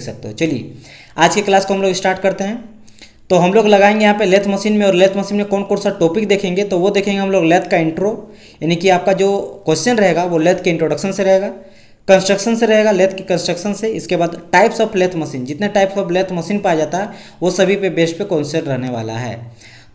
सकते हो। चलिए आज की क्लास को हम लोग स्टार्ट करते हैं। तो हम लोग लगाएंगे यहाँ पे लेथ मशीन में, और लेथ मशीन में कौन कौन सा टॉपिक देखेंगे, तो वो देखेंगे हम लोग लेथ का इंट्रो, यानी कि आपका जो क्वेश्चन रहेगा वो लेथ के इंट्रोडक्शन से रहेगा, कंस्ट्रक्शन से रहेगा, लेथ की कंस्ट्रक्शन से। इसके बाद टाइप्स ऑफ लेथ मशीन, जितने टाइप्स ऑफ लेथ मशीन पाया जाता है वो सभी पे बेस पे कॉन्सेप्ट रहने वाला है।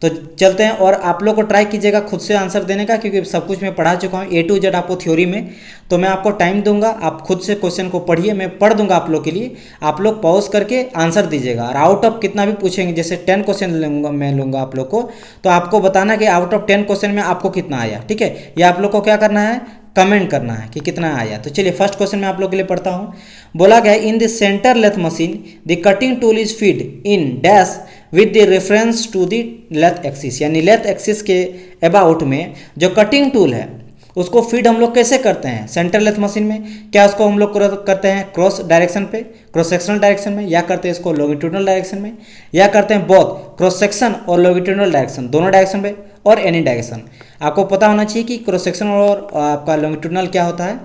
तो चलते हैं, और आप लोग को ट्राई कीजिएगा खुद से आंसर देने का, क्योंकि सब कुछ मैं पढ़ा चुका हूँ A to Z आपको थ्योरी में। तो मैं आपको टाइम दूंगा, आप खुद से क्वेश्चन को पढ़िए, मैं पढ़ दूंगा आप लोग के लिए, आप लोग पॉज करके आंसर दीजिएगा। और आउट ऑफ कितना भी पूछेंगे, जैसे 10 क्वेश्चन मैं लूँगा आप लोग को, तो आपको बताना कि आउट ऑफ 10 क्वेश्चन में आपको कितना आया, ठीक है। ये आप लोग को क्या करना है, कमेंट करना है कि कितना आया। तो चलिए फर्स्ट क्वेश्चन मैं आप लोग के लिए पढ़ता हूँ। बोला गया in the centre lathe machine the cutting tool is feed in dash with the reference to the lathe axis, यानी लेथ एक्सिस के अबाउट में जो कटिंग टूल है उसको फीड हम लोग कैसे करते हैं सेंटर लेथ मशीन में। क्या उसको हम लोग करते हैं क्रॉस डायरेक्शन पे, क्रॉस सेक्शनल डायरेक्शन में, या करते हैं इसको लॉन्गिट्यूडनल डायरेक्शन में, या करते हैं बोथ क्रॉस सेक्शन और लॉन्गिट्यूडनल डायरेक्शन, दोनों डायरेक्शन पे, और एनी डायरेक्शन। आपको पता होना चाहिए कि क्रॉस सेक्शन और आपका लॉन्गिट्यूडनल क्या होता है,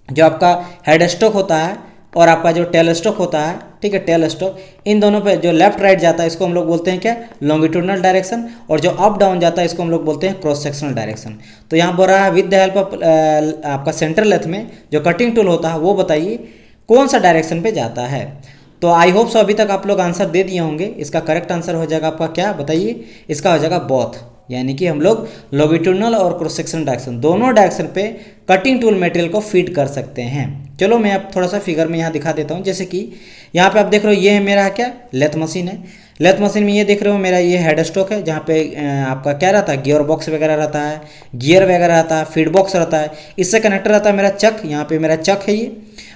जो आपका हेड स्ट्रोक होता है और आपका जो टेल स्ट्रोक होता है, ठीक है, टेल स्ट्रोक, इन दोनों पे जो लेफ्ट राइट जाता है इसको हम लोग बोलते हैं क्या, लॉन्गिट्यूडनल डायरेक्शन, और जो अप डाउन जाता है इसको हम लोग बोलते हैं क्रॉस सेक्शनल डायरेक्शन। तो यहाँ बोल रहा है विद द हेल्प ऑफ आपका सेंटर लेथ में जो कटिंग टूल होता है वो बताइए कौन सा डायरेक्शन पे जाता है। तो आई होप सो अभी तक आप लोग आंसर दे दिए होंगे। इसका करेक्ट आंसर हो जाएगा आपका क्या बताइए, इसका हो जाएगा बोथ, यानी कि हम लोग लॉन्गिट्यूडनल और क्रॉस सेक्शनल डायरेक्शन दोनों डायरेक्शन पे कटिंग टूल मटेरियल को फीड कर सकते हैं। चलो मैं अब थोड़ा सा फिगर में यहाँ दिखा देता हूँ। जैसे कि यहाँ पे आप देख रहे हो ये है मेरा क्या, लेथ मशीन है। लेथ मशीन में ये देख रहे हो मेरा ये हेड स्टॉक है, जहाँ पे आपका क्या रहता है, गियर बॉक्स वगैरह रहता है, गियर वगैरह रहता है, फीड बॉक्स रहता है। इससे कनेक्टर रहता है मेरा चक, यहाँ पे मेरा चक है ये,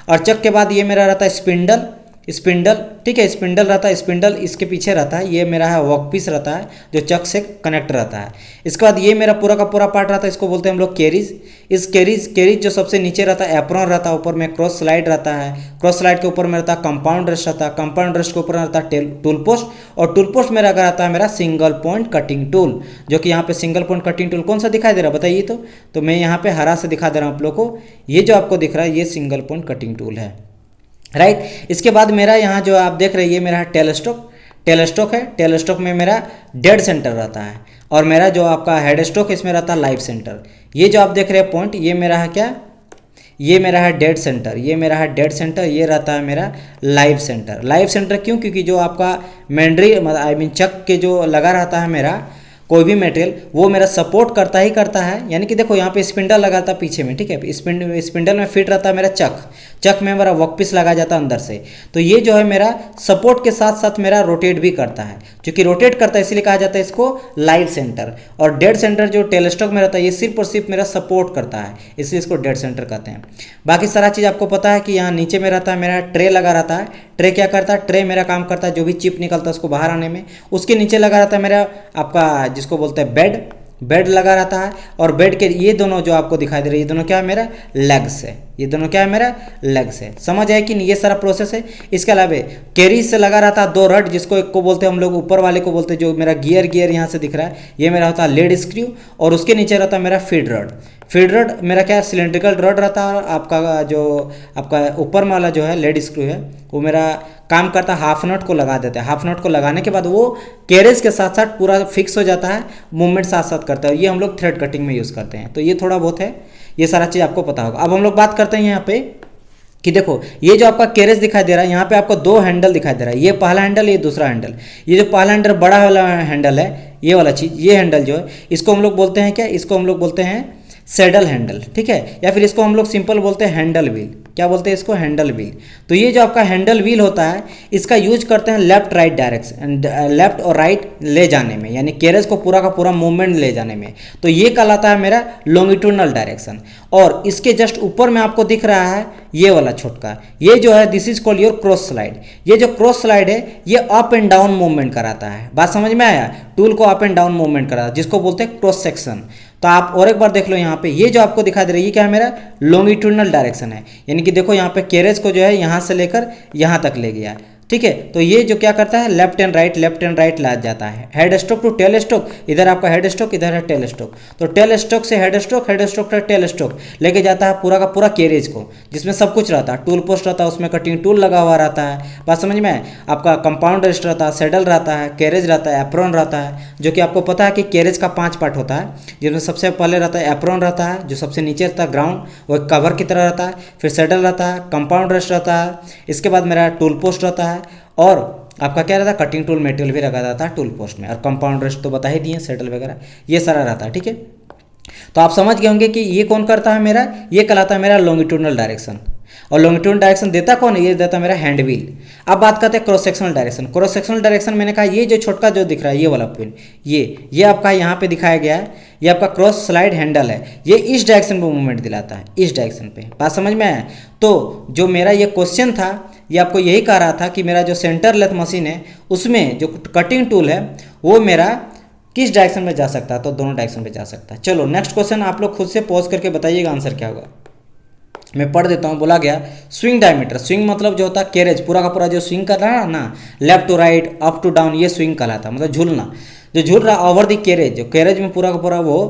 और चक के बाद ये मेरा रहता है स्पिंडल, स्पिंडल, ठीक है, स्पिंडल रहता है, स्पिंडल इसके पीछे रहता है, ये मेरा है वर्क पीस रहता है जो चक से कनेक्ट रहता है। इसके बाद ये मेरा पूरा का पूरा पार्ट रहता है, इसको बोलते हैं हम लोग कैरिज। इस कैरिज जो सबसे नीचे रहता है एप्रॉन रहता है, ऊपर में क्रॉस स्लाइड रहता है, क्रॉस स्लाइड के ऊपर में रहता है कंपाउंड रेस्ट रहता है, कंपाउंड रेस्ट के ऊपर रहता है टूल पोस्ट, और टूल पोस्ट में रहता है मेरा सिंगल पॉइंट कटिंग टूल, जो कि यहाँ पे सिंगल पॉइंट कटिंग टूल कौन सा दिखाई दे रहा है बताइए। तो मैं यहाँ पे हरा से दिखा दे रहा हूँ आप लोग को, ये जो आपको दिख रहा है ये सिंगल पॉइंट कटिंग टूल है, राइट। इसके बाद मेरा यहाँ जो आप देख रहे हैं ये मेरा टेल स्ट्रोक, टेल स्ट्रोक है, टेल स्ट्रोक में मेरा डेड सेंटर रहता है, और मेरा जो आपका हेड स्ट्रोक इसमें रहता है लाइव सेंटर। ये जो आप देख रहे हैं पॉइंट ये मेरा है क्या, ये मेरा है डेड सेंटर, ये मेरा है डेड सेंटर, ये रहता है मेरा लाइव सेंटर। लाइव सेंटर क्यों, क्योंकि जो आपका मेंड्री आई मीन चक के जो लगा रहता है मेरा कोई भी मटेरियल वो मेरा सपोर्ट करता ही करता है। यानी कि देखो यहाँ पे स्पिंडल लगा था पीछे में, ठीक है, स्पिंडल में फिट रहता है मेरा चक, चक में मेरा वर्क पीस लगा जाता है अंदर से। तो ये जो है मेरा सपोर्ट के साथ साथ मेरा रोटेट भी करता है, क्योंकि रोटेट करता है इसलिए कहा जाता है इसको लाइव सेंटर। और डेड सेंटर जो टेल स्टॉक में रहता है ये सिर्फ और सिर्फ मेरा सपोर्ट करता है, इसलिए इसको डेड सेंटर कहते हैं। बाकी सारा चीज़ आपको पता है कि यहाँ नीचे में रहता है मेरा ट्रे लगा रहता है। ट्रे क्या करता है, ट्रे मेरा काम करता है जो भी चिप निकलता है उसको बाहर आने में। उसके नीचे लगा रहता है मेरा आपका जिसको बोलते हैं बेड, बेड लगा रहता है। और बेड के ये दोनों जो आपको दिखाई दे रही है ये दोनों क्या है मेरा लेग्स है, ये दोनों क्या है मेरा लेग्स है। समझ आए कि नहीं, ये सारा प्रोसेस है। इसके अलावा कैरिज से लगा रहता है दो रड, जिसको एक को बोलते हैं हम लोग ऊपर वाले को बोलते हैं जो मेरा गियर यहाँ से दिख रहा है ये मेरा होता है लीड स्क्रू, और उसके नीचे रहता है मेरा फीड रड। फीड रड मेरा क्या सिलेंड्रिकल रड रहता है, आपका जो आपका ऊपर वाला जो है लीड स्क्रू है वो मेरा काम करता है हाफ नट को लगा देता है। हाफ नट को लगाने के बाद वो कैरेज के साथ साथ पूरा फिक्स हो जाता है, मूवमेंट साथ साथ करता है। ये हम लोग थ्रेड कटिंग में यूज़ करते हैं। तो ये थोड़ा बहुत है, ये सारा चीज़ आपको पता होगा। अब हम लोग बात करते हैं यहाँ पे कि देखो ये जो आपका कैरेज दिखाई दे रहा है यहाँ पे आपको दो हैंडल दिखाई दे रहा है, ये पहला हैंडल, ये दूसरा हैंडल। ये जो पहला हैंडल बड़ा वाला हैंडल है, ये वाला चीज़, ये हैंडल जो है इसको हम लोग बोलते हैं क्या, इसको हम लोग बोलते हैं सैडल हैंडल, ठीक है, या फिर इसको हम लोग सिंपल बोलते हैं हैंडल व्हील। क्या बोलते हैं इसको, हैंडल व्हील। तो ये जो आपका हैंडल व्हील होता है इसका यूज करते हैं लेफ्ट राइट डायरेक्शन, लेफ्ट और राइट ले जाने में, यानी कैरेज को पूरा का पूरा मूवमेंट ले जाने में। तो ये कहलाता है मेरा लॉन्गिट्यूडनल डायरेक्शन। और इसके जस्ट ऊपर में आपको दिख रहा है ये वाला छोटका, ये जो है this is called your cross slide. ये जो क्रॉस स्लाइड है ये अप एंड डाउन मूवमेंट कराता है। बात समझ में आया, टूल को अप एंड डाउन मूवमेंट कराता है, जिसको बोलते हैं क्रॉस सेक्शन। तो आप और एक बार देख लो यहाँ पे, ये जो आपको दिखा दे रही है क्या है मेरा लॉन्गिट्यूडनल डायरेक्शन है। यानी कि देखो यहाँ पे कैरेज को जो है यहाँ से लेकर यहाँ तक ले गया, ठीक है। तो ये जो क्या करता है, लेफ्ट एंड राइट ला जाता है। Head stroke to tail stroke, इधर आपका हेड स्ट्रोक, इधर है टेल स्ट्रोक। तो टेल स्ट्रोक से हेड स्ट्रोक, हेड स्ट्रोक से टेल स्ट्रोक लेके जाता है पूरा का पूरा कैरेज को, जिसमें सब कुछ रहता है। टूल पोस्ट रहता है, उसमें कटिंग टूल लगा हुआ रहता है, बात समझ में। आपका कंपाउंड रेस्ट रहता है, सेडल रहता है, कैरेज रहता है, एप्रॉन रहता है, जो कि आपको पता है कि कैरेज का 5 पार्ट होता है, जिसमें सबसे पहले रहता है एप्रॉन रहता है, जो सबसे नीचे रहता है ग्राउंड, वो एक कवर की तरह रहता है। फिर सेडल रहता है, कंपाउंड रेस्ट रहता है, इसके बाद मेरा टूल पोस्ट रहता है, और आपका क्या रहता है, कटिंग टूल मटेरियल भी रखा जाता है टूल पोस्ट में, और कंपाउंड रेस्ट तो बता ही दिए, सेटल वगैरह ये सारा रहता है। ठीक है, तो आप समझ गए होंगे कि ये कौन करता है मेरा, ये कहलाता है मेरा लॉन्गिट्यूडनल डायरेक्शन। और लॉन्गिट्यूडनल डायरेक्शन देता कौन है, ये देता है मेरा हैंड व्हील। अब बात करते हैं cross sectional direction. Cross sectional direction मैंने कहा ये जो छोटका जो दिख रहा है ये वाला पिन, ये आपका यहाँ पे दिखाया गया है, ये आपका क्रॉस स्लाइड हैंडल है, ये इस डायरेक्शन पे मूवमेंट दिलाता है, इस डायरेक्शन पे। बात समझ में आया। तो जो मेरा ये क्वेश्चन था, ये आपको यही कह रहा था कि मेरा जो सेंटर लेथ मशीन है उसमें जो कटिंग टूल है वो मेरा किस डायरेक्शन में जा सकता है, तो दोनों डायरेक्शन में जा सकता है। चलो नेक्स्ट क्वेश्चन आप लोग खुद से पॉज करके बताइएगा आंसर क्या होगा। मैं पढ़ देता हूँ। बोला गया स्विंग डायमीटर, स्विंग मतलब जो होता है कैरेज, पूरा का पूरा जो स्विंग कर रहा है ना, left to right, up to down, ये स्विंग कहलाता है, मतलब झूलना, जो झूल रहा ओवर द कैरेज, जो कैरेज में पूरा का पूरा वो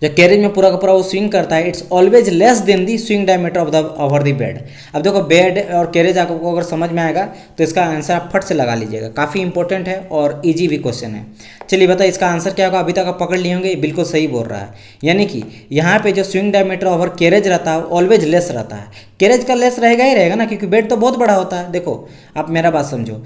जो कैरेज में पूरा का पूरा वो स्विंग करता है, it's always less than the swing diameter of the over the bed. अब देखो बेड और कैरेज आपको अगर समझ में आएगा तो इसका आंसर आप फट से लगा लीजिएगा, काफ़ी इंपॉर्टेंट है और इजी भी क्वेश्चन है। चलिए बताइए इसका आंसर क्या होगा। अभी तक आप पकड़ लिए होंगे, बिल्कुल सही बोल रहा है। यानी कि यहाँ पे जो स्विंग डायमीटर ओवर कैरेज रहता है ऑलवेज लेस रहता है। कैरेज का लेस रहेगा ही रहेगा ना, क्योंकि बेड तो बहुत बड़ा होता है। देखो आप मेरा बात समझो,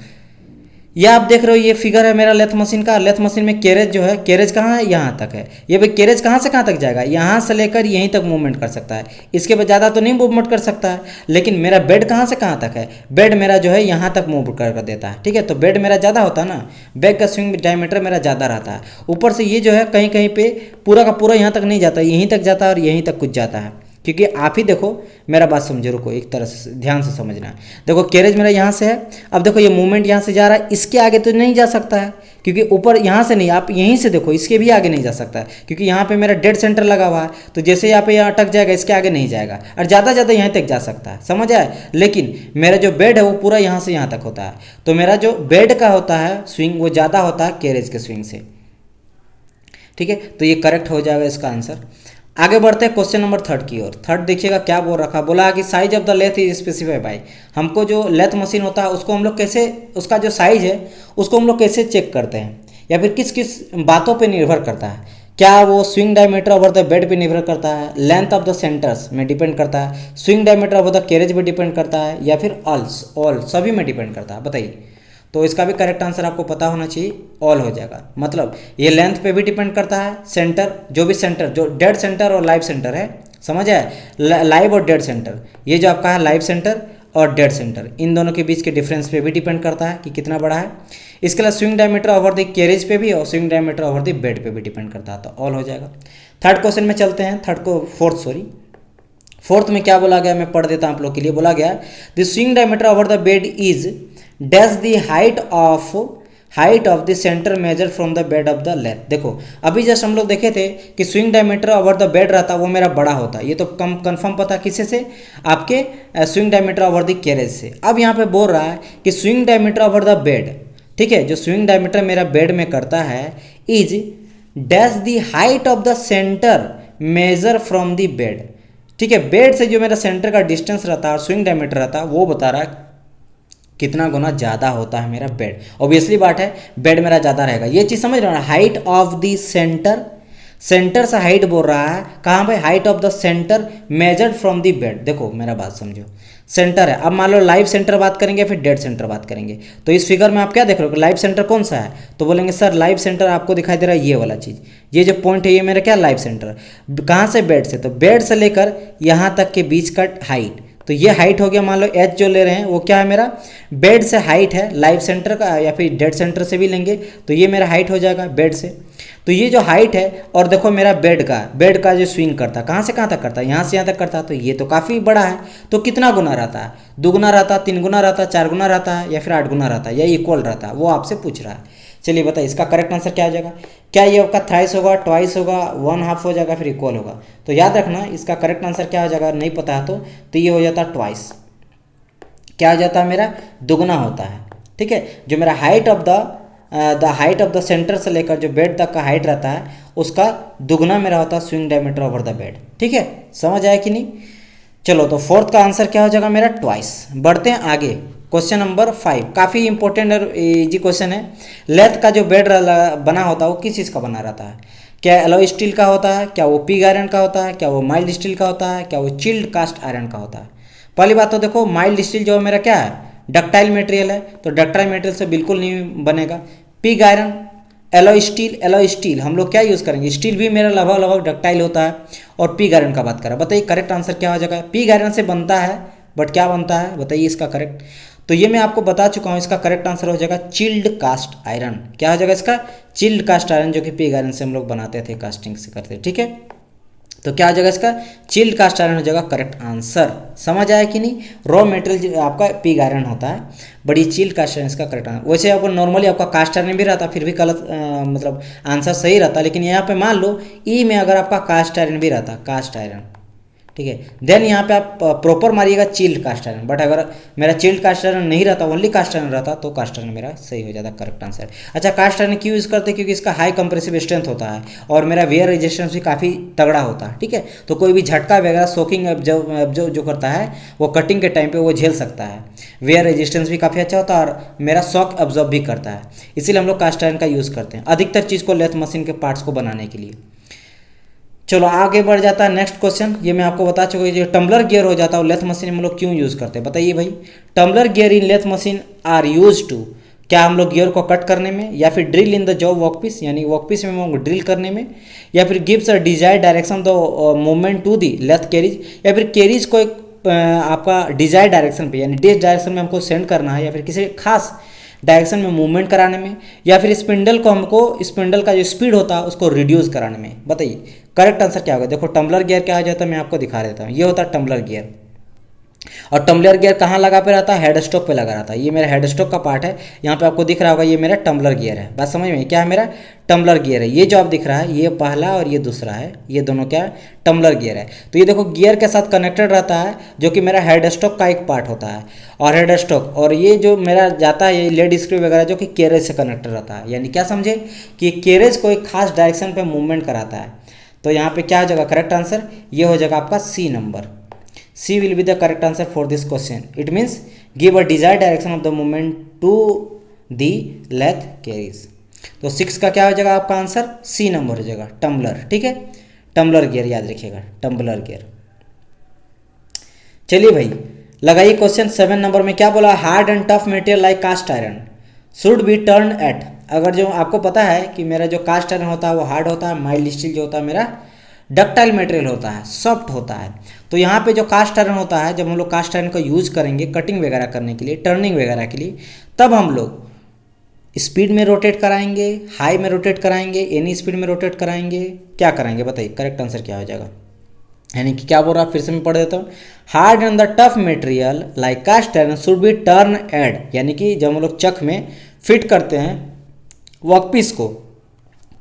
ये आप देख रहे हो ये फिगर है मेरा लेथ मशीन का। लेथ मशीन में कैरेज जो है, कैरेज कहाँ है, यहाँ तक है। ये भाई कैरेज कहाँ से कहाँ तक जाएगा, यहाँ से लेकर यहीं तक मूवमेंट कर सकता है, इसके बाद ज़्यादा तो नहीं मूवमेंट कर सकता है। लेकिन मेरा बेड कहाँ से कहाँ तक है, बेड मेरा जो है यहाँ तक मूव कर देता है। ठीक है, तो बेड मेरा ज़्यादा होता है ना, बेड का स्विंग डायमीटर मेरा ज़्यादा रहता है। ऊपर से ये जो है कहीं कहीं पे पूरा का पूरा यहाँ तक नहीं जाता, यहीं तक जाता है और यहीं तक कुछ जाता है। क्योंकि आप ही देखो मेरा बात समझो, रुको एक तरह से ध्यान से समझना। देखो कैरेज मेरा यहाँ से है, अब देखो ये मूवमेंट यहाँ से जा रहा है, इसके आगे तो नहीं जा सकता है, क्योंकि ऊपर यहाँ से नहीं, आप यहीं से देखो इसके भी आगे नहीं जा सकता है, क्योंकि यहाँ पे मेरा डेड सेंटर लगा हुआ है। तो जैसे यहाँ पे यहाँ अटक जाएगा, इसके आगे नहीं जाएगा, और ज़्यादा ज़्यादा यहाँ तक जा सकता है, समझ आए। लेकिन मेरा जो बेड है वो पूरा यहाँ से यहाँ तक होता है, तो मेरा जो बेड का होता है स्विंग वो ज़्यादा होता है कैरेज के स्विंग से। ठीक है, तो ये करेक्ट हो जाएगा इसका आंसर। आगे बढ़ते हैं क्वेश्चन नंबर 3 की ओर। 3 देखिएगा क्या बोल रखा, बोला कि size of the lathe is specify by. हमको जो लेथ मशीन होता है उसको हम लोग कैसे, उसका जो साइज है उसको हम लोग कैसे चेक करते हैं, या फिर किस किस बातों पे निर्भर करता है। क्या वो swing diameter over the bed पे निर्भर करता है, लेंथ ऑफ द सेंटर्स में डिपेंड करता है, swing diameter over the carriage पे डिपेंड करता है, या फिर ऑल सभी में डिपेंड करता है, बताइए। तो इसका भी करेक्ट आंसर आपको पता होना चाहिए, ऑल हो जाएगा। मतलब ये लेंथ पे भी डिपेंड करता है, सेंटर जो भी सेंटर, जो डेड सेंटर और लाइव सेंटर है, समझ आए, लाइव और डेड सेंटर, ये जो आपका है लाइव सेंटर और डेड सेंटर, इन दोनों के बीच के डिफरेंस पे भी डिपेंड करता है कि कितना बड़ा है। इसके अलावा swing diameter over the carriage पे भी और swing diameter over the bed पे भी डिपेंड करता है, तो ऑल हो जाएगा। 3rd क्वेश्चन में चलते हैं, फोर्थ में क्या बोला गया, मैं पढ़ देता हूँ आप लोग के लिए। बोला गया the swing diameter over the bed is dash the height of the centre measure from the bed of the lathe. देखो अभी जस्ट हम लोग देखे थे कि swing diameter over the bed रहता वो मेरा बड़ा होता, ये तो कम कंफर्म पता किसे से, आपके swing diameter over the carriage से। अब यहाँ पे बोल रहा है कि swing diameter over the bed, ठीक है, जो स्विंग डायमीटर मेरा बेड में करता है is dash the height of the centre measure from the bed. ठीक है, बेड से जो मेरा सेंटर का डिस्टेंस रहता है और स्विंग डायमीटर रहता है वो बता रहा है कितना गुना ज़्यादा होता है मेरा बेड। ऑब्वियसली बात है बेड मेरा ज़्यादा रहेगा, ये चीज़ समझ रहे हो ना। Height of the centre, centre से हाइट बोल रहा है, कहाँ भाई, height of the centre measured from the bed. देखो मेरा बात समझो, सेंटर है, अब मान लो लाइव सेंटर बात करेंगे फिर डेड सेंटर बात करेंगे, तो इस फिगर में आप क्या देख रहे हो, लाइव सेंटर कौन सा है, तो बोलेंगे सर लाइव सेंटर आपको दिखाई दे रहा है ये वाला चीज़, ये जो पॉइंट है ये मेरा क्या लाइव सेंटर, कहाँ से, बेड से, तो बेड से लेकर यहाँ तक के बीच का हाइट, तो ये हाइट हो गया। मान लो एच जो ले रहे हैं वो क्या है मेरा, बेड से हाइट है, लाइव सेंटर का या फिर डेड सेंटर से भी लेंगे तो ये मेरा हाइट हो जाएगा बेड से। तो ये जो हाइट है, और देखो मेरा बेड का जो स्विंग करता है कहाँ से कहाँ तक करता है, यहाँ से यहाँ तक करता है, तो ये तो काफ़ी बड़ा है। तो कितना गुना रहता है, 2 गुना रहता है, 3 गुना रहता है, 4 गुना रहता है, या फिर 8 गुना रहता है, या इक्वल रहता है, वो आपसे पूछ रहा है। चलिए बताइए इसका करेक्ट आंसर क्या हो जाएगा। क्या ये आपका थ्राइस होगा, ट्वाइस होगा, 1/2 हो जाएगा, फिर इक्वल होगा। तो याद रखना इसका करेक्ट आंसर क्या हो जाएगा, नहीं पता है तो ये हो जाता है ट्वाइस। क्या हो जाता है मेरा, दुगना होता है। ठीक है, जो मेरा हाइट ऑफ द सेंटर से लेकर जो बेड तक का हाइट रहता है उसका दुगना मेरा होता है swing diameter over the bed. ठीक है, समझ आया कि नहीं। चलो तो फोर्थ का आंसर क्या हो जाएगा मेरा, ट्वाइस। बढ़ते हैं आगे, क्वेश्चन नंबर 5, काफ़ी इंपॉर्टेंट और इजी क्वेश्चन है। लेथ का जो बेड बना होता है वो किस चीज़ का बना रहता है, क्या एलॉय स्टील का होता है, क्या वो पिग आयरन का होता है, क्या वो माइल्ड स्टील का होता है, क्या वो चिल्ड कास्ट आयरन का होता है। पहली बात तो देखो, माइल्ड स्टील जो मेरा क्या है, डक्टाइल मटेरियल है, तो डक्टाइल मटेरियल से बिल्कुल नहीं बनेगा। पिग आयरन, एलॉय स्टील हम लोग क्या यूज़ करेंगे, स्टील भी मेरा लगभग डक्टाइल होता है। और पिग आयरन का बात करें, बताइए करेक्ट आंसर क्या हो जाएगा। पिग आयरन से बनता है, बट क्या बनता है बताइए इसका करेक्ट। तो ये मैं आपको बता चुका हूँ, इसका करेक्ट आंसर हो जाएगा चिल्ड कास्ट आयरन। क्या हो जाएगा इसका, चिल्ड कास्ट आयरन, जो कि पिग आयरन से हम लोग बनाते थे, कास्टिंग से करते थे। ठीक है, तो क्या हो जाएगा इसका, चिल्ड कास्ट आयरन हो जाएगा करेक्ट आंसर। समझ आया कि नहीं। रॉ मटेरियल आपका पिग आयरन होता है, बड़ी चिल्ड कास्ट आयरन इसका करेक्ट आंसर। वैसे आपको नॉर्मली आपका कास्ट आयरन भी रहता, फिर भी गलत मतलब आंसर सही रहता, लेकिन यहाँ पे मान लो ई में अगर आपका कास्ट आयरन भी रहता, कास्ट आयरन, ठीक है, देन यहाँ पे आप प्रॉपर मारिएगा चिल्ड कास्ट आयरन। बट अगर मेरा चिल्ड कास्ट आयरन नहीं रहता, ओनली कास्ट आयरन रहता, तो कास्ट आयरन मेरा सही हो जाता, करेक्ट आंसर। अच्छा, कास्ट आयरन क्यों यूज़ करते हैं, क्योंकि इसका हाई कंप्रेसिव स्ट्रेंथ होता है और मेरा वेयर रेजिस्टेंस भी काफ़ी तगड़ा होता है। ठीक है, तो कोई भी झटका वगैरह सोकिंग जो करता है वो कटिंग के टाइम पे वो झेल सकता है। वेयर रेजिस्टेंस भी काफ़ी अच्छा होता है और मेरा शॉक एब्जॉर्ब भी करता है, इसीलिए हम लोग कास्ट आयरन का यूज़ करते हैं अधिकतर चीज़ को, लेथ मशीन के पार्ट्स को बनाने के लिए। चलो आगे बढ़ जाता है नेक्स्ट क्वेश्चन। ये मैं आपको बता चुका हूँ, जो टम्बलर गियर हो जाता है लेथ मशीन में हम लोग क्यों यूज़ करते हैं, बताइए भाई। Tumbler gear in lathe machine are use to, क्या हम लोग गियर को कट करने में, या फिर drill in the job workpiece, यानी वर्कपीस में हम लोग ड्रिल करने में, या फिर gives a desired direction the movement to the lathe carriage, या फिर कैरिज को एक आपका डिजायर्ड डायरेक्शन पे, यानी डिस डायरेक्शन में हमको सेंड करना है, या फिर किसी खास डायरेक्शन में मूवमेंट कराने में, या फिर स्पिंडल को हमको स्पिंडल का जो स्पीड होता है उसको रिड्यूस कराने में। बताइए करेक्ट आंसर क्या होगा। देखो टम्बलर गियर क्या हो जाता है, मैं आपको दिखा देता हूँ। ये होता है टम्बलर गियर, और टम्बलर गियर कहाँ लगा पे रहता है, हेड स्टॉक पे लगा रहता है। ये मेरा हेड स्टॉक का पार्ट है, यहाँ पे आपको दिख रहा होगा, ये मेरा टम्बलर गियर है। बात समझ में, क्या है मेरा टम्बलर गियर है। ये जो आप दिख रहा है, ये पहला और ये दूसरा है, ये दोनों क्या है, टम्बलर गियर है। तो ये देखो गियर के साथ कनेक्टेड रहता है, जो कि मेरा हेड स्टॉक का एक पार्ट होता है, और हेड स्टॉक, और ये जो मेरा जाता है ये लेड स्क्रू वगैरह, जो कि कैरेज से कनेक्टेड रहता है। यानी क्या समझे कि कैरेज को एक खास डायरेक्शन पर मूवमेंट कराता है। तो यहाँ पे क्या हो जाएगा करेक्ट आंसर, ये हो जाएगा आपका C number. C will be the correct answer for this question. It means give a desired direction of the movement to the lathe carries. तो 6 का क्या हो जाएगा आपका आंसर, C नंबर हो जाएगा, टम्बलर। ठीक है, टम्बलर गियर याद रखिएगा, टम्बलर गियर। चलिए भाई लगाइए क्वेश्चन 7 नंबर में क्या बोला, hard and tough material like cast iron should be turn at. अगर जो आपको पता है कि मेरा जो कास्ट आयरन होता है वो हार्ड होता है, माइल्ड स्टील जो होता है मेरा डक्टाइल मटेरियल होता है, सॉफ्ट होता है। तो यहाँ पे जो कास्ट आयरन होता है, जब हम लोग कास्ट आयरन का यूज़ करेंगे कटिंग वगैरह करने के लिए, टर्निंग वगैरह के लिए, तब हम लोग स्पीड में रोटेट कराएंगे, हाई में रोटेट कराएंगे, एनी स्पीड में रोटेट कराएंगे, क्या कराएंगे बताइए करेक्ट आंसर क्या हो जाएगा। यानी कि क्या बोल रहा है, फिर से मैं पढ़ देता हूँ। Hard and the tough material like cast iron should be turned, यानी कि जब हम लोग चक में फिट करते हैं वर्कपीस को,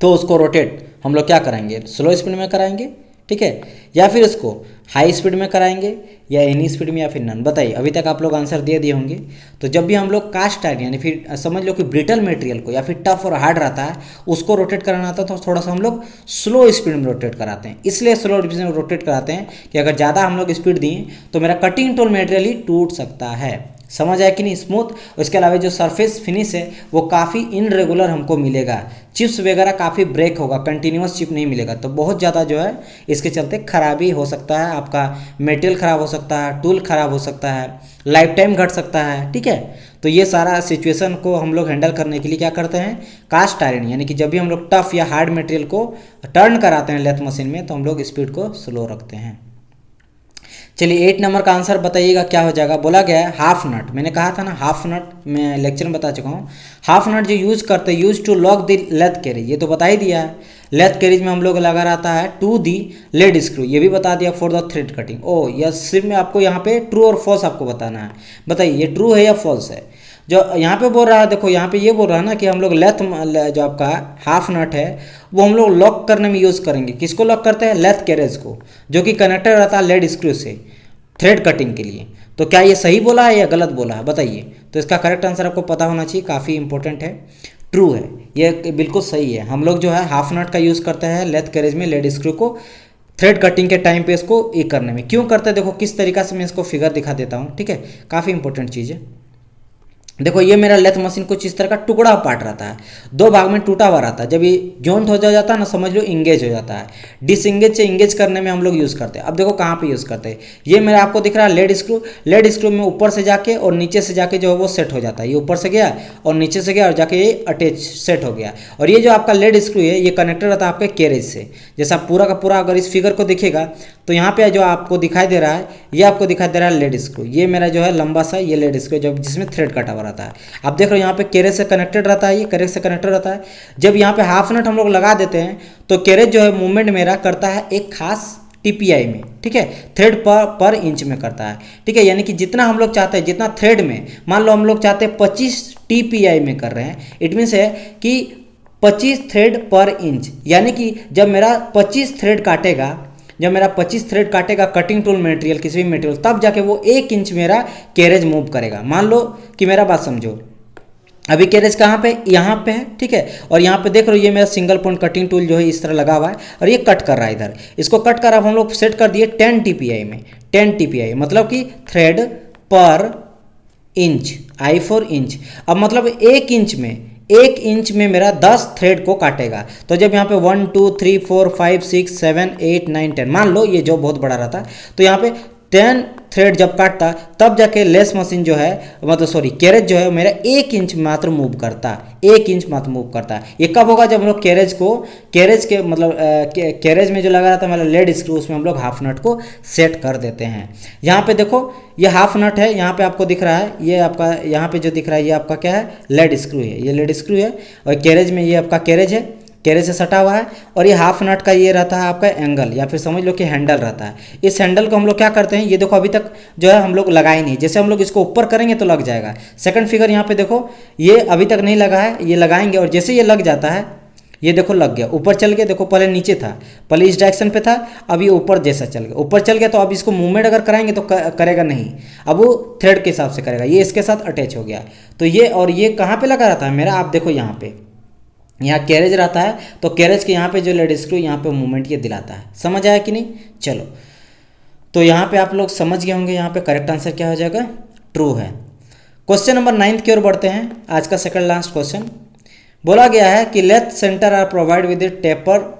तो उसको रोटेट हम लोग क्या कराएंगे, स्लो स्पीड में कराएंगे, ठीक है, या फिर इसको हाई स्पीड में कराएंगे, या एनी स्पीड में, या फिर नन। बताइए अभी तक आप लोग आंसर दे दिए होंगे। तो जब भी हम लोग कास्ट आयरन यानी फिर समझ लो कि ब्रिटल मटेरियल को, या फिर टफ और हार्ड रहता है, उसको रोटेट कराना आता है, तो थोड़ा सा हम लोग स्लो स्पीड में रोटेट कराते हैं। इसलिए स्लो स्पीड में रोटेट कराते हैं कि अगर ज़्यादा हम लोग स्पीड दिए तो मेरा कटिंग टूल मटेरियल ही टूट सकता है। समझ आया कि नहीं, स्मूथ। उसके अलावा जो सरफेस फिनिश है वो काफ़ी इनरेगुलर हमको मिलेगा, चिप्स वगैरह काफ़ी ब्रेक होगा, कंटिन्यूस चिप नहीं मिलेगा। तो बहुत ज़्यादा जो है इसके चलते खराबी हो सकता है, आपका मटेरियल ख़राब हो सकता है, टूल ख़राब हो सकता है, लाइफ टाइम घट सकता है। ठीक है, तो ये सारा सिचुएशन को हम लोग हैंडल करने के लिए क्या करते हैं, कास्ट आयरन यानी कि जब भी हम लोग टफ या हार्ड मटेरियल को टर्न कराते हैं लेथ मशीन में, तो हम लोग स्पीड को स्लो रखते हैं। चलिए 8 नंबर का आंसर बताइएगा क्या हो जाएगा। बोला गया है हाफ नट, मैंने कहा था ना हाफ नट, मैं लेक्चर में बता चुका हूँ। हाफ नट जो यूज़ करते हैं, use to lock the lathe carriage, ये तो बता ही दिया है। लेथ कैरेज में हम लोग लगा रहता है टू दी लेड स्क्रू, ये भी बता दिया फॉर द थ्रेड कटिंग। ओ यह सिर्फ में आपको यहाँ पे ट्रू और फॉल्स आपको बताना है। बताइए ये ट्रू है या फॉल्स है। जो यहाँ पे बोल रहा है, देखो यहाँ पे ये बोल रहा है ना कि हम लोग लेथ जो आपका हाफ नट है वो हम लोग लॉक करने में यूज़ करेंगे। किसको लॉक करते हैं, लेथ कैरेज को, जो कि कनेक्टेड रहता है लेड स्क्रू से थ्रेड कटिंग के लिए। तो क्या ये सही बोला है या गलत बोला है बताइए। तो इसका करेक्ट आंसर आपको पता होना चाहिए, काफ़ी इंपॉर्टेंट है, ट्रू है, ये बिल्कुल सही है। हम लोग जो है हाफ नट का यूज़ करते हैं लेथ कैरेज में लेड स्क्रू को थ्रेड कटिंग के टाइम पे इसको ये करने में। क्यों करते हैं देखो किस तरीका से मैं इसको फिगर दिखा देता हूँ, ठीक है, काफ़ी इंपॉर्टेंट चीज़ है। देखो ये मेरा लेथ मशीन कुछ इस तरह का टुकड़ा पार्ट रहता है, दो भाग में टूटा हुआ रहता है। जब ये जॉइंट हो जाता है ना, समझ लो इंगेज हो जाता है। डिसंगेज से इंगेज करने में हम लोग यूज़ करते हैं। अब देखो कहाँ पे यूज़ करते हैं, ये मेरा आपको दिख रहा है लेड स्क्रू। लेड स्क्रू में ऊपर से जाके और नीचे से जाके जो है वो सेट हो जाता है। ये ऊपर से गया और नीचे से गया और जाके ये अटैच सेट हो गया। और ये जो आपका लेड स्क्रू है ये कनेक्टेड रहता है आपके कैरेज से। जैसा पूरा का पूरा अगर इस फिगर को देखिएगा तो यहाँ पे जो आपको दिखाई दे रहा है, ये आपको दिखाई दे रहा है लेड स्क्रू। ये मेरा जो है लंबा सा ये लेड स्क्रू जो जिसमें थ्रेड कटा हुआ रहता है। आप देख रहे हो यहाँ पे कैरेज से कनेक्टेड रहता है, ये कैरेज से कनेक्टेड रहता है। जब यहाँ पे हाफ नट हम लोग लगा देते हैं तो कैरेज जो है मूवमेंट मेरा करता है एक खास टीपीआई में, ठीक है, थ्रेड पर इंच में करता है, ठीक है। यानी कि जितना हम लोग चाहते हैं, जितना थ्रेड में, मान लो हम लोग चाहते हैं 25 टीपीआई में कर रहे हैं, इट मीन्स है कि 25 थ्रेड पर इंच। यानी कि जब मेरा 25 थ्रेड काटेगा, जब मेरा 25 थ्रेड काटेगा कटिंग टूल मटेरियल, किसी भी मटेरियल, तब जाके वो 1 इंच मेरा कैरेज मूव करेगा। मान लो कि मेरा बात समझो, अभी कैरेज कहाँ पे, यहाँ पे है, ठीक है। और यहाँ पे देख रहे हो ये मेरा सिंगल पॉइंट कटिंग टूल जो है इस तरह लगा हुआ है और ये कट कर रहा है इधर। इसको कट कर अब हम लोग सेट कर दिए 10 टीपीआई में। 10 टीपीआई मतलब कि थ्रेड पर इंच, आई फॉर इंच। अब मतलब 1 इंच में मेरा 10 थ्रेड को काटेगा। तो जब यहाँ पे 1 2 3 4 5 6 7 8 9 10, मान लो ये जो बहुत बड़ा रहता तो यहाँ पे 10 थ्रेड जब काटता तब जाके लेस मशीन जो है, मतलब सॉरी कैरेज जो है मेरा 1 इंच मात्र मूव करता, 1 इंच मात्र मूव करता। ये कब होगा, जब हम लोग कैरेज को, कैरेज के मतलब कैरेज में जो लगा रहता है मतलब लेड स्क्रू, उसमें हम लोग हाफ नट को सेट कर देते हैं। यहाँ पे देखो ये हाफ नट है, यहाँ पे आपको दिख रहा है, ये आपका यहाँ पे जो दिख रहा है ये आपका क्या है, लेड स्क्रू है, ये लेड स्क्रू है। और कैरेज में ये आपका कैरेज है, कैरेज से सटा हुआ है। और ये हाफ नट का ये रहता है आपका एंगल, या फिर समझ लो कि हैंडल रहता है। इस हैंडल को हम लोग क्या करते हैं, ये देखो अभी तक जो है हम लोग लगाए नहीं, जैसे हम लोग इसको ऊपर करेंगे तो लग जाएगा। सेकंड फिगर यहाँ पे देखो, ये अभी तक नहीं लगा है, ये लगाएंगे और जैसे ये लग जाता है, ये देखो लग गया, ऊपर चल गया। देखो पहले नीचे था, पहले इस डायरेक्शन पे था, अब ये ऊपर जैसा चल गया, ऊपर चल गया। तो अब इसको मूवमेंट अगर कराएंगे तो करेगा नहीं, अब वो थ्रेड के हिसाब से करेगा। ये इसके साथ अटैच हो गया। तो ये और ये कहाँ पे लगा रहता है मेरा, आप देखो यहाँ पे, यहाँ कैरेज रहता है तो कैरेज के यहाँ पे जो लेड स्क्रू यहाँ पे मूवमेंट ये दिलाता है। समझ आया कि नहीं, चलो तो यहाँ पे आप लोग समझ गए होंगे। यहाँ पे करेक्ट आंसर क्या हो जाएगा, ट्रू है। क्वेश्चन नंबर 9 की ओर बढ़ते हैं, आज का सेकंड लास्ट क्वेश्चन। बोला गया है कि lathe centre are provide with taper,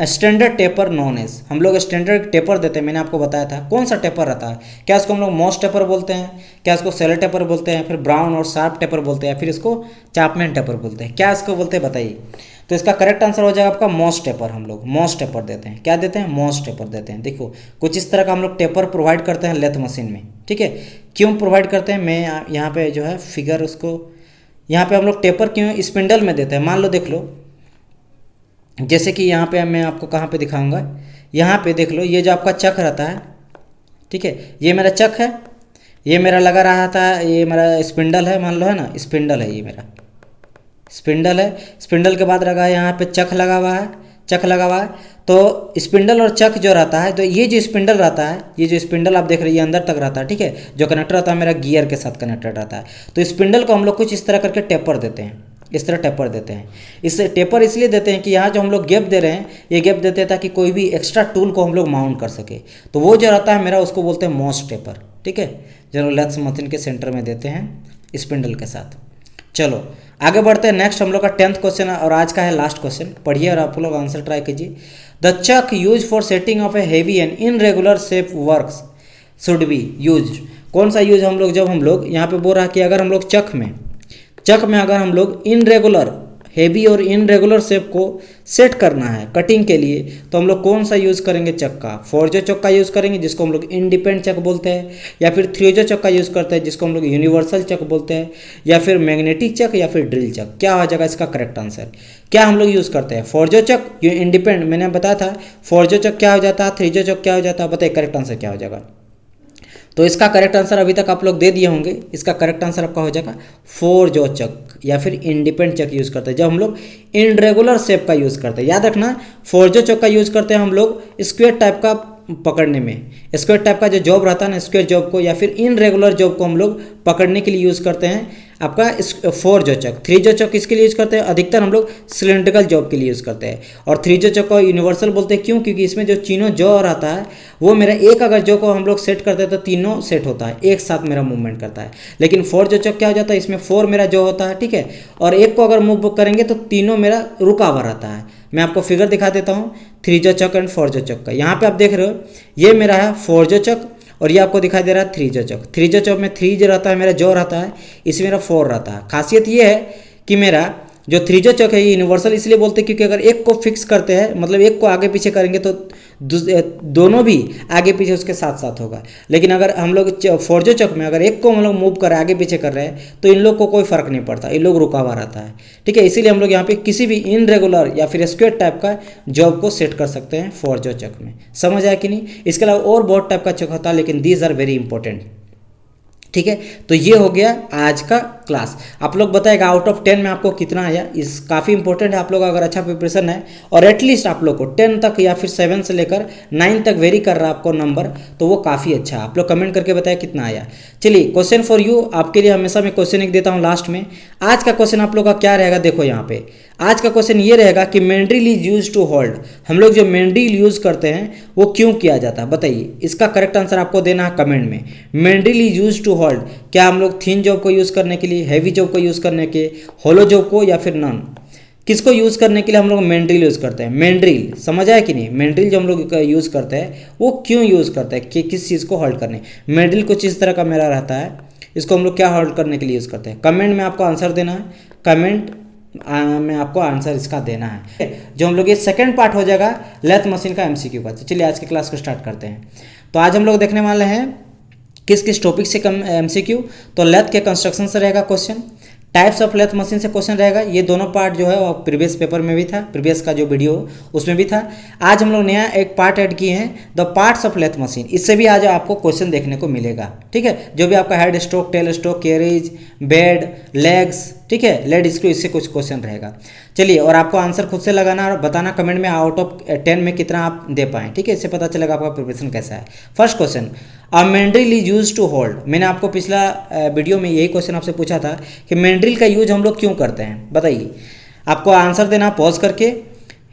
standard taper known as. हम लोग स्टैंडर्ड टेपर देते हैं, मैंने आपको बताया था। कौन सा टेपर रहता है, क्या इसको हम लोग मॉस टेपर बोलते हैं, क्या इसको सेलर टेपर बोलते हैं, फिर ब्राउन और शार्प टेपर बोलते हैं, फिर इसको चापमैन टेपर बोलते हैं, क्या इसको बोलते हैं बताइए। तो इसका करेक्ट आंसर हो जाएगा आपका मॉस टेपर। हम लोग मॉस टेपर देते हैं, क्या देते हैं, मॉस टेपर देते हैं। देखो कुछ इस तरह का हम लोग टेपर प्रोवाइड करते हैं लेथ मशीन में, ठीक है। क्यों प्रोवाइड करते हैं, मैं यहाँ पे जो है फिगर उसको, यहाँ पे हम लोग टेपर क्यों स्पिंडल में देते हैं। मान लो देख लो, जैसे कि यहाँ पे मैं आपको कहाँ पे दिखाऊंगा, यहाँ पे देख लो, ये जो आपका चक रहता है, ठीक है, ये मेरा चक है, ये मेरा लगा रहा था, ये मेरा स्पिंडल है, मान लो है ना, स्पिंडल है, ये मेरा स्पिंडल है। स्पिंडल के बाद लगा है यहाँ पे चक लगा हुआ है, चक लगा हुआ है। तो स्पिंडल और चक जो रहता है, तो ये जो स्पिंडल रहता है, ये जो स्पिंडल आप देख रहे हैं ये अंदर तक रहता है, ठीक है। जो कनेक्टर रहता है मेरा गियर के साथ कनेक्टेड रहता है। तो स्पिंडल को हम लोग कुछ इस तरह करके टेपर देते हैं, इस तरह टेपर देते हैं। इससे टेपर इसलिए देते हैं कि यहाँ जो हम लोग गैप दे रहे हैं, ये गैप देते हैं ताकि कोई भी एक्स्ट्रा टूल को हम लोग माउंट कर सके। तो वो जो रहता है मेरा, उसको बोलते हैं मॉस टेपर, ठीक है, जो लेथ मशीन के सेंटर में देते हैं स्पिंडल के साथ। चलो आगे बढ़ते हैं। नेक्स्ट हम लोग का 10th क्वेश्चन है और आज का है लास्ट क्वेश्चन। पढ़िए और आप लोग आंसर ट्राई कीजिए। The chuck use for setting of a heavy and irregular shape works should be use. कौन सा यूज हम लोग, जब हम लोग यहाँ पे बोल रहा है कि अगर हम लोग चक में अगर हम लोग इनरेगुलर, हेवी और इनरेगुलर शेप को सेट करना है कटिंग के लिए, तो हम लोग कौन सा यूज़ करेंगे, चक का। फोर्जो चक का यूज़ करेंगे जिसको हम लोग इंडिपेंडेंट चक बोलते हैं, या फिर थ्रीजो चक का यूज़ करते हैं जिसको हम लोग यूनिवर्सल चक बोलते हैं, या फिर मैग्नेटिक चक, या फिर ड्रिल चक। क्या हो जाएगा इसका करेक्ट आंसर, क्या हम लोग यूज़ करते हैं, फोर्जो चक, इंडिपेंडेंट मैंने बताया था। फोर्जो चक क्या हो जाता है, थ्रीजो चक क्या हो जाता है, बताइए करेक्ट आंसर क्या हो जाएगा। तो इसका करेक्ट आंसर अभी तक आप लोग दे दिए होंगे। इसका करेक्ट आंसर आपका हो जाएगा फोर्जो चक या फिर इंडिपेंडेंट चक यूज़ करते हैं जब हम लोग इनरेगुलर शेप का यूज़ करते हैं। याद रखना, फोर्जो चक का यूज़ करते हैं हम लोग स्क्वायर टाइप का पकड़ने में, स्क्वायर टाइप का जो जॉब रहता है ना, स्क्वायर जॉब को या फिर इनरेगुलर जॉब को हम लोग पकड़ने के लिए यूज़ करते हैं आपका 4 जोचक। 3 जोचक किसके लिए यूज़ करते हैं? अधिकतर हम लोग सिलेंड्रिकल जॉब के लिए यूज़ करते हैं। और 3 जोचक को यूनिवर्सल बोलते हैं, क्यों? क्योंकि इसमें जो तीनों जॉ रहता है वो मेरा एक अगर जॉ को हम लोग सेट करते हैं तो तीनों सेट होता है, एक साथ मेरा मूवमेंट करता है। लेकिन 4 जोचक क्या हो जाता है, इसमें 4 मेरा जॉ होता है, ठीक है, और एक को अगर मूव करेंगे तो तीनों मेरा रुका हुआ रहता है। मैं आपको फिगर दिखा देता हूँ 3 जोचक एंड 4 जोचक का। यहाँ पे आप देख रहे हो ये मेरा है 4 जोचक और ये आपको दिखाई दे रहा है 3 जोचक। 3 जोचक में 3 जो रहता है मेरा जॉ रहता है, इसमें मेरा 4 रहता है। खासियत ये है कि मेरा जो 3 जोचक है ये यूनिवर्सल इसलिए बोलते हैं क्योंकि अगर एक को फिक्स करते हैं, मतलब एक को आगे पीछे करेंगे तो दोनों भी आगे पीछे उसके साथ साथ होगा। लेकिन अगर हम लोग 4 जोचक में अगर एक को हम लोग मूव कर आगे पीछे कर रहे हैं तो इन लोग को कोई फर्क नहीं पड़ता, इन लोग रुका हुआ रहता है, ठीक है। इसीलिए हम लोग यहाँ पे किसी भी इनरेगुलर या फिर स्क्वायर टाइप का जॉब को सेट कर सकते हैं 4 जोचक में। समझ आया कि नहीं? इसके अलावा और बहुत टाइप का चक होता है, लेकिन दीज आर वेरी इंपॉर्टेंट, ठीक है। तो ये हो गया आज का क्लास। आप लोग बताएगा आउट ऑफ 10 में आपको कितना आया। इस काफ़ी इंपॉर्टेंट है, आप लोग अगर अच्छा प्रिपरेशन है और एटलीस्ट आप लोग को 10 तक या फिर 7 से लेकर 9 तक वेरी कर रहा है आपको नंबर, तो वो काफ़ी अच्छा है। आप लोग कमेंट करके बताया कितना आया। चलिए क्वेश्चन फॉर यू, आपके लिए हमेशा मैं क्वेश्चन एक देता हूँ लास्ट में। आज का क्वेश्चन आप लोग का क्या रहेगा, देखो यहाँ पे आज का क्वेश्चन ये रहेगा कि mandrel is use to hold. हम लोग जो मैंड्रिल यूज करते हैं वो क्यों किया जाता है, बताइए। इसका करेक्ट आंसर आपको देना है कमेंट में। Mandrel is use to hold, क्या हम लोग थिन जॉब को यूज करने के लिए, हैवी जॉब को यूज करने के, होलो जॉब को, या फिर नॉन, किसको यूज करने के लिए हम लोग मैंड्रिल यूज करते हैं? मैंड्रिल समझ आया कि नहीं? मैंड्रिल जो हम लोग यूज करते हैं वो क्यों यूज करते हैं, कि किस चीज़ को होल्ड करने। मैंड्रिल कुछ इस तरह का मेरा रहता है, इसको हम लोग क्या होल्ड करने के लिए यूज करते हैं? कमेंट में आपको आंसर देना है, कमेंट में आपको आंसर इसका देना है। जो हम लोग ये सेकंड पार्ट हो जाएगा लेथ मशीन का एमसीक्यू का। तो चलिए आज की क्लास को स्टार्ट करते हैं। तो आज हम लोग देखने वाले हैं किस किस टॉपिक से एमसीक्यू। तो लेथ के कंस्ट्रक्शन से रहेगा question, types of lathe machine से क्वेश्चन रहेगा। ये दोनों पार्ट जो है वो प्रीवियस पेपर में भी था, प्रीवियस का जो वीडियो उसमें भी था। आज हम लोग नया एक पार्ट ऐड किए हैं, the parts of lathe machine. इससे भी आज आपको क्वेश्चन देखने को मिलेगा, ठीक है। जो भी आपका head stroke, tail stroke, carriage, bed, legs, ठीक है, लेड स्क्रू, इससे कुछ क्वेश्चन रहेगा। चलिए, और आपको आंसर खुद से लगाना और बताना कमेंट में आउट ऑफ 10 में कितना आप दे पाएँ, ठीक है। इससे पता चलेगा आपका प्रिपरेशन कैसा है। First question, a mandrel is use to hold. मैंने आपको पिछला वीडियो में यही क्वेश्चन आपसे पूछा था कि मैंड्रिल का यूज हम लोग क्यों करते हैं, बताइए। आपको आंसर देना पॉज करके।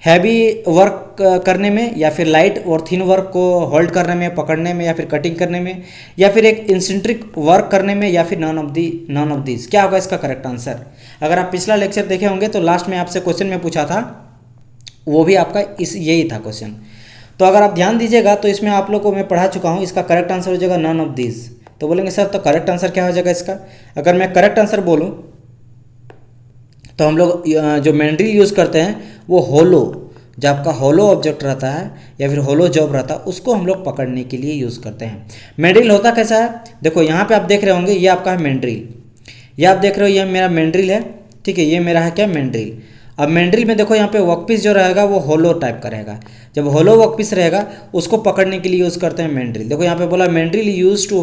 हैवी वर्क करने में, या फिर लाइट और थिन वर्क को होल्ड करने में, पकड़ने में, या फिर कटिंग करने में, या फिर एक इंसेंट्रिक वर्क करने में, या फिर नॉन ऑफ दीज। क्या होगा इसका करेक्ट आंसर? अगर आप पिछला लेक्चर देखे होंगे तो लास्ट में आपसे क्वेश्चन में पूछा था, वो भी आपका यही था क्वेश्चन। तो अगर आप ध्यान दीजिएगा तो इसमें आप लोग को मैं पढ़ा चुका हूँ। इसका करेक्ट आंसर हो जाएगा नॉन ऑफ दीज। तो बोलेंगे सर तो करेक्ट आंसर क्या हो जाएगा इसका? अगर मैं करेक्ट आंसर बोलूँ तो हम लोग जो मैंड्रिल यूज़ करते हैं वो होलो, जो आपका होलो ऑब्जेक्ट रहता है या फिर होलो जॉब रहता है, उसको हम लोग पकड़ने के लिए यूज़ करते हैं। मैंड्रिल होता कैसा है, देखो यहाँ पे आप देख रहे होंगे, ये आपका है मैंड्रिल। ये आप देख रहे हो, ये मेरा मैंड्रिल है, ठीक है। ये मेरा है क्या, मैंड्रिल। अब मैंड्रिल में देखो यहाँ पे वर्कपीस जो रहेगा वो होलो टाइप का रहेगा। जब होलो वर्कपीस रहेगा उसको पकड़ने के लिए यूज़ करते हैं मैंड्रिल। देखो यहाँ पे बोला मैंड्रिल यूज टू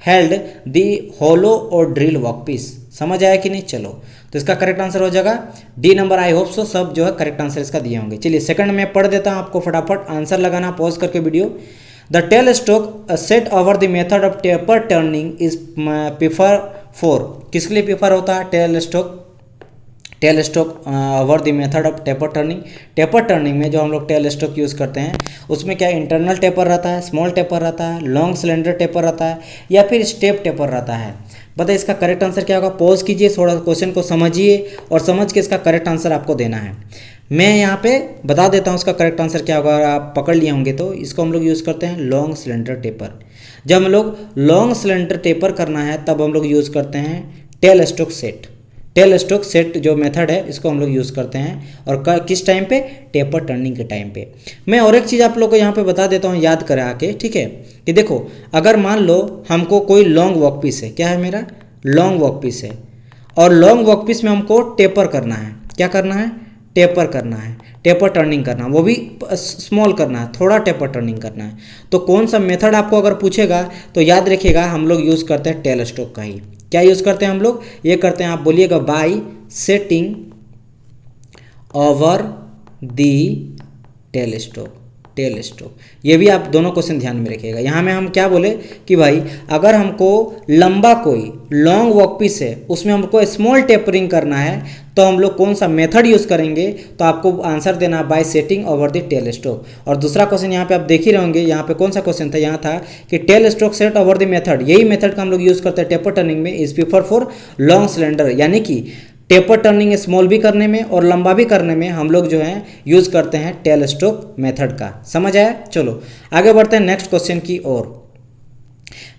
हेल्ड दी होलो और ड्रिल वर्कपीस। समझ आया कि नहीं? चलो, तो इसका करेक्ट आंसर हो जाएगा D number. I hope so सब जो है करेक्ट आंसर इसका दिए होंगे। चलिए सेकंड में पढ़ देता हूँ, आपको फटाफट आंसर लगाना पॉज करके video. The tail stroke set over the method of taper turning is prefer for. किसके लिए प्रीफर होता है tail stroke? Tail stroke over the method of taper turning. Taper turning में जो हम लोग टेल स्ट्रोक यूज़ करते हैं उसमें क्या इंटरनल टेपर रहता है, स्मॉल टेपर रहता है, लॉन्ग सिलेंडर टेपर रहता है, या फिर स्टेप टेपर रहता है। बताइए इसका करेक्ट आंसर क्या होगा? पॉज कीजिए, थोड़ा क्वेश्चन को समझिए और समझ के इसका करेक्ट आंसर आपको देना है। मैं यहाँ पे बता देता हूँ इसका करेक्ट आंसर क्या होगा। अगर आप पकड़ लिए होंगे तो इसको हम लोग यूज़ करते हैं लॉन्ग सिलेंडर टेपर। जब हम लोग लॉन्ग सिलेंडर टेपर करना है तब हम लोग यूज़ करते हैं tail stroke set. Tail stroke set जो मेथड है इसको हम लोग यूज़ करते हैं, और किस टाइम पे? टेपर टर्निंग के टाइम पे। मैं और एक चीज़ आप लोग को यहाँ पे बता देता हूँ याद करा के, ठीक है। कि देखो अगर मान लो हमको कोई लॉन्ग वर्कपीस है, क्या है मेरा लॉन्ग वर्कपीस है, और लॉन्ग वर्कपीस में हमको टेपर करना है। क्या करना है? टेपर करना है, टेपर टर्निंग करना, वो भी स्मॉल करना है, थोड़ा टेपर टर्निंग करना है। तो कौन सा मेथड आपको अगर पूछेगा तो याद रखिएगा हम लोग यूज़ करते हैं टेल स्ट्रोक का ही। क्या यूज़ करते हैं हम लोग? ये करते हैं, आप बोलिएगा by setting over the tail stroke. Tail stroke. ये भी आप दोनों क्वेश्चन ध्यान में रखिएगा। यहाँ में हम क्या बोले कि भाई अगर हमको लंबा कोई लॉन्ग वर्कपीस है उसमें हमको स्मॉल टेपरिंग करना है तो हम लोग कौन सा मेथड यूज़ करेंगे, तो आपको आंसर देना by setting over the tail stroke. और दूसरा क्वेश्चन यहाँ पे आप देख ही रहेंगे, यहाँ पे कौन सा क्वेश्चन था, यहाँ था कि tail stroke set over the method. यही मेथड का हम लोग यूज़ करते हैं टेपर टर्निंग में, is prefer for long cylinder, यानी कि टेपर टर्निंग स्मॉल भी करने में और लंबा भी करने में हम लोग जो है यूज़ करते हैं टेल स्ट्रोक मेथड का। समझ आया? चलो आगे बढ़ते हैं नेक्स्ट क्वेश्चन की ओर।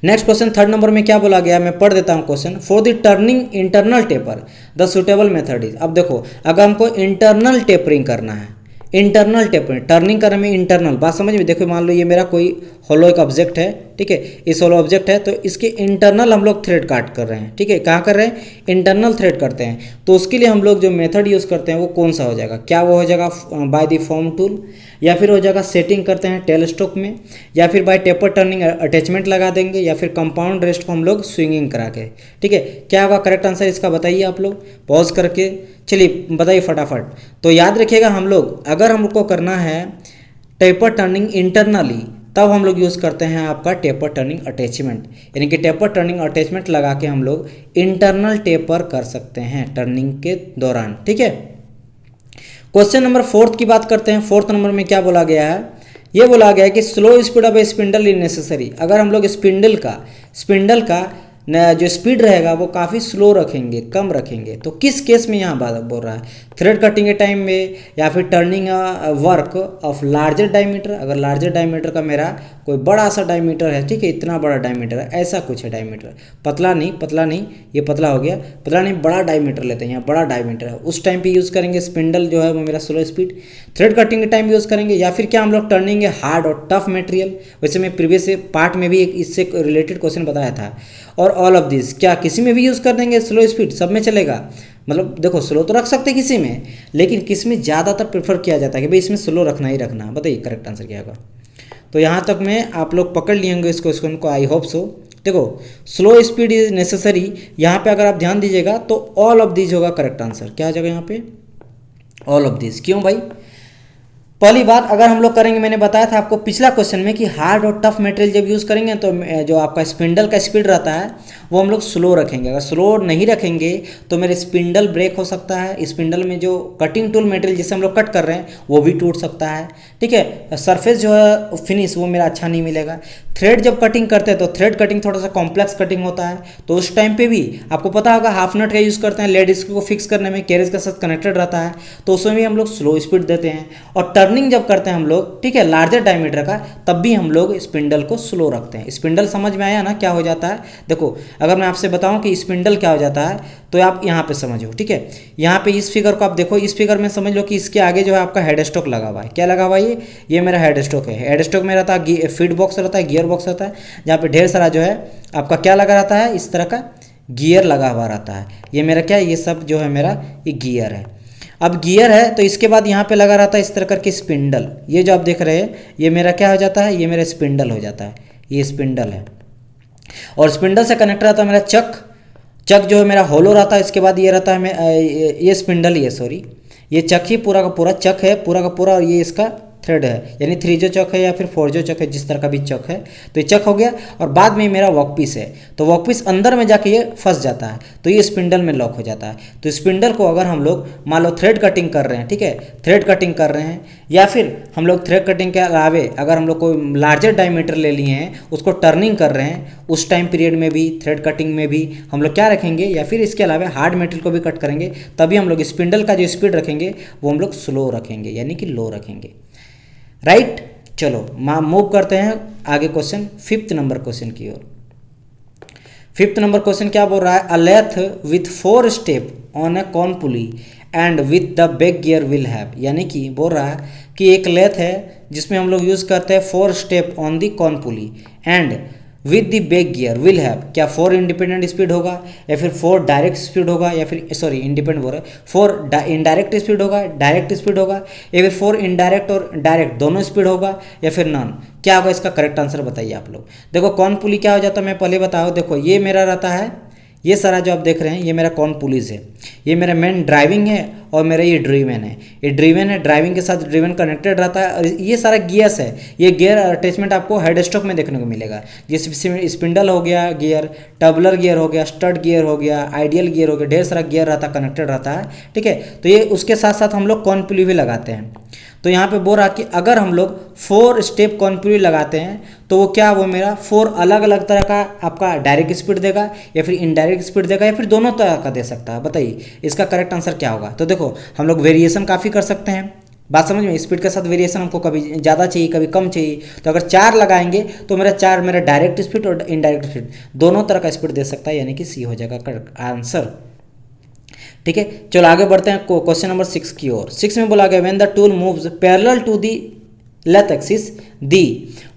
नेक्स्ट क्वेश्चन 3rd नंबर में क्या बोला गया, मैं पढ़ देता हूं question. For the turning internal taper the suitable method is. अब देखो अगर हमको इंटरनल टेपरिंग करना है, इंटरनल टेपरिंग टर्निंग करने में इंटरनल बात समझ में। देखो मान लो ये मेरा कोई होलो एक ऑब्जेक्ट है, ठीक है, इस होलो ऑब्जेक्ट है तो इसके इंटरनल हम लोग थ्रेड काट कर रहे हैं, ठीक है, कहाँ कर रहे हैं, इंटरनल थ्रेड करते हैं। तो उसके लिए हम लोग जो मेथड यूज़ करते हैं वो कौन सा हो जाएगा, क्या वो हो जाएगा बाय द फॉर्म टूल, या फिर हो जाएगा सेटिंग करते हैं टेल स्ट्रोक में, या फिर बाय टेपर टर्निंग अटैचमेंट लगा देंगे, या फिर कंपाउंड रेस्ट को हम लोग स्विंगिंग करा के। ठीक है, क्या होगा करेक्ट आंसर इसका बताइए आप लोग पॉज करके, चलिए बताइए फटाफट। तो याद रखिएगा हम लोग अगर हमको करना है टेपर टर्निंग इंटरनली तब हम लोग यूज़ करते हैं आपका टेपर टर्निंग अटैचमेंट, यानी कि टेपर टर्निंग अटैचमेंट लगा के हम लोग इंटरनल टेपर कर सकते हैं टर्निंग के दौरान। ठीक है, क्वेश्चन नंबर 4 की बात करते हैं। 4th नंबर में क्या बोला गया है, ये बोला गया है कि slow speed of A spindle is necessary. अगर हम लोग स्पिंडल का जो स्पीड रहेगा वो काफ़ी स्लो रखेंगे, कम रखेंगे, तो किस केस में यहाँ बात बोल रहा है, थ्रेड कटिंग के टाइम में या फिर turning work of larger diameter. अगर लार्जर डायमीटर का मेरा कोई बड़ा सा डायमीटर है, ठीक है, इतना बड़ा डायमीटर है, ऐसा कुछ है डायमीटर, पतला नहीं, ये पतला हो गया, पतला नहीं बड़ा डायमीटर लेते हैं, यहाँ बड़ा डायमीटर है, उस टाइम पे यूज़ करेंगे स्पिंडल जो है वो मेरा स्लो स्पीड। थ्रेड कटिंग के टाइम यूज़ करेंगे, या फिर क्या हम लोग टर्निंग है हार्ड और टफ मटेरियल। वैसे मैं प्रीवियस पार्ट में भी एक इससे रिलेटेड क्वेश्चन बताया था। और ऑल ऑफ दिस क्या किसी में भी यूज़ कर देंगे, स्लो स्पीड सब में चलेगा। मतलब देखो स्लो तो रख सकते किसी में, लेकिन किस में ज़्यादातर प्रेफर किया जाता है कि भाई इसमें स्लो रखना ही रखना। बताइए करेक्ट आंसर क्या होगा। तो यहाँ तक में आप लोग पकड़ लिए होंगे इस क्वेश्चन को, आई होप सो। देखो स्लो स्पीड इज नेसेसरी, यहाँ पे अगर आप ध्यान दीजिएगा तो ऑल ऑफ दिस होगा करेक्ट आंसर। क्या आ जाएगा यहाँ पे, ऑल ऑफ दिस। क्यों भाई, पहली बात अगर हम लोग करेंगे, मैंने बताया था आपको पिछला क्वेश्चन में कि हार्ड और टफ मटेरियल जब यूज़ करेंगे तो जो आपका स्पिंडल का स्पीड रहता है वो हम लोग स्लो रखेंगे। अगर स्लो नहीं रखेंगे तो मेरे स्पिंडल ब्रेक हो सकता है, स्पिंडल में जो कटिंग टूल मटेरियल जिससे हम लोग कट कर रहे हैं वो भी टूट सकता है। ठीक है, सरफेस जो है फिनिश वो मेरा अच्छा नहीं मिलेगा। थ्रेड जब कटिंग करते हैं तो थ्रेड कटिंग थोड़ा सा कॉम्प्लेक्स कटिंग होता है, तो उस टाइम पे भी आपको पता होगा हाफ नट का यूज़ करते हैं लेड स्क्रू को फिक्स करने में, कैरेज के साथ कनेक्टेड रहता है, तो उसमें भी हम लोग स्लो स्पीड देते हैं। और टर्निंग जब करते हैं हम लोग, ठीक है, लार्जर डायमीटर का, तब भी हम लोग स्पिंडल को स्लो रखते हैं। स्पिंडल समझ में आया ना क्या हो जाता है। देखो अगर मैं आपसे बताऊं कि स्पिंडल क्या हो जाता है तो आप यहाँ पे समझो। ठीक है, यहाँ पे इस फिगर को आप देखो, इस फिगर में समझ लो कि इसके आगे जो है आपका हेड स्टॉक लगा हुआ है। क्या लगा हुआ है, ये मेरा हेड स्टॉक है। हेड स्टॉक में रहता है फीड बॉक्स रहता है, गियर बॉक्स रहता है, जहाँ पे ढेर सारा जो है आपका क्या लगा रहता है, इस तरह का गियर लगा हुआ रहता है। ये मेरा क्या है, ये सब जो है मेरा ये गियर है। अब गियर है तो इसके बाद यहाँ पे लगा रहता है इस तरह करके स्पिंडल। ये जो आप देख रहे हैं ये मेरा क्या हो जाता है, ये मेरा स्पिंडल हो जाता है, ये स्पिंडल है। और स्पिंडल से कनेक्ट रहता है मेरा चक जो है मेरा होलो रहता है। इसके बाद ये रहता है ये स्पिंडल, ये सॉरी ये चक ही पूरा का पूरा चक है, पूरा का पूरा, और ये इसका थ्रेड है, यानी 3 जो चक है या फिर 4 जो चक है, जिस तरह का भी चक है, तो ये चक हो गया। और बाद में मेरा वर्कपीस है, तो वर्कपीस अंदर में जाके ये फंस जाता है, तो ये स्पिंडल में लॉक हो जाता है। तो स्पिंडल को अगर हम लोग मान लो थ्रेड कटिंग कर रहे हैं, ठीक है, थ्रेड कटिंग कर रहे हैं, या फिर हम लोग थ्रेड कटिंग के अलावे अगर हम लोग कोई लार्जर डायमीटर ले लिए हैं उसको टर्निंग कर रहे हैं, उस टाइम पीरियड में भी थ्रेड कटिंग में भी हम लोग क्या रखेंगे, या फिर इसके अलावा हार्ड मटेरियल को भी कट करेंगे, तभी हम लोग स्पिंडल का जो स्पीड रखेंगे वो हम लोग स्लो रखेंगे, यानी कि लो रखेंगे। राइट, चलो मूव करते हैं आगे क्वेश्चन 5th नंबर क्वेश्चन की ओर। 5th नंबर क्वेश्चन क्या बोल रहा है, a lathe with 4 step on a cone pulley and with the back gear will have, यानी कि बोल रहा है कि एक लेथ है जिसमें हम लोग यूज़ करते हैं 4 step on the cone pulley and with the back gear will have, क्या 4 इंडिपेंडेंट स्पीड होगा, या फिर 4 डायरेक्ट स्पीड होगा, या फिर सॉरी इंडिपेंडेंट बोल रहा है, 4 इनडायरेक्ट स्पीड होगा, डायरेक्ट स्पीड होगा, या फिर 4 इनडायरेक्ट और डायरेक्ट दोनों स्पीड होगा, या फिर नॉन। क्या होगा इसका करेक्ट आंसर बताइए आप लोग। देखो कॉन पुली क्या हो जाता है मैं पहले बताओ। देखो ये मेरा रहता है, ये सारा जो आप देख रहे हैं ये मेरा कॉन पुलीज है, ये मेरा मेन ड्राइविंग है, और मेरा ये ड्रीवन है। ये ड्रीवन है, ड्राइविंग के साथ ड्रीवन कनेक्टेड रहता है। और ये सारा गियर्स है, ये गियर अटैचमेंट आपको हेड स्टॉक में देखने को मिलेगा। जैसे स्पिंडल हो गया गियर, टबलर गियर हो गया, स्टड गियर हो गया, आइडियल गियर हो गया, ढेर सारा गियर रहता है, कनेक्टेड रहता है। ठीक है, तो ये उसके साथ साथ हम लोग कॉर्न पुली भी लगाते हैं। तो यहाँ पे बोल रहा कि अगर हम लोग 4 स्टेप कॉर्न पुली लगाते हैं तो वो क्या, वो मेरा 4 अलग अलग तरह का आपका डायरेक्ट स्पीड देगा या फिर इनडायरेक्ट स्पीड देगा या फिर दोनों तरह का दे सकता है। बताइए इसका करेक्ट आंसर क्या होगा। तो देखो हम लोग वेरिएशन काफ़ी कर सकते हैं, बात समझ में, स्पीड के साथ वेरिएशन हमको कभी ज़्यादा चाहिए कभी कम चाहिए। तो अगर 4 लगाएंगे तो मेरा 4 मेरा डायरेक्ट स्पीड और इनडायरेक्ट स्पीड दोनों तरह का स्पीड दे सकता है, यानी कि सी हो जाएगा करेक्ट आंसर। ठीक है, चलो आगे बढ़ते हैं क्वेश्चन नंबर 6 की ओर। 6 में बोला गया when the tool moves parallel to the lathe axis the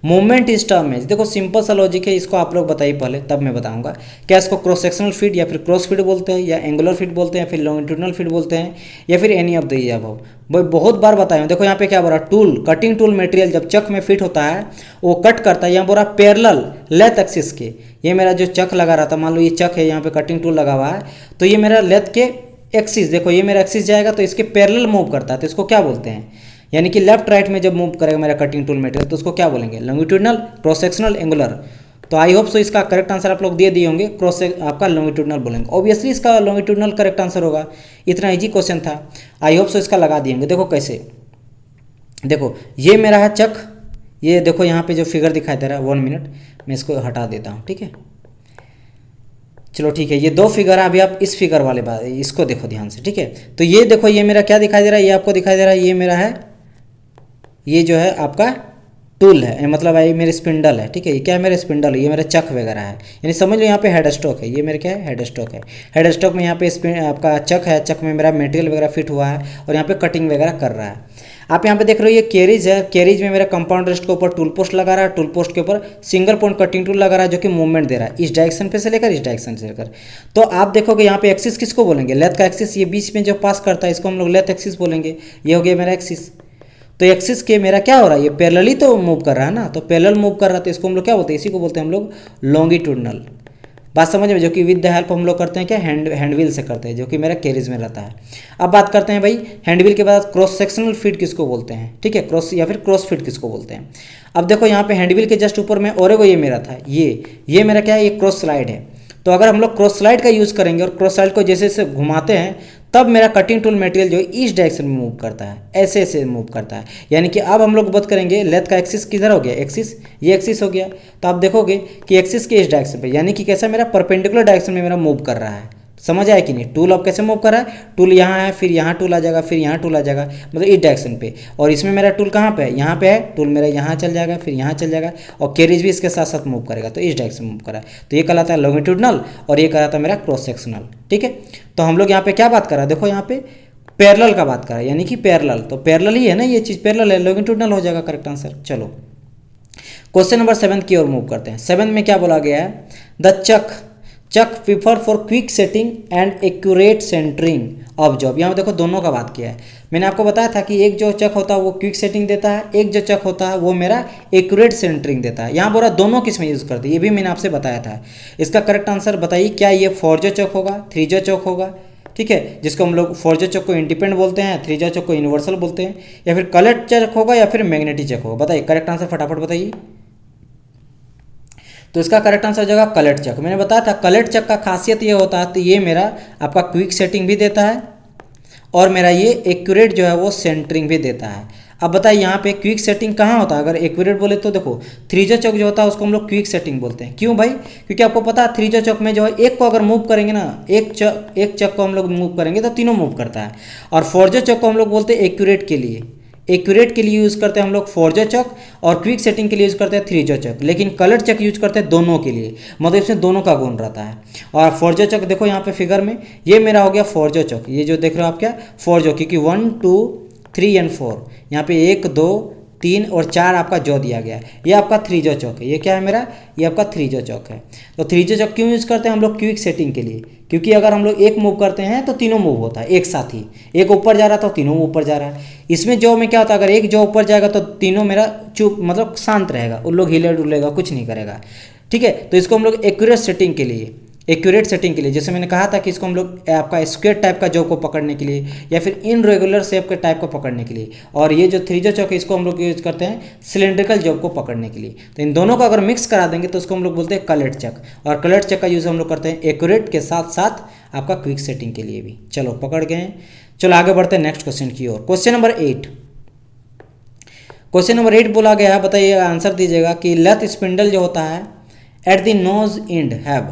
movement is term में। देखो सिंपल सा लॉजिक है, इसको आप लोग बताइए पहले तब मैं बताऊंगा। क्या इसको क्रॉस सेक्शनल फीड या फिर क्रॉस फीड बोलते हैं, या एंगुलर फीड बोलते हैं, या फिर लॉन्गिट्यूडनल फीड बोलते हैं, या फिर एनी ऑफ द अबव। भाई बहुत बार बताया हूँ। देखो यहाँ पे क्या बोल रहा है, टूल कटिंग टूल मटेरियल जब चक में फिट होता है वो कट करता है, यहाँ बोल रहा पैरेलल लेथ एक्सिस के। ये मेरा जो चक लगा रहा था, मान लो ये चक है, यहाँ पे कटिंग टूल लगा हुआ है, तो ये मेरा लेथ के एक्सिस, देखो ये मेरा एक्सिस जाएगा तो इसके पैरेलल मूव करता है, तो इसको क्या बोलते हैं, यानी कि लेफ्ट राइट में जब मूव करेगा मेरा कटिंग टूल मटेरियल तो उसको क्या बोलेंगे, लॉन्गिट्यूडनल, क्रॉस सेक्शनल, एंगुलर। तो आई होप सो इसका करेक्ट आंसर आप लोग दे दिए होंगे, क्रॉस आपका लॉन्गिट्यूडनल बोलेंगे। ऑब्वियसली इसका लॉन्गिट्यूडनल करेक्ट आंसर होगा, इतना इजी क्वेश्चन था। आई होप सो इसका लगा दिए होंगे। देखो कैसे, देखो ये मेरा है चक, ये देखो यहाँ पे जो फिगर दिखाई दे रहा है, 1 मिनट मैं इसको हटा देता हूँ। ठीक है, चलो ठीक है, ये 2 फिगर है। अभी आप इस फिगर वाले बात इसको देखो ध्यान से। ठीक है, तो ये देखो ये मेरा क्या दिखाई दे रहा है, ये आपको दिखाई दे रहा है, ये मेरा है, ये जो है आपका टूल है, मतलब ये मेरे स्पिंडल है। ठीक है, ये क्या है, मेरा स्पिंडल है, ये मेरा चक वगैरह है, यानी समझ लो यहाँ पे हेड स्टॉक है, ये मेरे क्या है, हेड स्टॉक है। हेड स्टॉक में यहाँ पे आपका चक है, चक में मेरा मटेरियल वगैरह फिट हुआ है और यहाँ पे कटिंग वगैरह कर रहा है। आप यहाँ पे देख रहे हो ये कैरिज है, कैरिज में मेरा कंपाउंड रेस्ट के ऊपर टूल पोस्ट लगा रहा है, टूल पोस्ट के ऊपर सिंगल पॉइंट कटिंग टूल लगा रहा है जो कि मूवमेंट दे रहा है इस डायरेक्शन पे से लेकर इस डायरेक्शन से लेकर। तो आप देखोगे यहाँ पे एक्सिस किसको बोलेंगे, लेथ का एक्सिस, ये बीच में जो पास करता है इसको हम लोग लेथ एक्सिस बोलेंगे। ये हो गया मेरा एक्सिस। तो एक्सिस के मेरा क्या हो रहा है, ये पैरेलली तो मूव कर रहा है ना, तो पैरेलल मूव कर रहा है तो इसको हम लोग क्या बोलते हैं, इसी को बोलते हैं हम लोग लॉन्गिट्यूडनल। बात समझ में, जो कि विद द हेल्प हम लोग करते हैं क्या, हैंडव्हील से करते हैं, जो कि मेरा कैरिज में रहता है। अब बात करते हैं भाई हैंडव्हील के बाद क्रॉस सेक्शनल फीड किसको बोलते हैं। ठीक है, क्रॉस या फिर क्रॉस फीड किसको बोलते हैं। अब देखो यहाँ पे हैंडव्हील के जस्ट ऊपर में और ये मेरा था, ये मेरा क्या है, ये क्रॉस स्लाइड है। तो अगर हम लोग क्रॉस स्लाइड का यूज़ करेंगे और क्रॉस स्लाइड को जैसे जैसे घुमाते हैं तब मेरा कटिंग टूल मटेरियल जो इस डायरेक्शन में मूव करता है, ऐसे ऐसे मूव करता है। यानी कि अब हम लोग बात करेंगे लेथ का एक्सिस किधर हो गया, एक्सिस, ये एक्सिस हो गया। तो आप देखोगे कि एक्सिस के इस डायरेक्शन पे, यानी कि कैसा मेरा परपेंडिकुलर डायरेक्शन में मेरा मूव कर रहा है। समझ आया कि नहीं, टूल अब कैसे मूव कर रहा है, टूल यहाँ है, फिर यहाँ टूल आ जाएगा, फिर यहाँ टूल आ जाएगा, मतलब इस डायरेक्शन पे। और इसमें मेरा टूल कहाँ पे है, यहाँ पे है, टूल मेरा यहाँ चल जाएगा, फिर यहाँ चल जाएगा, और कैरिज भी इसके साथ साथ मूव करेगा, तो इस डायरेक्शन में मूव कर रहा है। तो ये कहलाता है लॉन्गिट्यूडनल और ये कहलाता है मेरा क्रॉस सेक्शनल। ठीक है, तो हम लोग यहाँ पे क्या बात कर रहे हैं, देखो यहाँ पे पैरेलल का बात कर रहा है, यानी कि पैरेलल, तो पैरेलल ही है ना, ये चीज़ पैरेलल है, लॉन्गिट्यूडनल हो जाएगा करेक्ट आंसर। चलो क्वेश्चन नंबर 7 की ओर मूव करते हैं। 7 में क्या बोला गया है, the chuck prefer for quick setting and accurate centring of job. यहाँ देखो दोनों का बात किया है। मैंने आपको बताया था कि एक जो चक होता है वो क्विक सेटिंग देता है, एक जो चक होता है वो मेरा एक्यूरेट सेंटरिंग देता है। यहाँ बोला दोनों किस में यूज़ करते हैं, ये भी मैंने आपसे बताया था। इसका करेक्ट आंसर बताइए, क्या ये 4 चक होगा, 3 चक होगा। ठीक है, जिसको हम लोग 4 चक को इंडिपेंडेंट बोलते हैं, 3 चक को यूनिवर्सल बोलते हैं, या फिर कलेक्ट चक होगा या फिर मैग्नेटिक चक होगा। बताइए करेक्ट आंसर फटाफट बताइए। तो इसका करेक्ट आंसर हो जाएगा कलेक्ट चक। मैंने बताया था कलेक्ट चक का खासियत ये होता है, तो ये मेरा आपका क्विक सेटिंग भी देता है और मेरा ये एक्यूरेट जो है वो सेंटरिंग भी देता है। अब बताइए यहाँ पे क्विक सेटिंग कहाँ होता है, अगर एक्यूरेट बोले तो देखो 3 चक जो होता है उसको हम लोग क्विक सेटिंग बोलते हैं। क्यों भाई, क्योंकि आपको पता है 3 चक में जो है एक को अगर मूव करेंगे ना, एक चक को हम लोग मूव करेंगे तो तीनों मूव करता है। और 4 चक को हम लोग बोलते हैं एक्यूरेट के लिए, एक्यूरेट के लिए यूज़ करते हैं हम लोग 4 चक, और क्विक सेटिंग के लिए यूज़ करते हैं 3 चक। लेकिन कलर चक यूज करते हैं दोनों के लिए, मतलब इसमें दोनों का गुण रहता है। और 4 चक देखो यहाँ पे फिगर में, ये मेरा हो गया 4 चक, ये जो देख रहे हो आप क्या 4 क्योंकि 1 2 3 एंड 4 यहाँ पे 1 2 3 और 4 आपका जो दिया गया है, ये आपका 3 चौक है। ये क्या है मेरा, ये आपका 3 चौक है। तो 3 चौक क्यों यूज़ करते हैं हम लोग, क्विक सेटिंग के लिए, क्योंकि अगर हम लोग एक मूव करते हैं तो तीनों मूव होता है एक साथ ही, एक ऊपर जा रहा था तो तीनों ऊपर जा रहा है। इसमें जो में क्या होता है, अगर एक जो ऊपर जाएगा तो तीनों मेरा चुप, मतलब शांत रहेगा, उन लोग हिले डुलेगा, कुछ नहीं करेगा। ठीक है, तो इसको हम लोग एक्यूरेट सेटिंग के लिए, एक्यूरेट सेटिंग के लिए, जैसे मैंने कहा था कि इसको हम लोग आपका स्क्वायर टाइप का जॉब को पकड़ने के लिए या फिर इनरेगुलर शेप के टाइप को पकड़ने के लिए, और ये जो थ्री जो चौक है इसको हम लोग यूज करते हैं सिलेंड्रिकल जॉब को पकड़ने के लिए। तो इन दोनों को अगर मिक्स करा देंगे तो उसको हम लोग बोलते हैं कलेट चक, और कलेट चक का यूज़ हम लोग करते हैं एक्यूरेट के साथ साथ आपका क्विक सेटिंग के लिए भी। चलो पकड़ गए हैं, चलो आगे बढ़ते हैं नेक्स्ट क्वेश्चन की ओर। क्वेश्चन नंबर 8, क्वेश्चन नंबर 8 बोला गया है, बताइए आंसर दीजिएगा कि लेथ स्पिंडल जो होता है at the nose and have,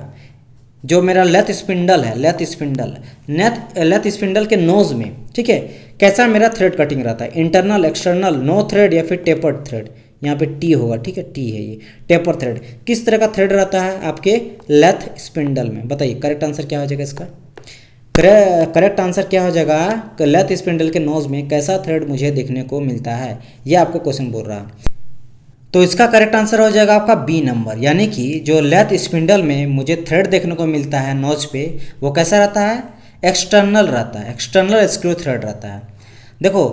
जो मेरा लेथ स्पिंडल है, लेथ स्पिंडल के नोज में, ठीक है, कैसा मेरा थ्रेड कटिंग रहता है, इंटरनल, एक्सटर्नल, नो थ्रेड या फिर टेपर्ड थ्रेड, यहाँ पे टी होगा, ठीक है, टी है ये टेपर थ्रेड, किस तरह का थ्रेड रहता है आपके लेथ स्पिंडल में, बताइए करेक्ट आंसर क्या हो जाएगा इसका। करेक्ट आंसर क्या हो जाएगा, लेथ स्पिंडल के नोज में कैसा थ्रेड मुझे देखने को मिलता है, ये आपको क्वेश्चन बोल रहा है। तो इसका करेक्ट आंसर हो जाएगा आपका बी नंबर, यानी कि जो लेथ स्पिंडल में मुझे थ्रेड देखने को मिलता है नोज पे, वो कैसा रहता है, एक्सटर्नल रहता है, एक्सटर्नल स्क्रू थ्रेड रहता है। देखो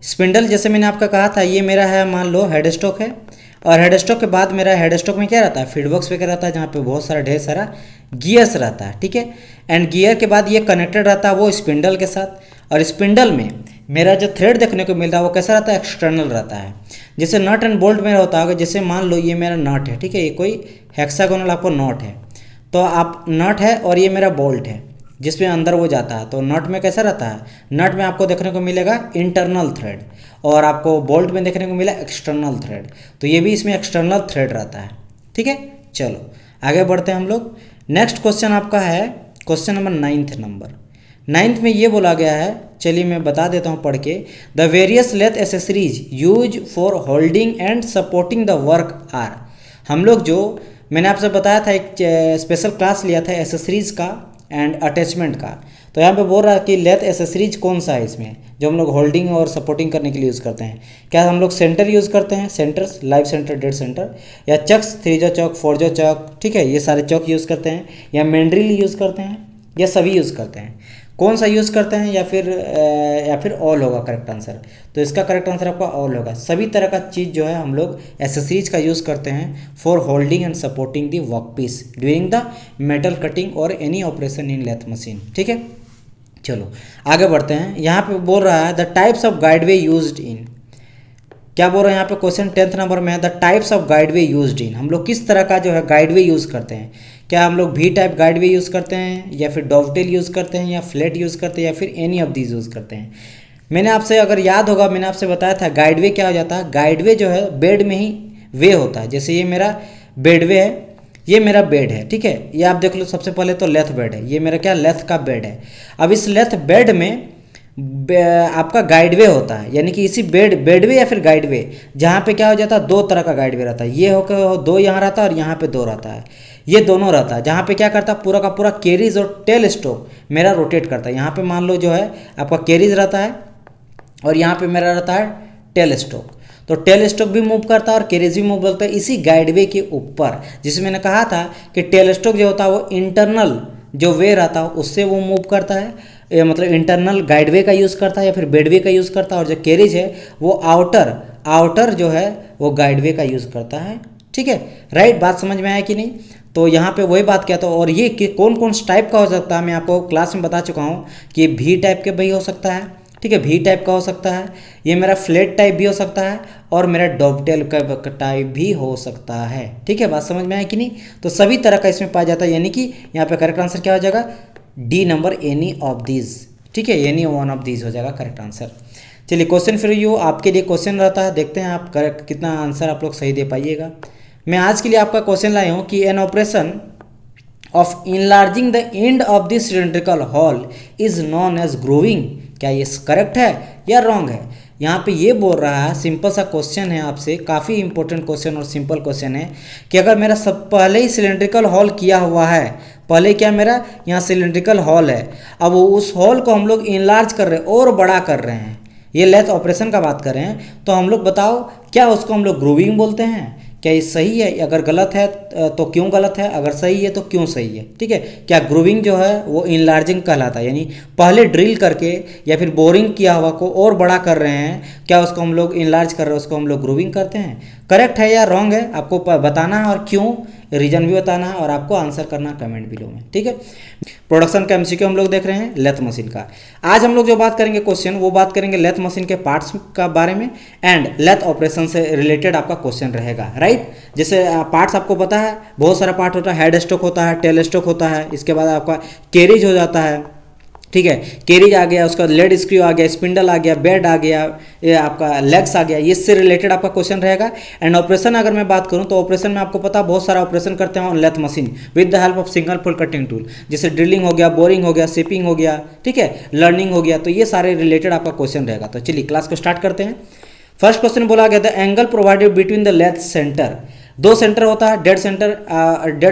स्पिंडल जैसे मैंने आपका कहा था, ये मेरा है मान लो हेड स्टॉक है, और हेड स्टॉक के बाद मेरा हेड स्टॉक में क्या रहता है, फीडबॉक्स वगैरह रहता है, जहाँ पे बहुत सारा ढेर सारा गियर्स रहता है, ठीक है, एंड गियर के बाद ये कनेक्टेड रहता है वो स्पिंडल के साथ, और स्पिंडल में मेरा जो थ्रेड देखने को मिलता है वो कैसा रहता है, एक्सटर्नल रहता है। जैसे नट एंड बोल्ट में होता होगा, जैसे मान लो ये मेरा नट है, ठीक है, ये कोई हेक्सागोनल आपको नट है, तो आप नट है और ये मेरा बोल्ट है जिसमें अंदर वो जाता है, तो नट में कैसा रहता है, नट में आपको देखने को मिलेगा इंटरनल थ्रेड, और आपको बोल्ट में देखने को मिला एक्सटर्नल थ्रेड, तो ये भी इसमें एक्सटर्नल थ्रेड रहता है, ठीक है। चलो आगे बढ़ते हैं हम लोग। नेक्स्ट क्वेश्चन आपका है क्वेश्चन नंबर 9 में ये बोला गया है, चलिए मैं बता देता हूँ पढ़ के, the various lathe accessories use for holding and supporting the work are. हम लोग जो मैंने आपसे बताया था, एक स्पेशल क्लास लिया था एसेसरीज का एंड अटैचमेंट का, तो यहाँ पे बोल रहा है कि लेथ एसेसरीज कौन सा है इसमें जो हम लोग होल्डिंग और सपोर्टिंग करने के लिए यूज़ करते हैं। क्या हम लोग सेंटर यूज़ करते हैं, centres, live centre, dead centre, या चक्स, 3 जो चौक, 4 जो चौक, ठीक है, ये सारे चौक यूज़ करते हैं, या मैंड्रिल यूज़ करते हैं, या सभी यूज़ करते हैं, कौन सा यूज़ करते हैं, या फिर ऑल होगा करेक्ट आंसर। तो इसका करेक्ट आंसर आपका ऑल होगा। सभी तरह का चीज़ जो है हम लोग एसेसरीज का यूज़ करते हैं for holding and supporting the work piece during the metal cutting or any operation in lathe machine, ठीक है। चलो आगे बढ़ते हैं। यहाँ पे बोल रहा है the types of guideway used in, क्या बोल रहे हैं यहाँ पे क्वेश्चन 10th नंबर में है, the types of guideway used in, हम लोग किस तरह का जो है गाइडवे यूज़ करते हैं। क्या हम लोग वी टाइप गाइडवे यूज़ करते हैं, या फिर डॉवटेल यूज़ करते हैं, या फ्लैट यूज़ करते हैं, या फिर एनी ऑफ दीज यूज़ करते हैं। मैंने आपसे अगर याद होगा, मैंने आपसे बताया था गाइडवे क्या हो जाता है, गाइडवे जो है बेड में ही वे होता है। जैसे ये मेरा बेडवे है, ये मेरा बेड है, ठीक है, ये आप देख लो, सबसे पहले तो लेथ बेड है, ये मेरा क्या लेथ का बेड है। अब इस लेथ बेड में आपका गाइडवे होता है, यानी कि इसी बेडवे या फिर गाइडवे, जहाँ पे क्या हो जाता है, 2 तरह का गाइडवे रहता है, ये होकर 2 यहाँ रहता है और यहाँ पे 2 रहता है, ये दोनों रहता है, जहाँ पे क्या करता है, पूरा का पूरा कैरीज और टेल स्टॉक मेरा रोटेट करता है। यहाँ पे मान लो जो है आपका कैरीज रहता है और यहाँ पे मेरा रहता है टेल स्टॉक, तो टेल स्टॉक भी मूव करता है और कैरेज भी मूव करता है इसी गाइडवे के ऊपर। जिसमें मैंने कहा था कि टेल स्टॉक जो होता है वो इंटरनल जो वे रहता है उससे वो मूव करता है, मतलब इंटरनल गाइडवे का यूज़ करता है या फिर बेडवे का यूज़ करता है, और जो कैरेज है वो आउटर जो है वो गाइडवे का यूज़ करता है, ठीक है। राइट, बात समझ में आया कि नहीं। तो यहाँ पे वही बात किया था। और ये कि कौन कौन टाइप का हो सकता है, मैं आपको क्लास में बता चुका हूँ कि भी टाइप के भी हो सकता है, ठीक है, भी टाइप का हो सकता है, ये मेरा फ्लैट टाइप भी हो सकता है, और मेरा डॉवटेल का टाइप भी हो सकता है, ठीक है। बात समझ में आया कि नहीं। तो सभी तरह का इसमें पाया जाता है, यानी कि यहाँ पे करेक्ट आंसर क्या हो जाएगा, D number, any of these, ठीक है, एनी वन ऑफ दीज हो जाएगा करेक्ट आंसर। चलिए क्वेश्चन फिर यू आपके लिए क्वेश्चन रहता है, देखते हैं आप करेक्ट कितना आंसर आप लोग सही दे पाइएगा। मैं आज के लिए आपका क्वेश्चन लाया हूँ कि an operation of enlarging the end of this cylindrical hole is known as grooving. क्या ये करेक्ट है या रॉन्ग है। यहाँ पे ये बोल रहा है, सिंपल सा क्वेश्चन है आपसे, काफ़ी इंपॉर्टेंट क्वेश्चन और सिंपल क्वेश्चन है कि अगर मेरा सब पहले ही सिलेंड्रिकल हॉल किया हुआ है, पहले क्या मेरा यहाँ सिलेंड्रिकल हॉल है, अब उस हॉल को हम लोग इनलार्ज कर रहे हैं और बड़ा कर रहे हैं, ये लेथ ऑपरेशन का बात कर रहे हैं, तो हम लोग बताओ क्या उसको हम लोग ग्रूविंग बोलते हैं। क्या ये सही है, अगर गलत है तो क्यों गलत है, अगर सही है तो क्यों सही है, ठीक है। क्या ग्रूविंग जो है वो इनलार्जिंग कहलाता है, यानी पहले ड्रिल करके या फिर बोरिंग किया हुआ को और बड़ा कर रहे हैं, क्या उसको हम लोग इनलार्ज कर रहे हैं, उसको हम लोग ग्रूविंग करते हैं। करेक्ट है या रॉन्ग है आपको बताना है और क्यों रीजन भी बताना है और आपको आंसर करना है कमेंट बिलो में, ठीक है। प्रोडक्शन का एमसीक्यू हम लोग देख रहे हैं लेथ मशीन का। आज हम लोग जो बात करेंगे क्वेश्चन, वो बात करेंगे लेथ मशीन के पार्ट्स का बारे में एंड लेथ ऑपरेशन से रिलेटेड आपका क्वेश्चन रहेगा, राइट। जैसे पार्ट्स आपको पता है, बहुत सारा पार्ट होता है, हेड स्टॉक होता है, टेल स्टॉक होता है, इसके बाद आपका कैरिज हो जाता है, ठीक है। कैरिज आ गया, उसका लेड स्क्रू आ गया, स्पिंडल आ गया, बेड आ गया, ये आपका लेग्स आ गया, ये इससे रिलेटेड आपका क्वेश्चन रहेगा। एंड ऑपरेशन अगर मैं बात करूं तो ऑपरेशन में आपको पता बहुत सारा ऑपरेशन करते हैं on lathe machine with the help of single pole cutting tool, जैसे ड्रिलिंग हो गया, बोरिंग हो गया, शेपिंग हो गया, ठीक है, लर्निंग हो गया, तो ये सारे रिलेटेड आपका क्वेश्चन रहेगा। तो चलिए क्लास को स्टार्ट करते हैं। फर्स्ट क्वेश्चन बोला गया था angle provided between the lathe centre. दो सेंटर होता है, डेड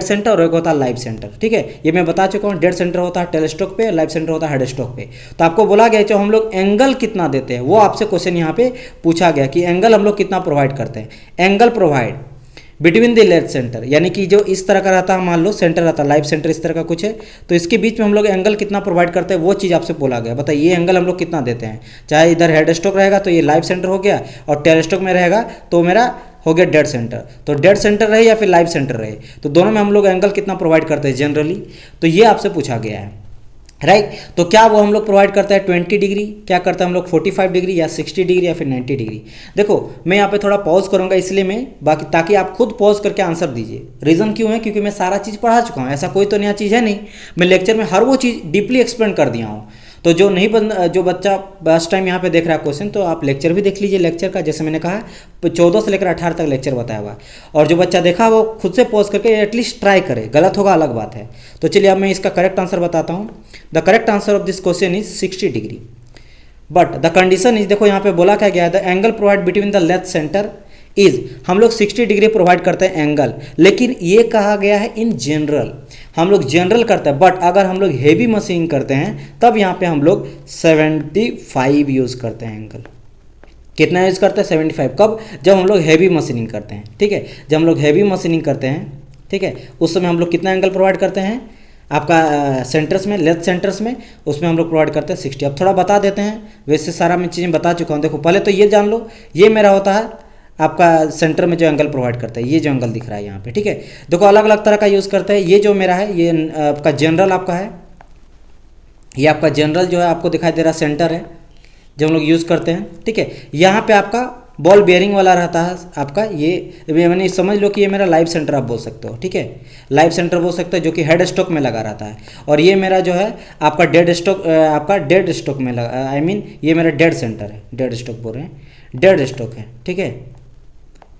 सेंटर और एक होता है लाइव सेंटर, ठीक है। ये मैं बता चुका हूँ, डेड सेंटर होता है टेल स्टॉक पे, लाइव सेंटर होता है हेड स्टॉक पे। तो आपको बोला गया जो हम लोग एंगल कितना देते हैं, वो आपसे क्वेश्चन यहाँ पे पूछा गया कि एंगल हम लोग कितना प्रोवाइड करते हैं। Angle provide between the lathe centre, यानी कि जो इस तरह का रहता है, मान लो सेंटर रहता है, लाइव सेंटर इस तरह का कुछ है, तो इसके बीच में हम लोग एंगल कितना प्रोवाइड करते हैं, वो चीज़ आपसे बोला गया। बताइए ये एंगल हम लोग कितना देते हैं। चाहे इधर हेड स्टॉक रहेगा तो ये लाइव सेंटर हो गया, और टेल स्टॉक में रहेगा तो मेरा हो गया डेड सेंटर। तो डेड सेंटर रहे या फिर लाइव सेंटर रहे, तो दोनों में हम लोग एंगल कितना प्रोवाइड करते हैं जनरली, तो ये आपसे पूछा गया है, राइट। तो क्या वो हम लोग प्रोवाइड करते हैं 20 डिग्री, क्या करते हैं हम लोग 45 डिग्री या 60 डिग्री या फिर 90 डिग्री। देखो मैं यहाँ पे थोड़ा पॉज करूँगा, इसलिए मैं बाकी ताकि आप खुद पॉज करके आंसर दीजिए। रीज़न क्यों है, क्योंकि मैं सारा चीज़ पढ़ा चुका हूँ, ऐसा कोई तो नया चीज़ है नहीं। मैं लेक्चर में हर वो चीज़ डीपली एक्सप्लेन कर दिया हूँ। तो जो बच्चा फर्स्ट टाइम यहाँ पे देख रहा है क्वेश्चन, तो आप लेक्चर भी देख लीजिए। लेक्चर का जैसे मैंने कहा 14 से लेकर 18 तक लेक्चर बताया हुआ है, और जो बच्चा देखा वो खुद से पॉज करके एटलीस्ट ट्राई करे, गलत होगा अलग बात है। तो चलिए अब मैं इसका करेक्ट आंसर बताता हूँ। The correct answer of this question is 60 degree, but the condition is, देखो यहाँ पे बोला क्या गया है, the angle provide between the lathe centre is, हम लोग 60 डिग्री प्रोवाइड करते हैं एंगल, लेकिन ये कहा गया है इन जनरल, हम लोग जनरल करते हैं। बट अगर हम लोग हेवी मशीन करते हैं तब यहाँ पे हम लोग 75 यूज़ करते हैं एंगल। कितना यूज़ करते हैं 75, कब, जब हम लोग हैवी मशीनिंग करते हैं, ठीक है। जब हम लोग हैवी मशीनिंग करते हैं, ठीक है, उस समय हम लोग कितना एंगल प्रोवाइड करते हैं आपका सेंटर्स में, लेथ सेंटर्स में, उसमें हम लोग प्रोवाइड करते हैं 60। अब थोड़ा बता देते हैं, वैसे सारा मैं चीज़ें बता चुका हूँ। देखो पहले तो ये जान लो, ये मेरा होता है आपका सेंटर में जो एंगल प्रोवाइड करता है, ये जो एंगल दिख रहा है यहाँ पे, ठीक है। देखो अलग अलग तरह का यूज़ करते हैं। ये जो मेरा है ये आपका जनरल आपका है, ये आपका जनरल जो है आपको दिखाई दे रहा सेंटर है जो हम लोग यूज़ करते हैं, ठीक है। यहाँ पे आपका बॉल बेयरिंग वाला रहता है आपका, ये मैंने समझ लो कि ये मेरा लाइव सेंटर आप बोल सकते हो, ठीक है। लाइव सेंटर बोल सकते हो जो कि हेड स्टॉक में लगा रहता है, और ये मेरा जो है आपका डेड स्टॉक में लगा, आई मीन ये मेरा डेड सेंटर है, डेड स्टॉक बोल रहे हैं, डेड स्टॉक है, ठीक है,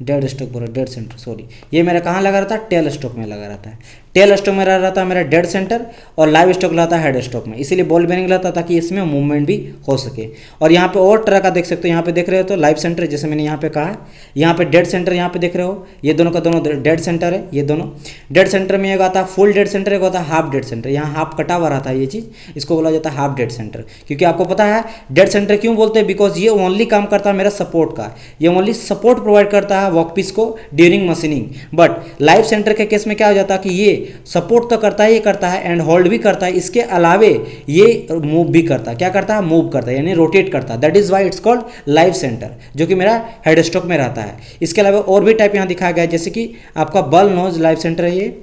डेड स्टॉक बोल रहे, डेड सेंटर सॉरी। ये मेरा कहाँ लगा रहता है, टेल स्टॉक में लगा रहता है। टेल स्टॉक में रहता है मेरा डेड सेंटर, और लाइव स्टॉक रहता है हेड स्टॉक में, इसीलिए बॉल बेयरिंग रहता है ताकि इसमें मूवमेंट भी हो सके। और यहाँ पे और तरह का देख सकते हो, यहाँ पे देख रहे हो तो लाइव सेंटर, जैसे मैंने यहाँ पे कहा, यहाँ पे डेड सेंटर यहाँ पे देख रहे हो, ये दोनों का दोनों डेड सेंटर है। ये दोनों डेड सेंटर में एक आता है फुल डेड सेंटर, एक होता है हाफ डेड सेंटर। यहाँ हाफ कटा हुआ रहता है ये चीज़, इसको बोला जाता है हाफ डेड सेंटर। क्योंकि आपको पता है डेड सेंटर क्यों बोलते हैं, बिकॉज ये ओनली काम करता है मेरा सपोर्ट का, ये ओनली सपोर्ट प्रोवाइड करता है वर्कपीस को during machining. But live centre के केस में क्या हो जाता है कि ये सपोर्ट तो करता है, ये करता है एंड होल्ड भी करता है, इसके अलावे ये मूव भी करता है। क्या करता है, मूव करता है, यानी रोटेट करता है। That is why it's called live centre, जो कि मेरा हेड स्टॉक में रहता है। इसके अलावा और भी टाइप यहाँ दिखाया गया है, जैसे कि आपका बल नोज लाइव सेंटर है ये,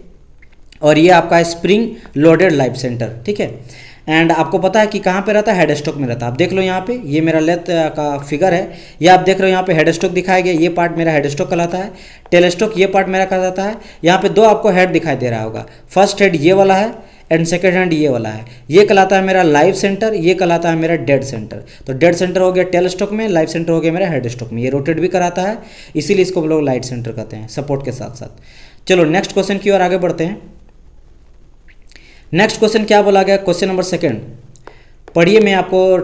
और ये आपका स्प्रिंग लोडेड लाइव सेंटर, ठीक है। एंड आपको पता है कि कहाँ पे रहता है, हेड स्टॉक में रहता है। आप देख लो यहाँ पे, ये मेरा लेथ का फिगर है, ये आप देख रहे हो यहाँ पे हेड स्टॉक दिखाया गया, ये पार्ट मेरा हेड स्टॉक कहलाता है। टेल स्टॉक ये पार्ट मेरा कहलाता है। यहाँ पे दो आपको हेड दिखाई दे रहा होगा, फर्स्ट हेड ये वाला है एंड सेकेंड हैंड ये वाला है। ये कहलाता है मेरा लाइव सेंटर, ये कहलाता है मेरा डेड सेंटर। तो डेड सेंटर हो गया टेल स्टॉक में, लाइव सेंटर हो गया मेरा हेड स्टॉक में। ये रोटेट भी कराता है, इसीलिए इसको हम लोग लाइट सेंटर कहते हैं, सपोर्ट के साथ साथ। चलो नेक्स्ट क्वेश्चन की ओर आगे बढ़ते हैं। नेक्स्ट क्वेश्चन क्या बोला गया, क्वेश्चन नंबर 2 पढ़िए। मैं आपको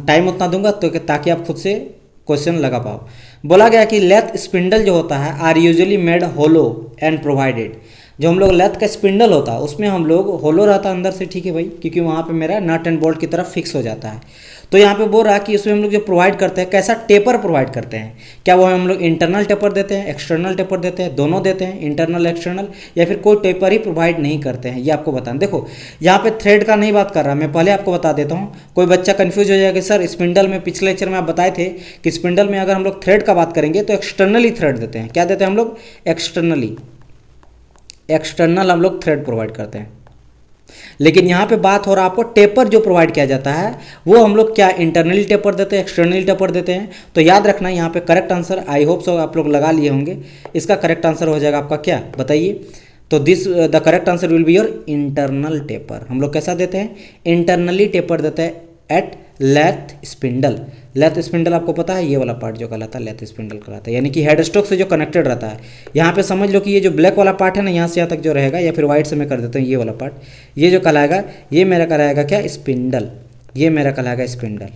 टाइम उतना दूंगा तो ताकि आप खुद से क्वेश्चन लगा पाओ। बोला गया कि लेथ स्पिंडल जो होता है are usually made hollow and provided. जो हम लोग लेथ का स्पिंडल होता है उसमें हम लोग होलो रहता है अंदर से, ठीक है भाई, क्योंकि वहाँ पे मेरा नट एंड बोल्ट की तरफ फिक्स हो जाता है। तो यहाँ पे बोल रहा है कि उसमें हम लोग जो प्रोवाइड करते हैं, कैसा टेपर प्रोवाइड करते हैं। क्या वो हम लोग इंटरनल टेपर देते हैं, एक्सटर्नल टेपर देते हैं, दोनों देते हैं, इंटरनल एक्सटर्नल, या फिर कोई टेपर ही प्रोवाइड नहीं करते हैं, ये आपको बताना। देखो यहाँ पे थ्रेड का नहीं बात कर रहा, मैं पहले आपको बता देता हूँ, कोई बच्चा कन्फ्यूज हो जाएगा कि सर स्पिंडल में, पिछले लेक्चर में आप बताए थे कि स्पिंडल में अगर हम लोग थ्रेड का बात करेंगे तो एक्सटर्नली थ्रेड देते हैं। क्या देते हैं हम लोग, एक्सटर्नली, एक्सटर्नल हम लोग थ्रेड प्रोवाइड करते हैं। लेकिन यहाँ पे बात हो रहा है आपको टेपर जो प्रोवाइड किया जाता है वो हम लोग क्या इंटरनली टेपर देते हैं, एक्सटर्नली टेपर देते हैं। तो याद रखना यहाँ पे correct answer, I hope so आप लोग लगा लिए होंगे, इसका करेक्ट आंसर हो जाएगा आपका क्या बताइए। तो this the correct answer will be your internal taper. हम लोग कैसा देते हैं, इंटरनली टेपर देते हैं at lathe spindle. Lathe spindle आपको पता है ये वाला पार्ट जो कहलाता है लेथ स्पिंडल कहलाता है, यानी कि हेड स्टॉक से जो कनेक्टेड रहता है। यहाँ पे समझ लो कि ये जो ब्लैक वाला पार्ट है ना, यहाँ से यहाँ तक जो रहेगा, या फिर व्हाइट से मैं कर देता हूँ ये वाला पार्ट, ये जो कहलाएगा ये मेरा कहलाएगा क्या, स्पिंडल। ये मेरा कहलाएगा स्पिंडल,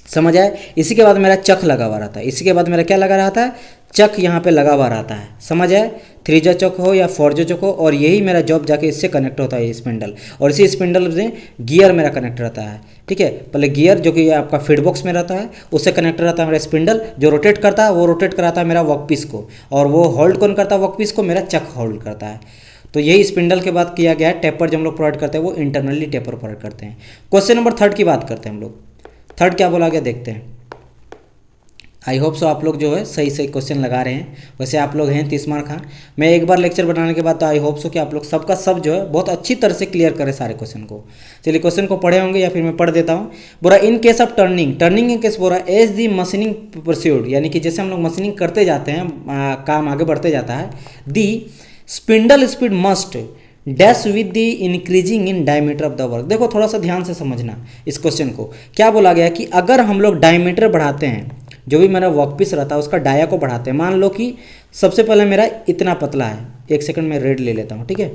समझ आए। इसी के बाद मेरा चक लगा हुआ रहता है, इसी के बाद मेरा क्या लगा रहता है, चक यहाँ पे लगा हुआ रहता है, समझ आए। 3J चक हो या 4J चक हो, और यही मेरा जॉब जाके इससे कनेक्ट होता है ये स्पिंडल, और इसी स्पिंडल से गियर मेरा कनेक्ट रहता है। ठीक है, पहले गियर जो कि आपका फीड बॉक्स में रहता है उससे कनेक्ट रहता है मेरा स्पिंडल, जो रोटेट करता है वो रोटेट कराता है मेरा वर्कपीस को, और वो होल्ड कौन करता है वर्कपीस को, मेरा चक होल्ड करता है। तो यही स्पिंडल के बाद किया गया है। टेपर जो हम लोग प्रोवाइड करते हैं वो इंटरनली टेपर प्रोवाइड करते हैं। क्वेश्चन नंबर 3 की बात करते हैं हम लोग। 3 क्या बोला गया देखते हैं। आई होप सो आप लोग जो है सही सही क्वेश्चन लगा रहे हैं। वैसे आप लोग हैं 30 मार्क। हाँ, मैं एक बार लेक्चर बनाने के बाद तो आई होप सो कि आप लोग सबका सब जो है बहुत अच्छी तरह से क्लियर करें सारे क्वेश्चन को। चलिए क्वेश्चन को पढ़े होंगे या फिर मैं पढ़ देता हूँ। बोला in case of turning, turning in case बोला एज दी मशीनिंग परस्यूड, यानी कि जैसे हम लोग मशीनिंग करते जाते हैं, काम आगे बढ़ते जाता है, the spindle speed must dash with the increasing in diameter of the work. देखो थोड़ा सा ध्यान से समझना इस क्वेश्चन को। क्या बोला गया कि अगर हम लोग डायमीटर बढ़ाते हैं, जो भी मेरा वर्कपीस रहता है उसका डाया को बढ़ाते हैं। मान लो कि सबसे पहले मेरा इतना पतला है, एक सेकंड में रेड ले लेता हूँ, ठीक है।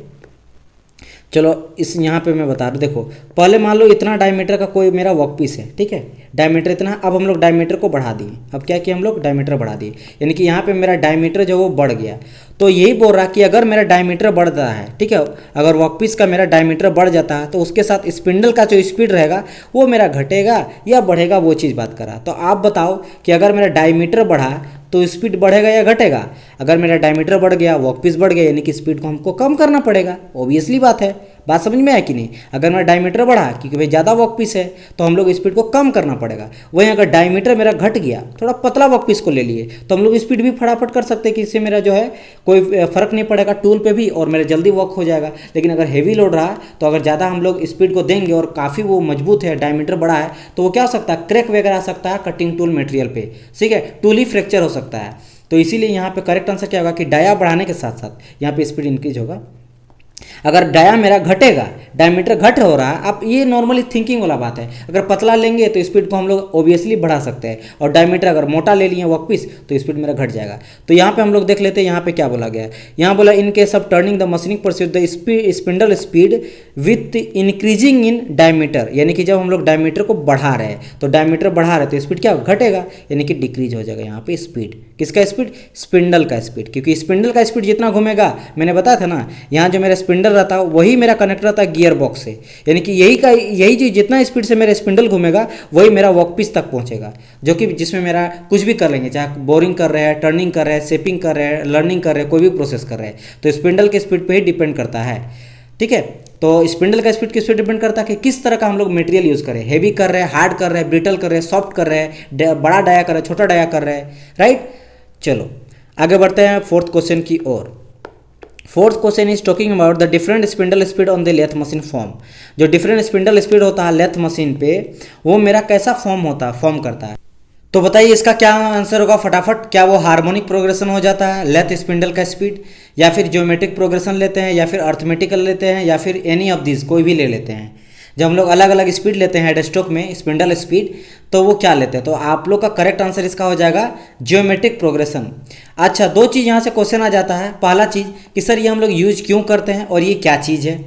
चलो इस यहाँ पे मैं बता दूँ, देखो पहले मान लो इतना डायमीटर का कोई मेरा वर्कपीस है, ठीक है, डायमीटर इतना। अब हम लोग डायमीटर को बढ़ा दिए। अब क्या किया हम लोग, डायमीटर बढ़ा दिए, यानी कि यहाँ पे मेरा डायमीटर जो वो बढ़ गया। तो यही बोल रहा कि अगर मेरा डायमीटर बढ़ रहा है, ठीक है, अगर वर्कपीस का मेरा डायमीटर बढ़ जाता है तो उसके साथ स्पिंडल का जो स्पीड रहेगा वो मेरा घटेगा या बढ़ेगा, वो चीज़ बात करा। तो आप बताओ कि अगर मेरा डायमीटर बढ़ा तो स्पीड बढ़ेगा या घटेगा। अगर मेरा डायमीटर बढ़ गया, वर्कपीस बढ़ गया, यानी कि स्पीड को हमको कम करना पड़ेगा। ऑब्वियसली बात है, बात समझ में आया कि नहीं। अगर मेरा डायमीटर बढ़ा क्योंकि भाई ज़्यादा वर्कपीस है तो हम लोग स्पीड को कम करना पड़ेगा। वहीं अगर डायमीटर मेरा घट गया, थोड़ा पतला वर्कपीस को ले लिए, तो हम लोग स्पीड भी फटाफट कर सकते हैं कि इससे मेरा जो है कोई फर्क नहीं पड़ेगा टूल पे भी, और मेरा जल्दी वर्क हो जाएगा। लेकिन अगर हेवी लोड रहा तो अगर ज़्यादा हम लोग स्पीड को देंगे और काफ़ी वो मजबूत है, डायमीटर बड़ा है, तो वो क्या हो सकता है, क्रैक वगैरह आ सकता है कटिंग टूल मटेरियल पे, ठीक है, टूल ही फ्रैक्चर हो सकता है। तो इसीलिए यहाँ पे करेक्ट आंसर क्या होगा कि डाया बढ़ाने के साथ साथ यहाँ पे स्पीड इंक्रीज होगा। अगर डाया मेरा घटेगा, डायमीटर घट हो रहा है, आप ये नॉर्मली थिंकिंग वाला बात है। अगर पतला लेंगे तो स्पीड को हम लोग ओबियसली बढ़ा सकते हैं, और डायमीटर अगर मोटा ले लिए वर्कपीस तो स्पीड मेरा घट जाएगा। तो यहाँ पे हम लोग देख लेते हैं यहाँ पे क्या बोला गया है। यहाँ बोला in case of turning the machining pursued the spindle speed with increasing in diameter, यानी कि जब हम लोग डायमीटर को बढ़ा रहे हैं तो डायमीटर बढ़ा रहे तो स्पीड क्या घटेगा, यानी कि डिक्रीज हो जाएगा यहाँ पे स्पीड। किसका स्पीड, स्पिंडल का स्पीड, क्योंकि स्पिंडल का स्पीड जितना घूमेगा, मैंने बताया था ना, यहाँ जो मेरा स्पिंडल रहता है वही मेरा कनेक्ट रहता है गियर बॉक्स से, यानी कि यही चीज़ जितना स्पीड से मेरा स्पिंडल घूमेगा वही मेरा वर्कपीस तक पहुंचेगा, जो कि जिसमें मेरा कुछ भी कर लेंगे, चाहे बोरिंग कर रहे हैं, टर्निंग कर रहे हैं, शेपिंग कर रहे हैं, लर्निंग कर रहे हैं, कोई भी प्रोसेस कर रहे हैं, तो स्पिंडल के स्पीड पे ही डिपेंड करता है। ठीक है, तो स्पिंडल का स्पीड किस पे डिपेंड करता है कि किस तरह का हम लोग मटेरियल यूज़ करें, हेवी कर रहे हैं, हार्ड कर रहे हैं, ब्रिटल कर रहे हैं, सॉफ्ट कर रहे हैं, बड़ा डाया कर रहे हैं, छोटा डाया कर रहे हैं, राइट। चलो आगे बढ़ते हैं 4th क्वेश्चन की ओर। 4th question is talking about the different spindle speed on the lathe machine form. जो डिफरेंट स्पिंडल स्पीड होता है लेथ मशीन पे, वो मेरा कैसा फॉर्म करता है। तो बताइए इसका क्या आंसर होगा फटाफट। क्या वो हार्मोनिक प्रोग्रेशन हो जाता है लेथ स्पिंडल का स्पीड, या फिर ज्योमेट्रिक प्रोग्रेशन लेते हैं, या फिर अर्थमेटिकल लेते हैं, या फिर एनी ऑफ दिस कोई भी ले लेते हैं। जब हम लोग अलग अलग स्पीड लेते हैं हेड स्ट्रोक में स्पिंडल स्पीड, तो वो क्या लेते हैं। तो आप लोग का करेक्ट आंसर इसका हो जाएगा ज्योमेट्रिक प्रोग्रेशन। अच्छा, 2 चीज़ यहाँ से क्वेश्चन आ जाता है। पहला चीज़ कि सर ये हम लोग यूज क्यों करते हैं और ये क्या चीज़ है।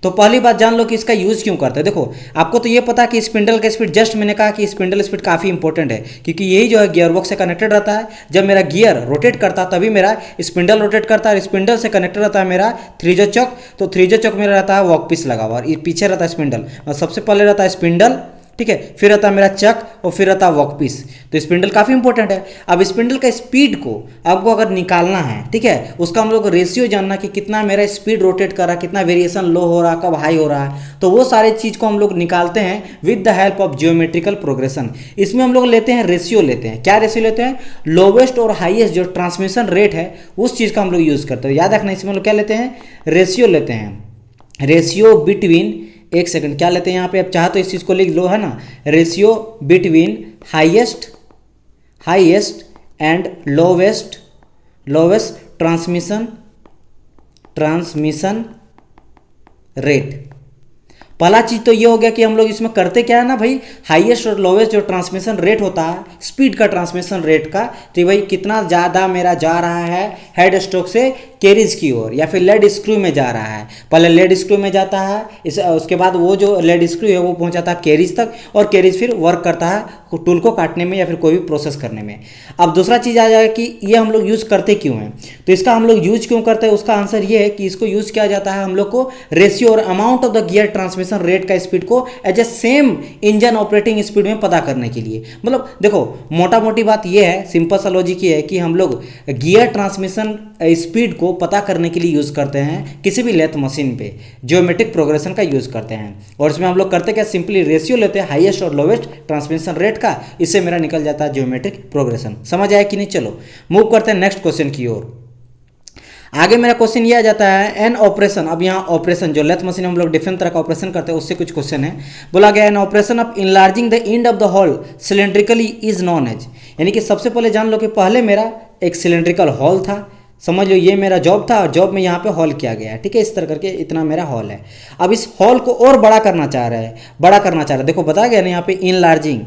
तो पहली बात जान लो कि इसका यूज़ क्यों करते हैं। देखो आपको तो ये पता है कि स्पिंडल का स्पीड, जस्ट मैंने कहा कि स्पिंडल स्पीड काफ़ी इंपॉर्टेंट है, क्योंकि यही जो है गियर बॉक्स से कनेक्टेड रहता है। जब मेरा गियर रोटेट करता है तभी मेरा स्पिंडल रोटेट करता है, स्पिंडल से कनेक्टेड रहता है मेरा 3J चक। तो 3J चक मेरा रहता है वर्कपीस लगा हुआ, और पीछे रहता है स्पिंडल। सबसे पहले रहता है स्पिंडल, ठीक है, फिर आता है मेरा चक और फिर आता है वर्कपीस। तो स्पिंडल काफ़ी इंपॉर्टेंट है। अब स्पिंडल का स्पीड को आपको अगर निकालना है, ठीक है, उसका हम लोग रेशियो जानना कि कितना मेरा स्पीड रोटेट कर रहा है, कितना वेरिएशन लो हो रहा है, कब हाई हो रहा है, तो वो सारे चीज़ को हम लोग निकालते हैं with the help of geometrical progression. इसमें हम लोग लेते हैं रेशियो, लेते हैं क्या रेशियो लेते हैं, लोवेस्ट और हाईएस्ट जो ट्रांसमिशन रेट है उस चीज़ का हम लोग यूज़ करते हैं। याद रखना, इसमें हम लोग क्या लेते हैं, रेशियो लेते हैं, रेशियो बिटवीन, एक सेकंड क्या लेते हैं यहाँ पे, अब चाहे तो इस चीज़ को लिख लो, है ना, ratio between highest and lowest transmission rate. पहला चीज़ तो ये हो गया कि हम लोग इसमें करते क्या है ना भाई, हाईएस्ट और लोवेस्ट जो ट्रांसमिशन रेट होता है, स्पीड का ट्रांसमिशन रेट का, तो भाई कितना ज़्यादा मेरा जा रहा है हेड स्ट्रोक से कैरिज की ओर या फिर लेड स्क्रू में जा रहा है। पहले लेड स्क्रू में जाता है, उसके बाद वो जो लेड स्क्रू है वो पहुंचाता है कैरिज तक, और कैरिज फिर वर्क करता है टूल को काटने में या फिर कोई भी प्रोसेस करने में। अब दूसरा चीज़ आ जाएगा कि ये हम लोग यूज़ करते क्यों हैं, तो इसका हम लोग यूज क्यों करते हैं, उसका आंसर ये है कि इसको यूज़ किया जाता है हम लोग को रेशियो और amount of the gear transmission rate का स्पीड को as a same engine operating speed में पता करने के लिए। मतलब देखो, मोटा मोटी बात ये है, सिंपल सा लॉजिक ये है कि हम लोग गियर ट्रांसमिशन स्पीड को पता करने के लिए यूज़ करते हैं किसी भी लेथ मशीन पे, ज्योमेट्रिक प्रोग्रेशन का यूज़ करते हैं। और इसमें हम लोग करते क्या, सिंपली रेशियो लेते हैं हाईएस्ट और लोवेस्ट ट्रांसमिशन रेट का, इससे मेरा निकल जाता है ज्योमेट्रिक प्रोग्रेशन। समझ आया कि नहीं? चलो मूव करते हैं नेक्स्ट क्वेश्चन की ओर। आगे मेरा क्वेश्चन ये आ जाता है एन ऑपरेशन। अब यहाँ ऑपरेशन जो लेथ मशीन हम लोग डिफरेंट तरह का ऑपरेशन करते हैं उससे कुछ क्वेश्चन है। बोला गया an operation of enlarging the end of the hole cylindrically is known as, यानी कि सबसे पहले जान लो कि पहले मेरा एक सिलेंड्रिकल हॉल था, समझ लो ये मेरा जॉब था और जॉब में यहाँ पे हॉल किया गया है, ठीक है, इस तरह करके इतना मेरा हॉल है। अब इस हॉल को और बड़ा करना चाह रहा है, देखो बताया गया ना यहाँ पे इनलार्जिंग,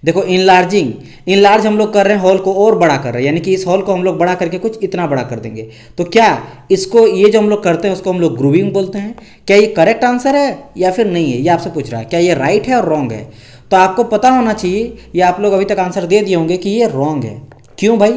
देखो इनलार्ज हम लोग कर रहे हैं, हॉल को और बड़ा कर रहे हैं, यानी कि इस हॉल को हम लोग बड़ा करके कुछ इतना बड़ा कर देंगे। तो क्या इसको, ये जो हम लोग करते हैं उसको हम लोग ग्रूविंग बोलते हैं। क्या ये करेक्ट आंसर है या फिर नहीं है, ये आपसे पूछ रहा है, क्या ये राइट है और रॉन्ग है? तो आपको पता होना चाहिए, ये आप लोग अभी तक आंसर दे दिए होंगे कि ये रॉन्ग है। क्यों भाई,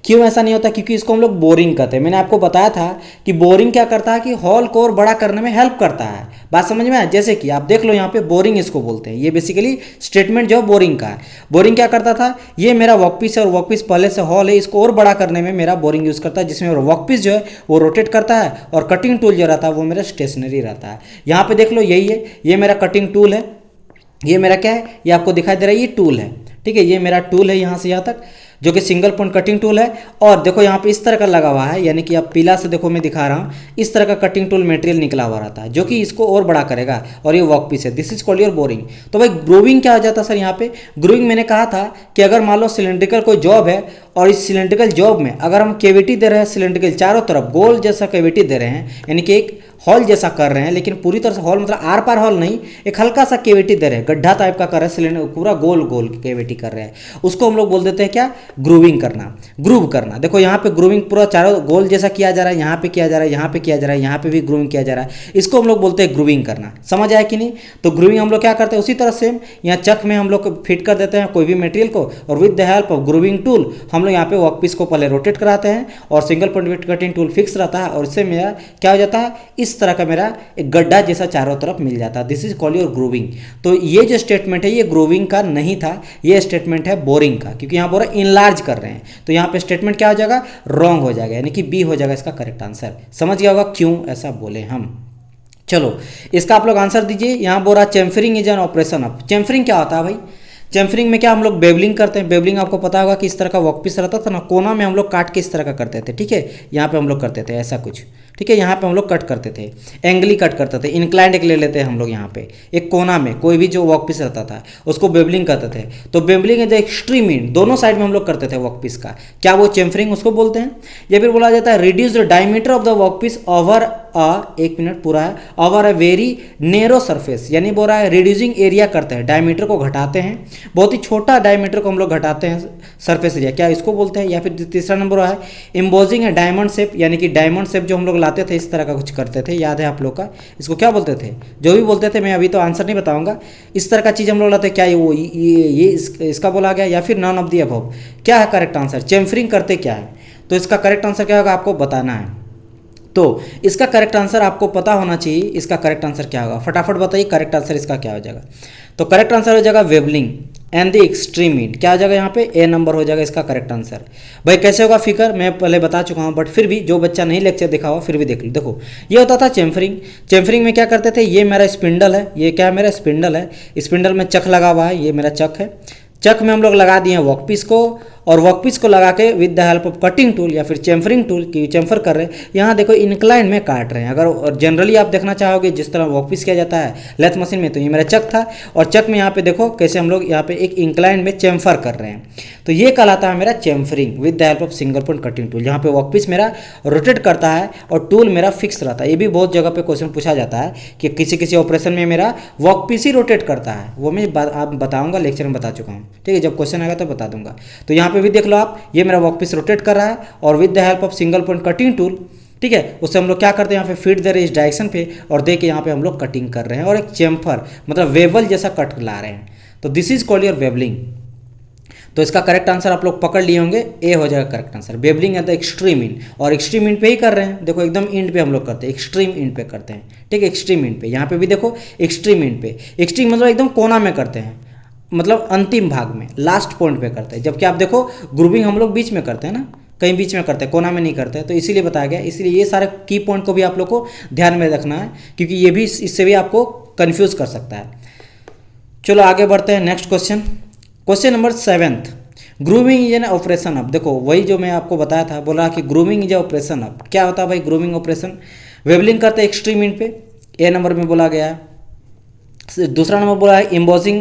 क्यों ऐसा नहीं होता? क्योंकि इसको हम लोग बोरिंग कहते हैं। मैंने आपको बताया था कि बोरिंग क्या करता है कि हॉल को और बड़ा करने में हेल्प करता है। बात समझ में आया? जैसे कि आप देख लो यहाँ पे बोरिंग इसको बोलते हैं, ये बेसिकली स्टेटमेंट जो है बोरिंग का है। बोरिंग क्या करता था, ये मेरा वर्कपीस है और वर्कपीस पहले से हॉल है, इसको और बड़ा करने में मेरा बोरिंग यूज़ करता है, जिसमें वर्कपीस जो है वो रोटेट करता है और कटिंग टूल जो रहता है वो मेरा स्टेशनरी रहता है। यहाँ पे देख लो यही है, ये मेरा कटिंग टूल है, ये मेरा क्या है, ये आपको दिखाई दे रहा है, ये टूल है, ठीक है, ये मेरा टूल है यहाँ से यहाँ तक, जो कि सिंगल पॉइंट कटिंग टूल है। और देखो यहाँ पे इस तरह का लगा हुआ है, यानी कि आप पीला से देखो मैं दिखा रहा हूँ, इस तरह का कटिंग टूल मटेरियल निकला हुआ रहता है जो कि इसको और बड़ा करेगा, और ये वर्कपीस है। This is called your boring. तो भाई ग्रूविंग क्या हो जाता है सर यहाँ पे? ग्रूविंग मैंने कहा था कि अगर मान लो सिलेंड्रिकल कोई जॉब है और इस सिलेंड्रिकल जॉब में अगर हम केविटी दे रहे हैं, सिलेंड्रिकल चारों तरफ गोल जैसा केविटी दे रहे हैं, यानी कि एक हॉल जैसा कर रहे हैं, लेकिन पूरी तरह से हॉल मतलब आर पार हॉल नहीं, एक हल्का सा केविटी दे रहे हैं, गड्ढा टाइप का कर रहे हैं, सिलेंडर पूरा गोल गोल केविटी कर रहे हैं, उसको हम लोग बोल देते हैं क्या? ग्रूविंग करना, ग्रूव करना। देखो यहाँ पे ग्रूविंग पूरा चारों गोल जैसा किया जा रहा है, यहाँ पे किया जा रहा है, यहाँ पे किया जा रहा है, यहाँ पे भी ग्रूविंग किया जा रहा है, इसको हम लोग बोलते हैं ग्रूविंग करना। समझ आया कि नहीं? तो ग्रूविंग हम लोग क्या करते हैं, उसी तरह से यहाँ चक में हम लोग फिट कर देते हैं कोई भी मटेरियल को, और with the help of grooving tool हम लोग यहाँ पे वर्कपीस को पहले रोटेट कराते हैं, और single point cutting tool fix रहता है, और इससे मेरा क्या हो जाता है, इस तरह का मेरा एक गड्ढा जैसा चारों तरफ मिल जाता है। This is called your grooving. तो ये जो स्टेटमेंट है ये ग्रूविंग का नहीं था, ये स्टेटमेंट है बोरिंग का, क्योंकि यहाँ बोरा इनलार्ज कर रहे हैं, तो यहाँ पे स्टेटमेंट क्या हो जाएगा? रॉन्ग हो जाएगा, यानी कि बी हो जाएगा इसका करेक्ट आंसर। समझ गया होगा क्यों ऐसा बोले हम। चलो इसका आप लोग आंसर दीजिए। यहाँ बोला chamfering is an operation of. Chamfering क्या होता है भाई? चैम्फरिंग में क्या हम लोग बेवलिंग करते हैं। बेवलिंग आपको पता होगा कि इस तरह का वर्कपीस रहता था ना, कोना में हम लोग काट के इस तरह का करते थे, ठीक है, यहाँ पे हम लोग करते थे ऐसा कुछ, ठीक है, यहाँ पे हम लोग कट करते थे, एंगली कट करते थे, इंक्लाइंड एक ले लेते हैं हम लोग यहाँ पे, एक कोना में कोई भी जो वर्कपीस रहता था उसको बेवलिंग करते थे। तो बेवलिंग इज एक्सट्रीम इन, दोनों साइड में हम लोग करते थे वर्कपीस का, क्या वो चैम्फरिंग उसको बोलते हैं। या फिर बोला जाता है reduce the diameter of the workpiece over एक मिनट पूरा है, over a very narrow surface, यानी बोल रहा है रिड्यूसिंग एरिया करते हैं, डायमीटर को घटाते हैं, बहुत ही छोटा डायमीटर को हम लोग घटाते हैं सरफेस एरिया, क्या इसको बोलते हैं। या फिर तीसरा नंबर है एम्बोजिंग है डायमंड शेप, यानी कि डायमंड शेप जो हम लोग लाते थे इस तरह का कुछ करते थे, याद है आप लोग का, इसको क्या बोलते थे, जो भी बोलते थे, मैं अभी तो आंसर नहीं बताऊंगा, इस तरह का चीज़ हम लोग लाते, क्या वो ये इसका बोला गया, या फिर नॉन ऑफ दी अबव। क्या है करेक्ट आंसर? चैम्फरिंग करते क्या है? तो इसका करेक्ट आंसर क्या होगा आपको बताना है। तो इसका करेक्ट आंसर आपको पता होना चाहिए, इसका करेक्ट आंसर क्या होगा, फटाफट बताइए करेक्ट आंसर इसका क्या हो जाएगा। तो करेक्ट आंसर हो जाएगा bevelling and the extreme end. क्या हो जाएगा यहाँ पे? ए नंबर हो जाएगा इसका करेक्ट आंसर। भाई कैसे होगा फिगर मैं पहले बता चुका हूँ, बट फिर भी जो बच्चा नहीं लेक्चर देखा हुआ फिर भी देख लो। देखो ये होता था चेम्फरिंग। चेम्फरिंग में क्या करते थे, ये मेरा स्पिंडल है, ये क्या मेरा स्पिंडल है, स्पिंडल में चक लगा हुआ है, ये मेरा चक है। चक में हम लोग लगा दिए हैं वर्कपीस को, और वर्कपीस को लगा के with the help of cutting tool या फिर चेम्फरिंग टूल की चेम्फर कर रहे हैं। यहाँ देखो इंक्लाइन में काट रहे हैं। अगर जनरली आप देखना चाहोगे जिस तरह वर्कपीस किया जाता है लेथ मशीन में, तो ये मेरा चक था, और चक में यहाँ पे देखो कैसे हम लोग यहाँ पे एक इंक्लाइन में चेम्फर कर रहे हैं। तो ये कहलाता है मेरा chamfering with the help of single point cutting tool, जहाँ पे वर्कपीस मेरा रोटेट करता है और टूल मेरा फिक्स रहता है। ये भी बहुत जगह पे क्वेश्चन पूछा जाता है कि किसी किसी ऑपरेशन में मेरा वर्कपीस ही रोटेट करता है, वो मैं आप बताऊंगा, लेक्चर में बता चुका हूँ। ठीक है, जब क्वेश्चन आएगा तो बता दूंगा। तो यहाँ पे भी देख लो आप, ये मेरा वर्कपीस रोटेट कर रहा है और with the help of single point cutting tool, ठीक है, उससे हम लोग क्या करते हैं, यहाँ पे फीड दे रहे हैं इस डायरेक्शन पे, और दे के यहाँ पे हम लोग कटिंग कर रहे हैं और एक चेम्फर मतलब वेवल जैसा कट ला रहे हैं। तो this is called your bevelling. तो इसका करेक्ट आंसर आप लोग पकड़ लिए होंगे, ए हो जाएगा correct answer. Bevelling at the extreme end, और एक्सट्रीम इंड पे ही कर रहे हैं। देखो एकदम इंड पे हम लोग करते हैं, एक्सट्रीम इंड पे करते हैं। ठीक है, एक्सट्रीम इंड पे, यहाँ पे भी देखो एक्सट्रीम इंड पे। एक्सट्रीम मतलब एकदम कोना में करते हैं, मतलब अंतिम भाग में लास्ट पॉइंट पे करते हैं। जबकि आप देखो ग्रूविंग हम लोग बीच में करते हैं ना, कहीं बीच में करते हैं, कोना में नहीं करते हैं। तो इसीलिए बताया गया, इसलिए ये सारे की पॉइंट को भी आप लोग को ध्यान में रखना है, क्योंकि ये भी इससे भी आपको कन्फ्यूज कर सकता है। चलो आगे बढ़ते हैं, next question, question number 7th। Grooming is an operation अब। देखो वही जो मैं आपको बताया था, बोला कि ग्रूमिंग इज ऑपरेशन अब। क्या होता है भाई ग्रूमिंग ऑपरेशन? वेवलिंग करते हैं एक्सट्रीम इंड पे, ए नंबर में बोला गया है। दूसरा नंबर बोला है इम्बोजिंग,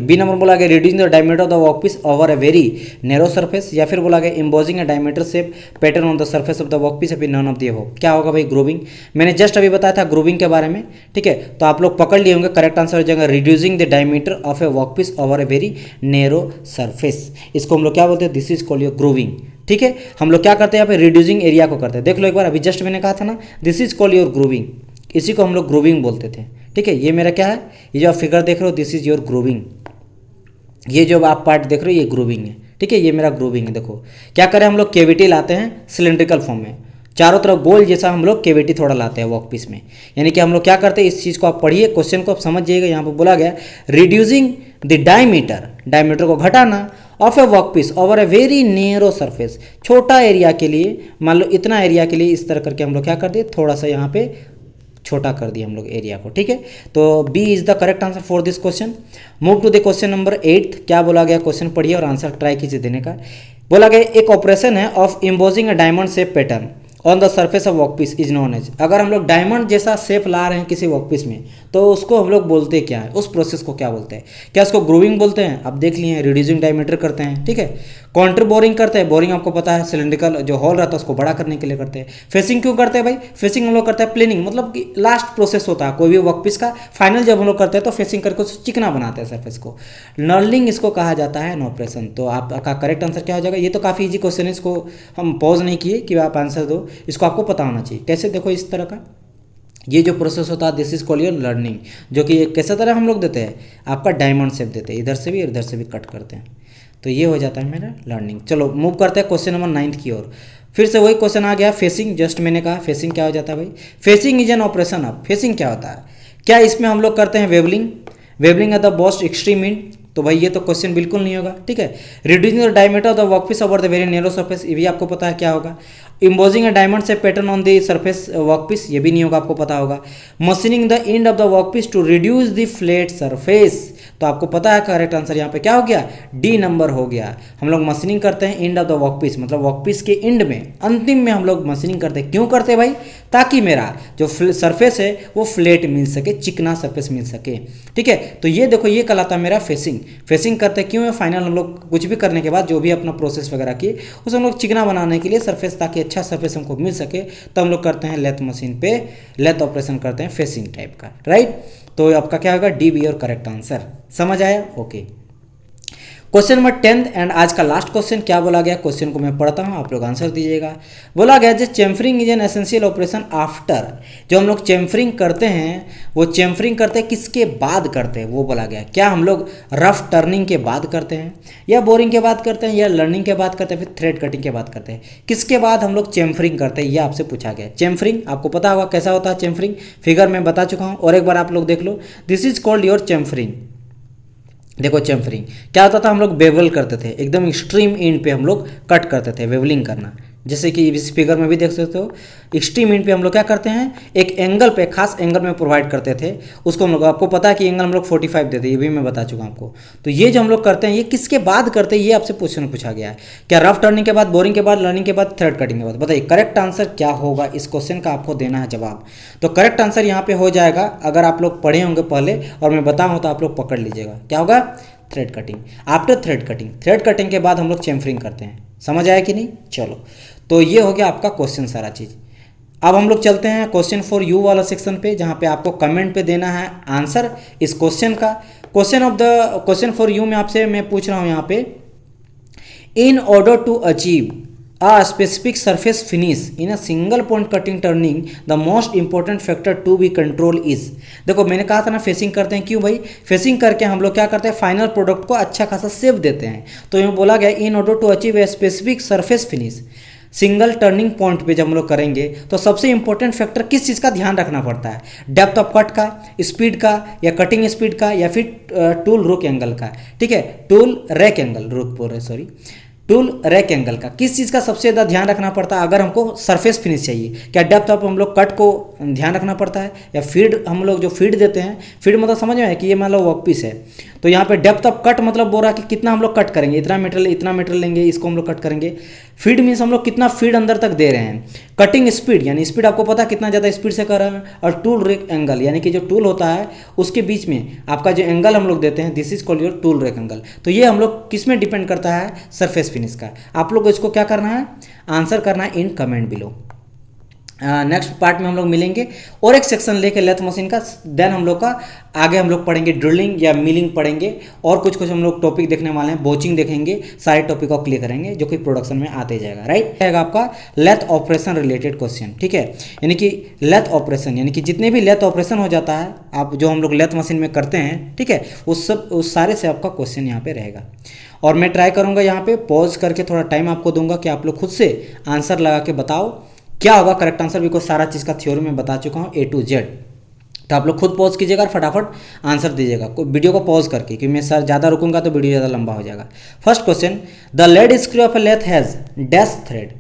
बी नंबर बोला गया reducing the diameter of the workpiece over a very narrow surface, या फिर बोला गया embossing a diameter shape pattern on the surface of the workpiece, या फिर नन ऑफ द अबव। क्या होगा भाई ग्रूविंग? मैंने जस्ट अभी बताया था ग्रूविंग के बारे में। ठीक है, तो आप लोग पकड़ लिए होंगे, करेक्ट आंसर हो जाएगा reducing the diameter of A workpiece over a very narrow surface. इसको हम लोग क्या बोलते हैं? This is called your grooving. ठीक है, हम लोग क्या करते हैं यहाँ पे? रिड्यूसिंग एरिया को करते हैं। देख लो एक बार, अभी जस्ट मैंने कहा था ना, this is called your grooving, इसी को हम लोग ग्रूविंग बोलते थे। ठीक है, ये मेरा क्या है, ये जो आप फिगर देख रहे हो दिस इज योर ग्रूविंग। ये जो आप पार्ट देख रहे हो ये ग्रूविंग है। ठीक है, ये मेरा ग्रूविंग है। देखो क्या करें हम लोग, केविटी लाते हैं सिलेंड्रिकल फॉर्म में, चारों तरफ गोल जैसा हम लोग केविटी थोड़ा लाते हैं वर्कपीस में। यानी कि हम लोग क्या करते हैं, इस चीज़ को आप पढ़िए, क्वेश्चन को आप समझ जाइएगा। यहाँ पर बोला गया रिड्यूसिंग द डायमीटर, डायमीटर को घटाना of A workpiece over a very narrow surface, छोटा एरिया के लिए, मान लो इतना एरिया के लिए इस तरह करके हम लोग क्या कर दिए, थोड़ा सा यहाँ पे छोटा कर दिया हम लोग एरिया को। ठीक है, तो B is the correct answer for this question. Move to the question number 8। क्या बोला गया, क्वेश्चन पढ़िए और आंसर ट्राई कीजिए देने का। बोला गया एक ऑपरेशन है of imposing a diamond shape pattern on the surface of workpiece is known as. अगर हम लोग डायमंड जैसा शेप ला रहे हैं किसी वर्कपीस में, तो उसको हम लोग बोलते क्या है, उस प्रोसेस को क्या बोलते हैं? क्या उसको ग्रूविंग बोलते हैं? आप देख लिए रिड्यूसिंग डायमीटर करते हैं। ठीक है, काउंटर बोरिंग करते हैं, बोरिंग आपको पता है सिलेंड्रिकल जो होल रहता है उसको बड़ा करने के लिए करते हैं। फेसिंग क्यों करते हैं भाई? फेसिंग हम लोग करते हैं प्लेनिंग, मतलब कि लास्ट प्रोसेस होता है कोई भी वर्कपीस का, फाइनल जब हम लोग करते हैं तो फेसिंग करके उसको चिकना बनाते हैं सरफेस को। नर्लिंग इसको कहा जाता है, एन ऑपरेशन। तो आपका करेक्ट आंसर क्या हो जाएगा? ये तो काफ़ी इजी क्वेश्चन है, इसको हम पॉज नहीं किए कि आप आंसर दो, इसको आपको पता होना चाहिए। कैसे? देखो इस तरह का ये जो प्रोसेस होता है this is called your learning, जो कि कैसे तरह हम लोग देते हैं, आपका डायमंड शेप देते हैं, इधर से भी और इधर से भी कट करते हैं। तो ये हो जाता है मेरा लर्निंग। चलो मूव करते हैं क्वेश्चन नंबर 9 की ओर। फिर से वही क्वेश्चन आ गया, फेसिंग। जस्ट मैंने कहा फेसिंग क्या हो जाता है भाई? Facing is an operation of. Facing क्या होता है? क्या इसमें हम लोग करते हैं bevelling? Bevelling at the most extreme end. तो भाई ये तो क्वेश्चन बिल्कुल नहीं होगा। ठीक है, reducing the diameter of the workpiece over the very narrow surface, ये भी आपको पता है क्या होगा। इम्पोजिंग अ डायमंड से pattern on the surface workpiece, ये भी नहीं होगा, आपको पता होगा। Machining the end of the workpiece to reduce the flat surface, तो आपको पता है करेक्ट आंसर यहाँ पे क्या हो गया, डी नंबर हो गया। हम लोग मशीनिंग करते हैं एंड ऑफ द वर्कपीस, मतलब वर्कपीस के एंड में, अंतिम में हम लोग मशीनिंग करते हैं। क्यों करते हैं भाई? ताकि मेरा जो सरफेस है वो फ्लैट मिल सके, चिकना सरफेस मिल सके। ठीक है, तो ये देखो ये कहलाता है मेरा फेसिंग। फेसिंग करते क्यों है? फाइनल हम लोग कुछ भी करने के बाद जो भी अपना प्रोसेस वगैरह किए उसे हम लोग चिकना बनाने के लिए सरफेस, ताकि अच्छा सरफेस हमको मिल सके, तो हम लोग करते हैं लेथ मशीन पे लेथ ऑपरेशन करते हैं फेसिंग टाइप का। राइट, तो आपका क्या होगा, डी बी और करेक्ट आंसर। समझ आया? ओके। क्वेश्चन नंबर 10 एंड आज का लास्ट क्वेश्चन क्या बोला गया, क्वेश्चन को मैं पढ़ता हूँ, आप लोग आंसर दीजिएगा। बोला गया जो chamfering is an essential operation after, जो हम लोग चेम्फरिंग करते हैं वो चेम्फरिंग करते हैं किसके बाद करते हैं, वो बोला गया। क्या हम लोग रफ टर्निंग के बाद करते हैं, या बोरिंग के बाद करते हैं, या लर्निंग के बाद करते हैं, फिर थ्रेड कटिंग के बाद करते हैं, किसके बाद हम लोग चेम्फरिंग करते हैं, ये आपसे पूछा गया। चेम्फरिंग आपको पता होगा कैसा होता है चेम्फरिंग, फिगर में बता चुका हूँ और एक बार आप लोग देख लो। This is called your chamfering. देखो चेम्फरिंग क्या होता था, हम लोग बेवल करते थे, एकदम एक्सट्रीम एंड पे हम लोग कट करते थे, वेवलिंग करना, जैसे कि इस फिगर में भी देख सकते हो। एक्सट्रीम एंड पे हम लोग क्या करते हैं, एक एंगल पे, खास एंगल में प्रोवाइड करते थे उसको हम लोग, आपको पता है कि एंगल हम लोग 45 देते हैं, ये भी मैं बता चुका हूँ आपको। तो ये जो हम लोग करते हैं ये किसके बाद करते हैं, ये आपसे क्वेश्चन पूछा गया है। क्या रफ टर्निंग के बाद, बोरिंग के बाद, लर्निंग के बाद, थ्रेड कटिंग के बाद? बताइए करेक्ट आंसर क्या होगा, इस क्वेश्चन का आपको देना है जवाब। तो करेक्ट आंसर यहाँ पे हो जाएगा, अगर आप लोग पढ़े होंगे पहले और मैं बताऊँ तो आप लोग पकड़ लीजिएगा, क्या होगा, thread cutting. After thread cutting, thread cutting के बाद हम लोग चेम्फरिंग करते हैं। समझ आया कि नहीं? चलो, तो ये हो गया आपका क्वेश्चन सारा चीज़। अब हम लोग चलते हैं क्वेश्चन फॉर यू वाला सेक्शन पे, जहाँ पे आपको कमेंट पे देना है आंसर इस क्वेश्चन का। क्वेश्चन फॉर यू में आपसे मैं पूछ रहा हूँ यहाँ पे, in order to achieve a specific surface finish in a single point cutting turning the most important factor to be control is। देखो मैंने कहा था ना फेसिंग करते हैं, क्यों भाई, फेसिंग करके हम लोग क्या करते हैं, फाइनल प्रोडक्ट को अच्छा खासा सेव देते हैं। तो यहाँ बोला गया in order to achieve a specific surface finish single turning point पे जब हम लोग करेंगे तो सबसे इंपॉर्टेंट फैक्टर किस चीज़ का ध्यान रखना पड़ता है, डेप्थ ऑफ कट का, स्पीड का, या कटिंग स्पीड का, या फिर टूल रुक एंगल का। ठीक है, टूल रैक एंगल, रुक बोल रहे सॉरी, टूल रैक एंगल का, किस चीज़ का सबसे ज़्यादा ध्यान रखना पड़ता है अगर हमको सरफेस फिनिश चाहिए? क्या डेप्थ ऑफ हम लोग कट को ध्यान रखना पड़ता है, या फीड हम लोग जो फीड देते हैं, फीड मतलब समझ में है कि ये मान लो वर्क पीस है, तो यहाँ पे डेप्थ ऑफ कट मतलब बोल रहा है कि कितना हम लोग कट करेंगे, इतना मीटर लेंगे, इसको हम लोग कट करेंगे। फीड मीन्स हम लोग कितना फीड अंदर तक दे रहे हैं। कटिंग स्पीड यानी स्पीड आपको पता है कितना ज़्यादा स्पीड से कर रहे हैं। और टूल रेक एंगल यानी कि जो टूल होता है उसके बीच में आपका जो एंगल हम लोग देते हैं, this is called your tool rake angle. तो ये हम लोग किस में डिपेंड करता है, सरफेस फिनिश का। आप लोग को इसको क्या करना है, आंसर करना है in comment below. Next part में हम लोग मिलेंगे और एक सेक्शन लेके लेथ मशीन का, देन हम लोग का आगे हम लोग पढ़ेंगे ड्रिलिंग या मिलिंग पढ़ेंगे, और कुछ हम लोग टॉपिक देखने वाले हैं, बोचिंग देखेंगे, सारे टॉपिक को क्लियर करेंगे जो कि प्रोडक्शन में आते जाएगा। राइट रहेगा आपका लेथ ऑपरेशन रिलेटेड क्वेश्चन। ठीक है, यानी कि लेथ ऑपरेशन यानी कि जितने भी लेथ ऑपरेशन हो जाता है आप जो हम लोग लेथ मशीन में करते हैं, ठीक है, उस सारे से आपका क्वेश्चन यहाँ पे रहेगा। और मैं ट्राई करूँगा यहाँ पे पॉज करके थोड़ा टाइम आपको दूंगा कि आप लोग खुद से आंसर लगा के बताओ क्या होगा करेक्ट आंसर, बिकॉज सारा चीज़ का थ्योरी में बता चुका हूँ A to Z। तो आप लोग खुद पॉज कीजिएगा और फटाफट आंसर दीजिएगा वीडियो को पॉज करके, क्योंकि मैं सर ज़्यादा रुकूंगा तो वीडियो ज़्यादा लंबा हो जाएगा। First question, the lead screw of a lathe has dash thread,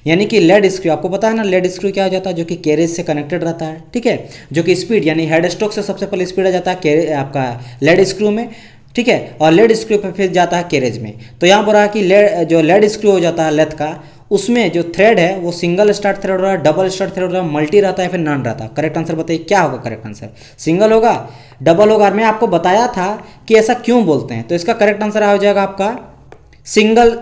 यानी कि लेड स्क्रू आपको पता है ना, लेड स्क्रू क्या हो जाता है, जो कि कैरेज से कनेक्टेड रहता है। ठीक है, जो कि स्पीड यानी हेड स्ट्रोक से सबसे पहले स्पीड आ जाता है आपका लेड स्क्रू में। ठीक है, और लेड स्क्रू पे फिर जाता है कैरेज में। तो यहाँ पर रहा कि जो लेड स्क्रू हो जाता है लेथ का, उसमें जो थ्रेड है वो सिंगल स्टार्ट थ्रेड हो रहा है, डबल स्टार्ट थ्रेड हो रहा है, मल्टी रहता है, फिर नॉन रहता है। करेक्ट आंसर बताइए क्या होगा करेक्ट आंसर, सिंगल होगा, डबल होगा। और मैं आपको बताया था कि ऐसा क्यों बोलते हैं, तो इसका करेक्ट आंसर हो जाएगा आपका सिंगल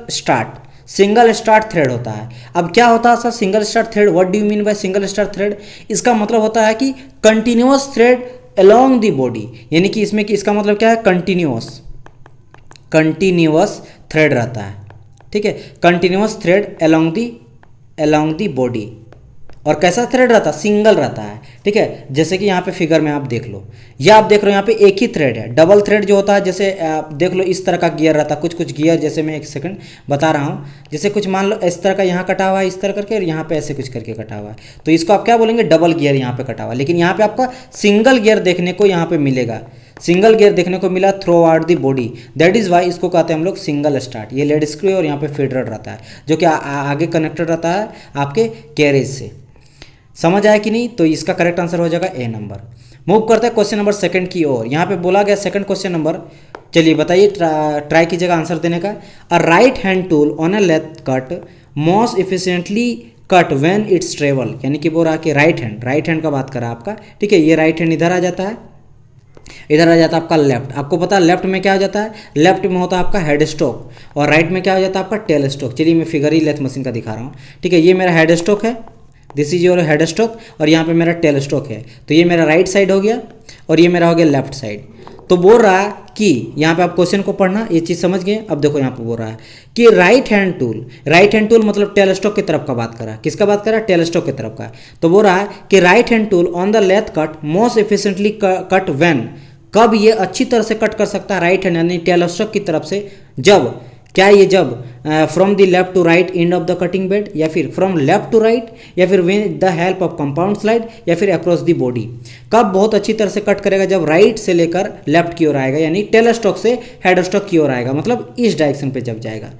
स्टार्ट थ्रेड होता है। अब क्या होता है sir single start thread, what do you mean by single start thread? इसका मतलब होता है कि continuous thread along the body, यानी कि इसमें कि इसका मतलब क्या है, कंटिन्यूअस थ्रेड रहता है। ठीक है, continuous thread along the body. और कैसा थ्रेड रहता है, सिंगल रहता है। ठीक है, जैसे कि यहाँ पे फिगर में आप देख लो, या आप देख रहे हो यहाँ पे एक ही थ्रेड है। डबल थ्रेड जो होता है, जैसे आप देख लो इस तरह का गियर रहता है, कुछ गियर, जैसे मैं एक सेकंड बता रहा हूँ, जैसे कुछ मान लो इस तरह का यहाँ कटा हुआ है, इस तरह करके, और यहाँ पे ऐसे कुछ करके कटा हुआ है, तो इसको आप क्या बोलेंगे, डबल गियर यहाँ पे कटा हुआ है। लेकिन यहाँ पे आपका सिंगल गियर देखने को यहाँ पे मिलेगा, सिंगल गियर देखने को मिला through out the body, that is why इसको कहते हैं हम लोग सिंगल स्टार्ट। ये लेड स्क्रू और यहाँ पे फीडर रहता है जो कि आगे कनेक्टेड रहता है आपके कैरेज से। समझ आया कि नहीं? तो इसका करेक्ट आंसर हो जाएगा ए नंबर। मूव करते हैं क्वेश्चन नंबर सेकंड की ओर। यहाँ पे बोला गया सेकंड क्वेश्चन नंबर, चलिए बताइए, ट्राई कीजिएगा आंसर देने का। A right hand tool on a lathe cut most efficiently cut when it's travel, यानी कि बोल रहा है कि राइट हैंड का बात करा आपका। ठीक है, ये राइट हैंड इधर आ जाता है, इधर आ जाता है आपका लेफ्ट। आपको पता है लेफ्ट में क्या हो जाता है, लेफ्ट में होता है आपका हेड स्ट्रोक, और राइट में क्या हो जाता है आपका टेल स्ट्रोक। चलिए मैं फिगर ही लेथ मशीन का दिखा रहा हूँ। ठीक है, ये मेरा हेड स्ट्रोक है, this is your head stroke, और यहाँ पे मेरा टेल स्ट्रोक है। तो ये मेरा राइट साइड हो गया और ये मेरा हो गया लेफ्ट साइड। तो बोल रहा है कि यहाँ पे आप क्वेश्चन को पढ़ना, ये चीज़ समझ गए। अब देखो यहाँ पे बोल रहा है कि राइट हैंड टूल मतलब टेलस्टॉक की तरफ का बात कर रहा है। किसका बात कर रहा है? टेलस्टॉक की तरफ का। तो बोल रहा है कि right hand tool on the lathe cut most efficiently cut when, कब ये अच्छी तरह से कट कर सकता है राइट हैंड यानी टेलस्टॉक की तरफ से? जब, क्या ये जब from the left to right end of the cutting bed, या फिर फ्रॉम लेफ्ट टू राइट, या फिर with the help of compound slide, या फिर अक्रॉस द बॉडी। कब बहुत अच्छी तरह से कट करेगा? जब राइट से लेकर लेफ्ट की ओर आएगा, यानी टेलस्टॉक से हेडस्टॉक की ओर आएगा, मतलब इस डायरेक्शन पे जब जाएगा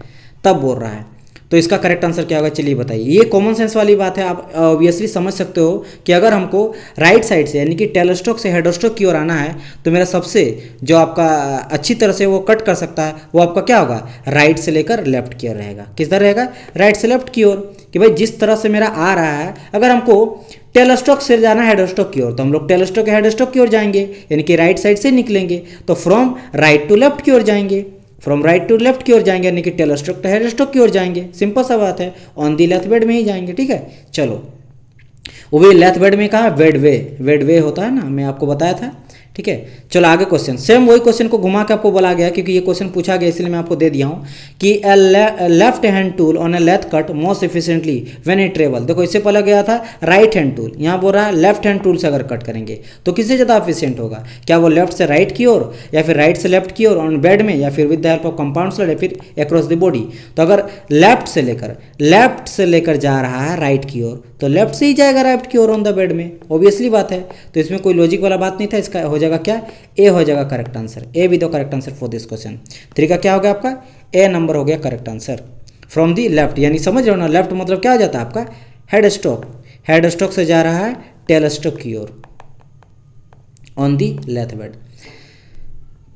तब बोल रहा है। तो इसका करेक्ट आंसर क्या होगा? चलिए बताइए। ये कॉमन सेंस वाली बात है, आप ऑब्वियसली समझ सकते हो कि अगर हमको राइट साइड से यानी कि टेलस्टॉक से हेडस्टॉक की ओर आना है तो मेरा सबसे जो आपका अच्छी तरह से वो कट कर सकता है वो आपका क्या होगा? राइट से लेकर लेफ्ट की ओर रहेगा। किस तरह रहेगा? राइट से लेफ्ट की ओर। कि भाई जिस तरह से मेरा आ रहा है, अगर हमको टेलस्टॉक से जाना है हेडस्टॉक की ओर तो हम लोग टेलस्टॉक या हेडस्टॉक की ओर जाएंगे, यानी कि राइट साइड से निकलेंगे तो फ्रॉम राइट टू लेफ्ट की ओर जाएंगे, फ्रॉम राइट टू लेफ्ट की ओर जाएंगे, यानी कि टेलस्टॉक टू हेडस्टॉक की ओर जाएंगे। सिंपल सा बात है, ऑन दी लेफ्ट बेड में ही जाएंगे। ठीक है, चलो। वो भी लेफ्ट बेड में कहा? बेड वे होता है ना, मैं आपको बताया था। ठीक है, चलो आगे क्वेश्चन। सेम वही क्वेश्चन को घुमा के आपको बोला गया, क्योंकि ये क्वेश्चन पूछा गया इसलिए मैं आपको दे दिया हूँ कि left hand tool on a lathe cut most efficiently when it travel. देखो इससे पहले गया था राइट हैंड टूल, यहाँ बोल रहा है लेफ्ट हैंड टूल से अगर कट करेंगे तो किससे ज़्यादा एफिशिएंट होगा? क्या वो लेफ्ट से राइट की ओर, या फिर राइट से लेफ्ट की ओर ऑन बेड में, या फिर with the help of compound slide, या फिर अक्रॉस द बॉडी? तो अगर लेफ्ट से लेकर जा रहा है राइट की ओर तो लेफ्ट से ही जाएगा राइट की ओर ऑन द बेड में, ऑब्वियसली बात है। तो इसमें कोई लॉजिक वाला बात नहीं था। इसका हो जाएगा क्या? ए हो जाएगा करेक्ट आंसर। ए भी दो correct answer for this question. 3 का क्या हो गया आपका? ए नंबर हो गया correct answer. From the left, यानी समझ रहे हो ना, लेफ्ट मतलब क्या हो जाता है आपका? हेडस्टॉक से जा रहा है टेलस्टॉक की ओर ऑन दी लेथ बेड।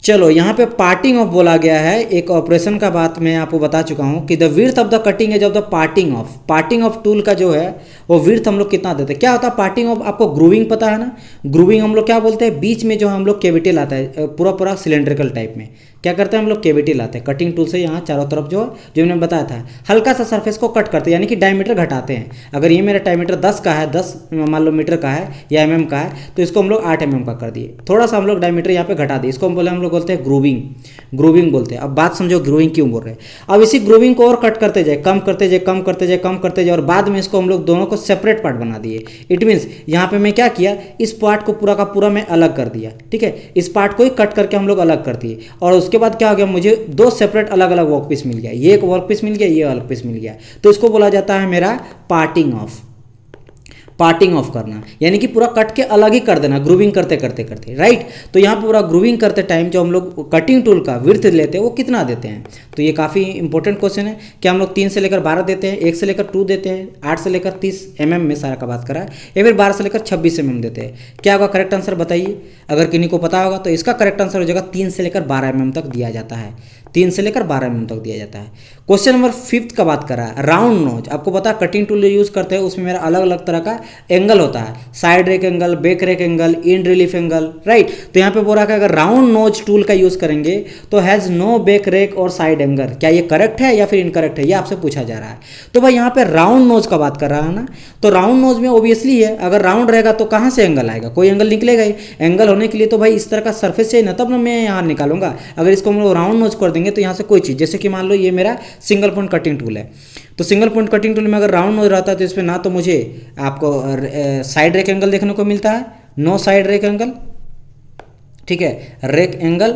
चलो यहाँ पे पार्टिंग ऑफ बोला गया है, एक ऑपरेशन का बात मैं आपको बता चुका हूँ कि the width of the cutting edge of the parting of tool का जो है वो विड्थ हम लोग कितना देते हैं? क्या होता है पार्टिंग ऑफ? आपको ग्रूविंग पता है ना? ग्रूविंग हम लोग क्या बोलते हैं? बीच में जो हम लोग केविटी लाता है, पूरा सिलेंड्रिकल टाइप में क्या करते हैं हम लोग? केविटी लाते हैं कटिंग टूल से, यहाँ चारों तरफ जो मैंने बताया था हल्का सा सरफेस को कट करते हैं, यानी कि डायमीटर घटाते हैं। अगर ये मेरा डायमीटर 10 का है, 10 मान लो मीटर का है या mm का है, तो इसको हम लोग 8 mm का कर दिए, थोड़ा सा हम लोग डायमीटर यहाँ पे घटा दिए, इसको हम लोग बोलते हैं ग्रूविंग बोलते हैं। अब बात समझो ग्रूविंग क्यों बोल रहे हैं। अब इसी ग्रूविंग को और कट करते जाए, कम करते जाए और बाद में इसको हम लोग दोनों को सेपरेट पार्ट बना दिए। इट मीन्स यहाँ पे मैं क्या किया, इस पार्ट को पूरा का पूरा मैं अलग कर दिया। ठीक है, इस पार्ट को ही कट करके हम लोग अलग कर दिए, और उसके बाद क्या हो गया, मुझे 2 सेपरेट अलग अलग वर्क पीस मिल गया। ये एक वर्क पीस मिल गया, ये अलग पीस मिल गया। तो इसको बोला जाता है मेरा पार्टिंग ऑफ करना, यानी कि पूरा कट के अलग ही कर देना, ग्रूविंग करते राइट। तो यहाँ पूरा ग्रूविंग करते टाइम जो हम लोग कटिंग टूल का विड्थ लेते हैं वो कितना देते हैं? तो ये काफ़ी इंपॉर्टेंट क्वेश्चन है। क्या हम लोग 3 से लेकर 12 देते हैं, 1 से लेकर 2 देते हैं, 8 से लेकर 30 mm में सारा का बात करा है, या फिर 12 से लेकर 26 mm देते हैं? क्या होगा करेक्ट आंसर बताइए। अगर किन्हीं को पता होगा तो इसका करेक्ट आंसर हो जाएगा 3 से लेकर 12 mm तक दिया जाता है। 3 से लेकर 12 mm तक दिया जाता है। क्वेश्चन नंबर 5 का बात करा है राउंड नोज। आपको पता है कटिंग टूल यूज़ करते हैं, उसमें मेरा अलग अलग तरह का एंगल होता है, side rake angle, back rake angle, in relief angle, right. तो यहाँ पे बोल रहा है अगर राउंड नोज टूल का यूज़ करेंगे तो हैज़ नो बैक रेक और साइड एंगल। क्या ये करेक्ट है या फिर इनकरेक्ट है, ये आपसे पूछा जा रहा है। तो भाई यहाँ पे राउंड नोज का बात कर रहा है ना, तो राउंड नोज में ओबियसली है, अगर राउंड रहेगा तो कहाँ से एंगल आएगा? कोई एंगल निकलेगा ही। एंगल होने के लिए तो भाई इस तरह का सरफेस चाहिए ना, तब ना मैं यहाँ निकालूंगा। अगर इसको हम लोग राउंड नोज कर देंगे तो यहाँ से कोई चीज़, जैसे कि मान लो ये मेरा सिंगल पॉइंट कटिंग टूल है, तो सिंगल पॉइंट कटिंग टूल में अगर राउंड नोज रहता है तो इसमें ना तो मुझे आपको साइड रेक एंगल देखने को मिलता है, नो साइड रेक एंगल, ठीक है, रेक एंगल,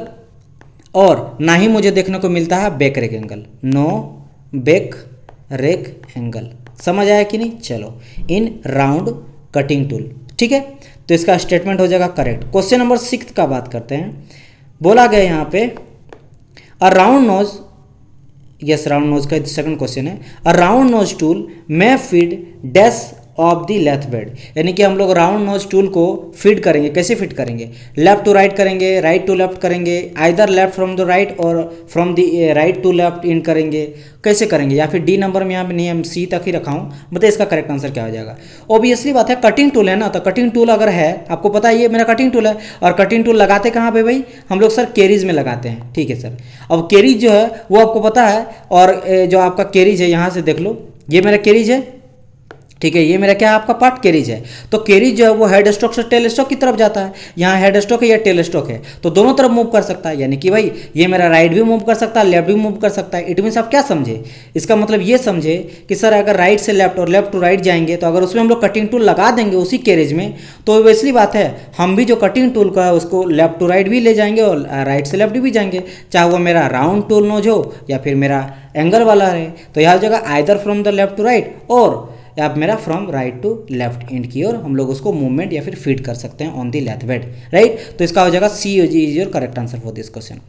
और ना ही मुझे देखने को मिलता है back rake angle, no back rake angle. समझ आया कि नहीं? चलो, इन राउंड कटिंग टूल, ठीक है। तो इसका स्टेटमेंट हो जाएगा करेक्ट। क्वेश्चन नंबर 6 का बात करते हैं। बोला गया यहाँ पे a round nose, yes round nose का सेकंड क्वेश्चन है, अ राउंड नोज टूल में feed dash of the lathe bed, यानी कि हम लोग राउंड नोज टूल को फीड करेंगे। कैसे फीड करेंगे? लेफ्ट टू राइट करेंगे, राइट टू लेफ्ट करेंगे, either left from the right or from the right to left in करेंगे। कैसे करेंगे? या फिर डी नंबर में यहाँ पे नहीं, हम सी तक ही रखा हूँ। बताइए इसका करेक्ट आंसर क्या हो जाएगा। ऑब्वियसली बात है, कटिंग टूल है ना, तो कटिंग टूल अगर है, आपको पता है ये मेरा कटिंग टूल है, और कटिंग टूल लगाते कहाँ पे भाई? हम लोग सर केरीज में लगाते हैं, ठीक है सर। अब केरीज जो है वो आपको पता है, और जो आपका केरीज है यहाँ से देख लो, ये मेरा केरीज है, ठीक है, ये मेरा क्या है आपका पार्ट कैरिज है। तो कैरिज जो है वो हेड स्ट्रोक से टेल स्ट्रोक की तरफ जाता है। यहाँ हेड स्ट्रोक है या टेल स्ट्रोक है, तो दोनों तरफ मूव कर सकता है, यानी कि भाई ये मेरा राइट भी मूव कर सकता है, लेफ्ट भी मूव कर सकता है। इट मीन्स आप क्या समझे, इसका मतलब ये समझे कि सर अगर राइट से लेफ्ट और लेफ्ट टू राइट जाएंगे तो अगर उसमें हम लोग कटिंग टूल लगा देंगे उसी कैरेज में, तो वैसी बात है हम भी जो कटिंग टूल का है उसको लेफ्ट टू राइट भी ले जाएंगे और राइट से लेफ्ट भी जाएंगे, चाहे वो मेरा राउंड टूल नोज हो या फिर मेरा एंगल वाला है। तो यहाँ जगह either from the left to right और या मेरा from right to left end की ओर हम लोग उसको मूवमेंट या फिर फीड कर सकते हैं on the lathe bed, right. तो इसका हो जाएगा C is your correct answer for this question.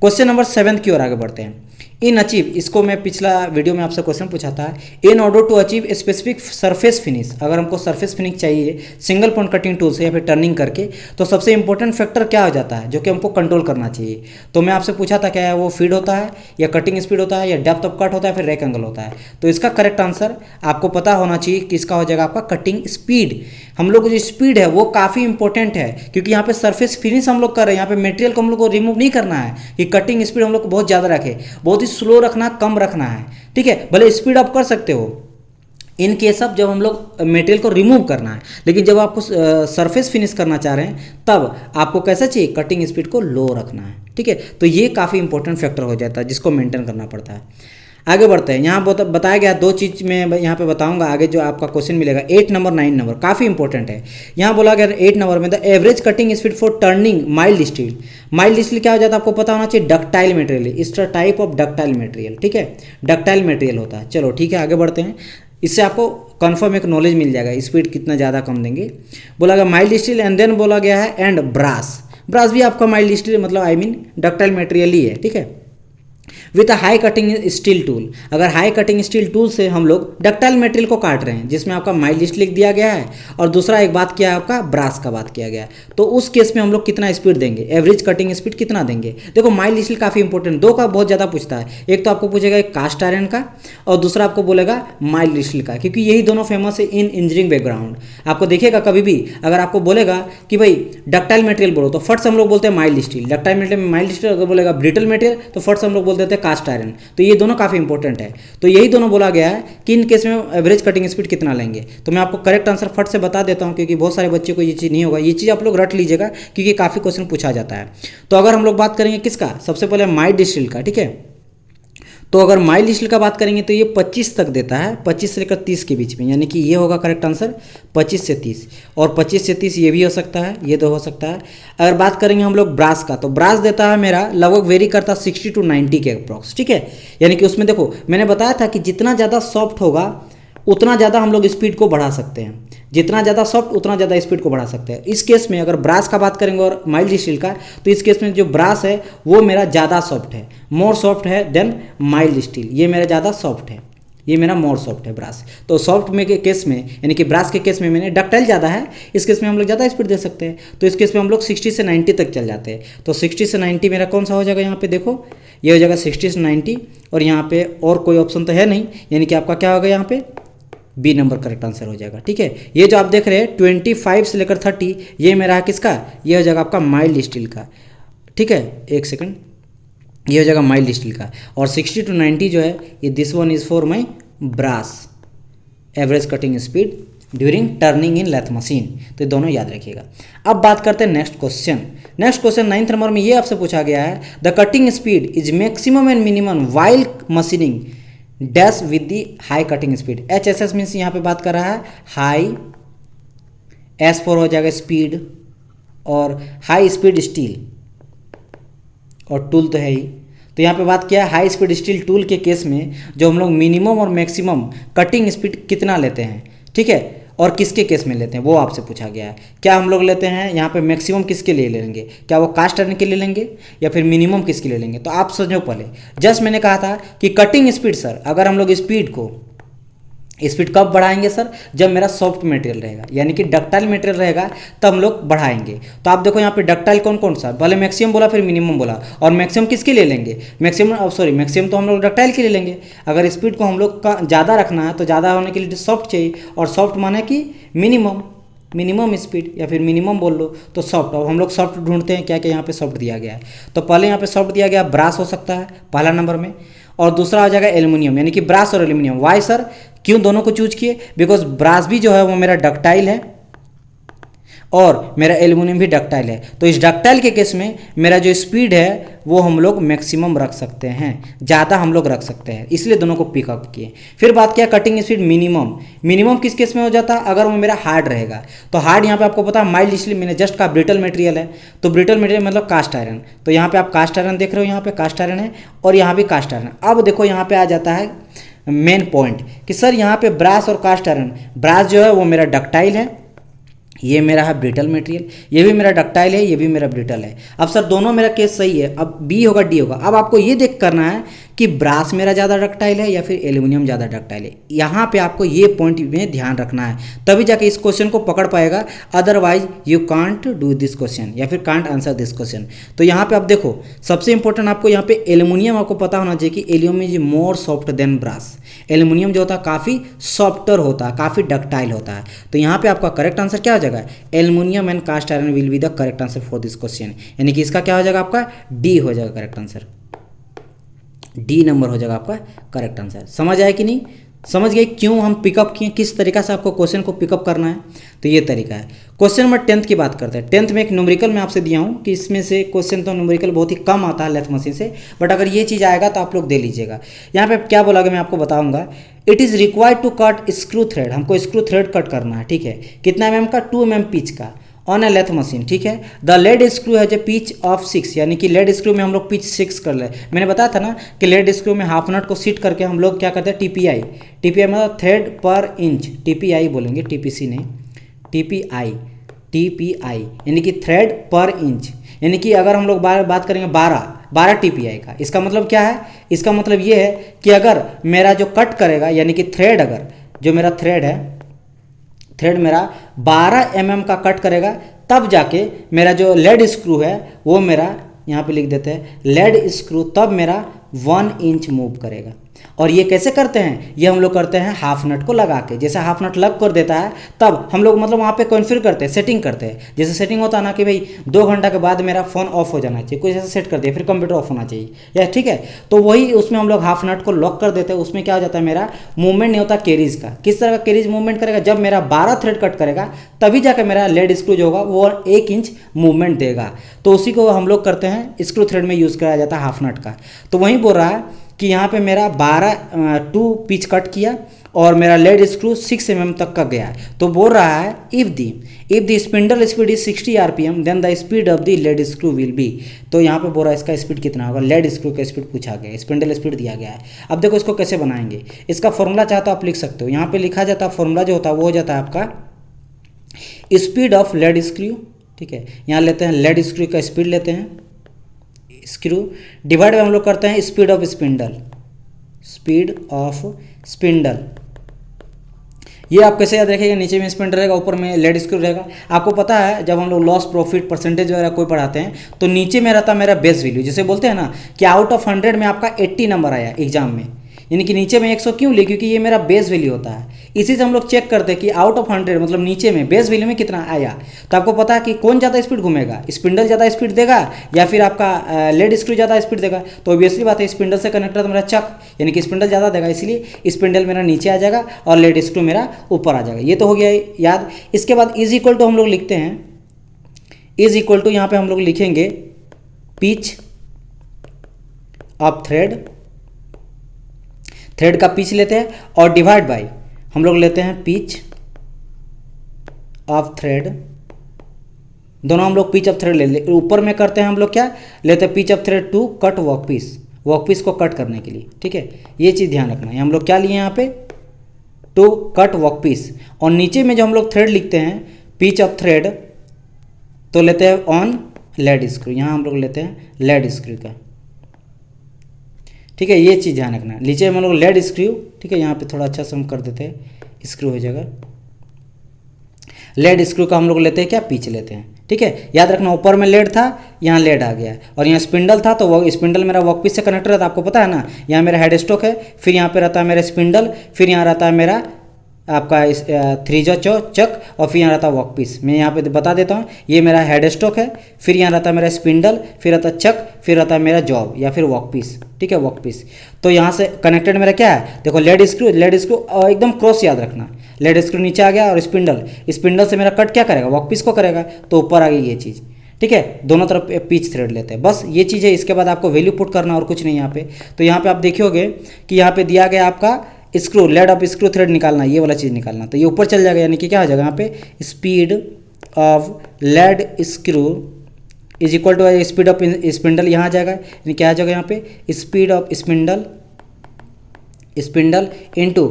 Question number 7 की ओर आगे बढ़ते हैं। इन अचीव, इसको मैं पिछला वीडियो में आपसे क्वेश्चन पूछा था, in order to achieve specific surface finish, अगर हमको सरफेस फिनिश चाहिए सिंगल पॉइंट कटिंग टूल से या फिर टर्निंग करके, तो सबसे इंपॉर्टेंट फैक्टर क्या हो जाता है जो कि हमको कंट्रोल करना चाहिए। तो मैं आपसे पूछा था क्या है वो फीड होता है या कटिंग स्पीड होता है या डेप्थ ऑफ कट होता है फिर रैक एंगल होता है। तो इसका करेक्ट आंसर आपको पता होना चाहिए कि इसका हो जाएगा आपका कटिंग स्पीड। हम लोग जो स्पीड है वो काफ़ी इंपॉर्टेंट है, क्योंकि यहाँ पे सरफेस फिनिश हम लोग कर रहे हैं, यहाँ पे मटेरियल को हम लोग को रिमूव नहीं करना है कि कटिंग स्पीड हम लोग को बहुत ज़्यादा रखे, बहुत ही स्लो रखना, कम रखना है, ठीक है। भले स्पीड आप कर सकते हो इन केस ऑफ जब हम लोग मटेरियल को रिमूव करना है, लेकिन जब आपको सरफेस फिनिश करना चाह रहे हैं तब आपको कैसा चाहिए, कटिंग स्पीड को लो रखना है, ठीक है। तो ये काफ़ी इंपॉर्टेंट फैक्टर हो जाता है जिसको मेंटेन करना पड़ता है। आगे बढ़ते हैं। यहाँ बताया गया दो चीज़ में यहाँ पे बताऊंगा आगे जो आपका क्वेश्चन मिलेगा 8 नंबर 9 नंबर काफ़ी इंपॉर्टेंट है। यहाँ बोला गया 8 नंबर में the average cutting speed for turning mild steel. Mild steel क्या हो जाता है आपको पता होना चाहिए, डक्टाइल मटेरियल, इस टाइप ऑफ डक्टाइल मटेरियल, ठीक है, डक्टाइल मटेरियल होता है। चलो ठीक है आगे बढ़ते हैं, इससे आपको कन्फर्म एक नॉलेज मिल जाएगा स्पीड कितना ज़्यादा कम देंगे। बोला गया माइल्ड स्टील एंड देन बोला गया है एंड ब्रास। ब्रास भी आपका माइल्ड स्टील मतलब आई मीन डक्टाइल मटेरियल ही है, ठीक है। With a high cutting steel tool, अगर हाई कटिंग स्टील टूल से हम लोग डक्टाइल मटेरियल को काट रहे हैं जिसमें आपका माइल्ड स्टील लिख दिया गया है और दूसरा एक बात क्या है आपका ब्रास का बात किया गया है, तो उस केस में हम लोग कितना स्पीड देंगे, एवरेज कटिंग स्पीड कितना देंगे। देखो माइल्ड स्टील काफ़ी इंपॉर्टेंट, दो का बहुत ज़्यादा पूछता है, एक तो आपको पूछेगा एक कास्ट आयरन का और दूसरा आपको बोलेगा माइल्ड स्टील का, क्योंकि यही दोनों फेमस है इन इंजीनियरिंग बैकग्राउंड। आपको देखिएगा कभी भी अगर आपको बोलेगा कि भाई डक्टाइल मटेरियल बोलो तो फट से हम लोग बोलते हैं माइल्ड स्टील, डक्टाइल मटेरियल में माइल्ड स्टील, अगर बोलेगा ब्रिटल मटेरियल तो फट से हम लोग बोल देते हैं कास्ट आयरन। तो ये दोनों काफ़ी इंपॉर्टेंट है, तो यही दोनों बोला गया है कि इन केस में एवरेज कटिंग स्पीड कितना लेंगे। तो मैं आपको करेक्ट आंसर फट से बता देता हूं क्योंकि बहुत सारे बच्चे को ये चीज़ नहीं होगा, ये चीज़ आप लोग रट लीजिएगा क्योंकि काफ़ी क्वेश्चन पूछा जाता है। तो अगर हम लोग बात करेंगे किसका, सबसे पहले माइल्ड स्टील का, ठीक है। तो अगर माइल्ड स्टील का बात करेंगे तो ये 25 तक देता है, 25 से लेकर 30 के बीच में, यानी कि ये होगा करेक्ट आंसर 25 से 30, और 25 से 30 ये भी हो सकता है, ये तो हो सकता है। अगर बात करेंगे हम लोग ब्रास का, तो ब्रास देता है मेरा लगभग वेरी करता है 60 to 90 के अप्रॉक्स, ठीक है। यानी कि उसमें देखो मैंने बताया था कि जितना ज़्यादा सॉफ्ट होगा उतना ज़्यादा हम लोग स्पीड को बढ़ा सकते हैं, जितना ज़्यादा सॉफ्ट उतना ज़्यादा स्पीड को बढ़ा सकते हैं। इस केस में अगर ब्रास का बात करेंगे और माइल्ड स्टील का, तो इस केस में जो ब्रास है वो मेरा ज़्यादा सॉफ्ट है, मोर सॉफ्ट है देन माइल्ड स्टील। ये मेरा ज़्यादा सॉफ्ट है, ये मेरा मोर सॉफ्ट है ब्रास। तो सॉफ्ट में के केस में यानी कि ब्रास के केस में मैंने डक्टाइल ज़्यादा है, इस केस में हम लोग ज़्यादा स्पीड दे सकते हैं। तो इस केस में हम लोग 60 से 90 तक चल जाते हैं। तो 60 से 90 मेरा कौन सा हो जाएगा, यहाँ पे देखो ये हो जाएगा 60 से 90, और यहाँ पे और कोई ऑप्शन तो है नहीं, यानी कि आपका क्या होगा यहाँ पे बी नंबर करेक्ट आंसर हो जाएगा, ठीक है। ये जो आप देख रहे हैं 25 से लेकर 30 ये मेरा है किसका, ये हो जाएगा आपका माइल्ड स्टील का, ठीक है। एक सेकंड, ये हो जाएगा माइल्ड स्टील का, और 60 to 90 जो है ये this one is for my brass average cutting speed during turning in lathe machine. तो ये दोनों याद रखिएगा। अब बात करते हैं next question. Next question 9th number में ये आपसे पूछा गया है the cutting speed is maximum and minimum while machining dash with the high cutting speed. HSS means यहाँ पे बात कर रहा है हाई, S4 हो जाएगा स्पीड, और हाई स्पीड स्टील, और टूल तो है ही। तो यहाँ पे बात किया हाई स्पीड स्टील टूल के केस में जो हम लोग मिनिमम और मैक्सिमम कटिंग स्पीड कितना लेते हैं, ठीक है, और किसके केस में लेते हैं वो आपसे पूछा गया है। क्या हम लोग लेते हैं यहाँ पे मैक्सिमम किसके लिए ले लेंगे, क्या वो कास्ट आयरन के लिए लेंगे या फिर मिनिमम किसके लिए लेंगे। तो आप समझो पहले, जस्ट मैंने कहा था कि कटिंग स्पीड सर, अगर हम लोग स्पीड कब बढ़ाएंगे सर, जब मेरा सॉफ्ट मटेरियल रहेगा, यानी कि डक्टाइल मटेरियल रहेगा तब हम लोग बढ़ाएंगे। तो आप देखो यहाँ पे डक्टाइल कौन कौन सा, पहले मैक्सिमम बोला फिर मिनिमम बोला, और मैक्सिमम किसके लिए लेंगे, मैक्सिमम तो हम लोग डक्टाइल के लिए लेंगे। अगर स्पीड को हम लोग का ज़्यादा रखना है तो ज़्यादा होने के लिए सॉफ्ट चाहिए, और सॉफ्ट माने कि मिनिमम स्पीड या फिर मिनिमम बोल लो तो सॉफ्ट। अब हम लोग सॉफ्ट ढूंढते हैं, क्या क्या यहाँ पे सॉफ्ट दिया गया है। तो पहले यहाँ पे सॉफ्ट दिया गया ब्रास हो सकता है पहला नंबर में, और दूसरा हो जाएगा एल्युमिनियम, यानी कि ब्रास और एल्युमिनियम। वाई सर, क्यों दोनों को चूज किए? बिकॉज ब्रास भी जो है वो मेरा डक्टाइल है और मेरा एल्युमिनियम भी डक्टाइल है। तो इस डक्टाइल के केस में मेरा जो स्पीड है वो हम लोग मैक्सिमम रख सकते हैं, ज़्यादा हम लोग रख सकते हैं, इसलिए दोनों को पिकअप किए। फिर बात किया कटिंग स्पीड मिनिमम। मिनिमम किस केस में हो जाता है? अगर वो मेरा हार्ड रहेगा। तो हार्ड यहाँ पे आपको पता है माइल्ड, इसलिए मैंने जस्ट कहा ब्रिटल मटेरियल है, तो ब्रिटल मटेरियल मतलब कास्ट आयरन। तो यहाँ पे आप कास्ट आयरन देख रहे हो, यहाँ पे कास्ट आयरन है और यहाँ भी कास्ट आयरन। अब देखो यहाँ पे आ जाता है मेन पॉइंट कि सर यहाँ पे ब्रास और कास्ट आयरन, ब्रास जो है वो मेरा डक्टाइल है, ये मेरा है ब्रिटल मटेरियल, ये भी मेरा डक्टाइल है, ये भी मेरा ब्रिटल है। अब सर दोनों मेरा केस सही है, अब बी होगा डी होगा। अब आपको ये देख करना है कि ब्रास मेरा ज़्यादा डक्टाइल है या फिर एल्युमिनियम ज़्यादा डक्टाइल है। यहाँ पे आपको ये पॉइंट में ध्यान रखना है, तभी जाके इस क्वेश्चन को पकड़ पाएगा, otherwise you can't do this question या फिर कांट आंसर दिस क्वेश्चन। तो यहाँ पे आप देखो, सबसे इंपॉर्टेंट आपको यहाँ पे एल्युमिनियम आपको पता होना चाहिए कि aluminium is more soft than brass. Aluminium जो होता है काफ़ी सॉफ्टर होता है, काफ़ी डक्टाइल होता है। तो यहाँ पे आपका करेक्ट आंसर क्या हो जाएगा? Aluminium and cast iron will be the correct answer for this question, यानी कि इसका क्या हो जाएगा? आपका डी हो जाएगा करेक्ट आंसर, डी नंबर हो जाएगा आपका करेक्ट आंसर। समझ आया कि नहीं? समझ गए क्यों हम पिकअप किए, किस तरीका से आपको क्वेश्चन को पिकअप करना है? तो ये तरीका है। क्वेश्चन नंबर 10 की बात करते हैं। 10th में एक न्यूमेरिकल मैं आपसे दिया हूँ कि इसमें से क्वेश्चन तो न्यूमेरिकल बहुत ही कम आता है लेथ मशीन से, बट अगर ये चीज़ आएगा तो आप लोग दे लीजिएगा। यहाँ पे क्या बोला गया मैं आपको बताऊंगा। It is required to cut screw thread, हमको स्क्रू थ्रेड कट करना है, ठीक है। कितना mm का? 2 mm पिच का ऑन ए लेथ मशीन, ठीक है। The lead screw has a pitch of 6, यानी कि लेड स्क्रू में हम लोग पिच 6 कर ले। मैंने बताया था ना कि लेड स्क्रू में हाफ नट को सीट करके हम लोग क्या करते हैं? टीपीआई, टीपीआई मतलब थ्रेड पर इंच, टीपीआई बोलेंगे, टीपीसी नहीं, टीपीआई, टीपीआई यानी कि थ्रेड पर इंच, यानी कि अगर हम लोग बात करेंगे 12 टीपीआई का, इसका मतलब क्या है? इसका मतलब ये है कि अगर मेरा जो कट करेगा, यानी कि थ्रेड, अगर जो मेरा थ्रेड है, थ्रेड मेरा 12 mm का कट करेगा, तब जाके मेरा जो लेड स्क्रू है वो मेरा, यहाँ पे लिख देते हैं लेड स्क्रू, तब मेरा 1 इंच मूव करेगा। और ये कैसे करते हैं? ये हम लोग करते हैं हाफ नट को लगा के। जैसे हाफ नट लग कर देता है तब हम लोग मतलब वहाँ पे कॉन्फिगर करते हैं, सेटिंग करते हैं। जैसे सेटिंग होता है ना कि भाई 2 घंटा के बाद मेरा फ़ोन ऑफ हो जाना चाहिए, कुछ ऐसा सेट करते हैं, फिर कंप्यूटर ऑफ होना चाहिए, या ठीक है। तो वही उसमें हम लोग हाफ नट को लॉक कर देते हैं। उसमें क्या हो जाता है? मेरा मूवमेंट नहीं होता कैरीज का। किस तरह का कैरीज मूवमेंट करेगा? जब मेरा 12 थ्रेड कट करेगा तभी जाकर मेरा लेड स्क्रू जो होगा वो 1 इंच मूवमेंट देगा। तो उसी को हम लोग करते हैं, स्क्रू थ्रेड में यूज़ कराया जाता है हाफ नट का। तो वहीं बोल रहा है कि यहाँ पे मेरा 2 पिच कट किया और मेरा लेड स्क्रू 6 mm तक का गया। तो बोल रहा है if the spindle speed is 60 rpm then the speed of the lead screw will be. तो यहाँ पे बोल रहा है इसका स्पीड कितना होगा? लेड स्क्रू का स्पीड पूछा गया है, स्पिंडल स्पीड दिया गया है। अब देखो इसको कैसे बनाएंगे, इसका फॉर्मूला चाहे तो आप लिख सकते हो। यहाँ पे लिखा जाता है फॉर्मूला जो होता है वो हो जाता है आपका स्पीड ऑफ लेड स्क्रू, ठीक है। यहाँ लेते हैं लेड स्क्रू का स्पीड लेते हैं, स्क्रू डिवाइड में हम लोग करते हैं speed of spindle, speed of spindle. ये आप कैसे याद रखिएगा? नीचे में स्पिंडल रहेगा, ऊपर में लेड स्क्रू रहेगा। आपको पता है जब हम लोग लॉस प्रॉफिट परसेंटेज वगैरह कोई पढ़ाते हैं तो नीचे में रहता मेरा बेस वैल्यू। जैसे बोलते हैं ना कि आउट ऑफ 100 में आपका 80 नंबर आया एग्जाम में, यानी कि नीचे में 100 क्यों लिए? क्योंकि ये मेरा बेस वैल्यू होता है। इसी से हम लोग चेक करते हैं कि आउट ऑफ 100 मतलब नीचे में बेस वैल्यू में कितना आया। तो आपको पता है कि कौन ज़्यादा स्पीड घूमेगा, स्पिंडल ज़्यादा स्पीड देगा या फिर आपका लेड स्क्रू ज़्यादा स्पीड देगा? तो ऑब्वियसली बात है स्पिंडल से कनेक्टेड तो मेरा चक, यानी कि स्पिंडल ज़्यादा देगा, इसलिए स्पिंडल मेरा नीचे आ जाएगा और लेड स्क्रू मेरा ऊपर आ जाएगा। ये तो हो गया याद। इसके बाद इज इक्वल टू हम लोग लिखते हैं, इज इक्वल टू यहाँ पे हम लोग लिखेंगे पिच ऑफ थ्रेड, थ्रेड का पिच लेते हैं और डिवाइड बाय हम लोग लेते हैं पिच ऑफ थ्रेड। दोनों हम लोग पिच ऑफ थ्रेड ले ऊपर में करते हैं हम लोग क्या लेते हैं? Pitch of thread to cut workpiece को कट करने के लिए, ठीक है। ये चीज़ ध्यान रखना है। हम लोग क्या लिए यहाँ पे? To cut workpiece. और नीचे में जो हम लोग थ्रेड लिखते हैं पिच ऑफ थ्रेड तो लेते हैं ऑन लेड स्क्रू। यहाँ हम लोग लेते हैं लेड स्क्रू का, ठीक है। ये चीज़ ध्यान रखना। नीचे में हम लोग लेड स्क्रू, ठीक है। यहाँ पे थोड़ा अच्छा से हम कर देते हैं, स्क्रू हो जाएगा। लेड स्क्रू का हम लोग लेते हैं क्या? पिच लेते हैं, ठीक है। याद रखना ऊपर में लेड था, यहाँ लेड आ गया, और यहाँ स्पिंडल था तो वो स्पिंडल मेरा वर्कपीस से कनेक्टेड रहता है। आपको पता है ना, यहाँ मेरा हेड स्टॉक है, फिर यहाँ पे रहता है मेरा स्पिंडल, फिर यहाँ रहता है मेरा आपका इस 3 जो चक, और फिर यहाँ रहता है वर्क पीस। मैं यहाँ पे बता देता हूँ, ये मेरा हेड स्टॉक है, फिर यहाँ रहता है मेरा स्पिंडल, फिर रहता है चक, फिर रहता है मेरा जॉब या फिर वर्क पीस। ठीक है, वर्क पीस। तो यहाँ से कनेक्टेड मेरा क्या है, देखो लेड स्क्रू एकदम क्रॉस याद रखना। लेड स्क्रू नीचे आ गया और स्पिंडल से मेरा कट क्या करेगा, वर्क पीस को करेगा, तो ऊपर आ गई ये चीज़। ठीक है, दोनों तरफ पिच थ्रेड लेते हैं, बस ये चीज़ है। इसके बाद आपको वैल्यू पुट करना और कुछ नहीं यहाँ पे। तो यहाँ पे आप देखोगे कि यहाँ पे दिया गया आपका screw, laid off screw thread निकालना, ये वाला चीज़ निकालना, तो ये ऊपर चल जाएगा, यानी कि क्या हो जाएगा यहाँ पे, speed of lead screw is equal to speed of spindle, यहाँ आ जाएगा, यानी क्या आ जाएगा यहाँ पे, speed of spindle into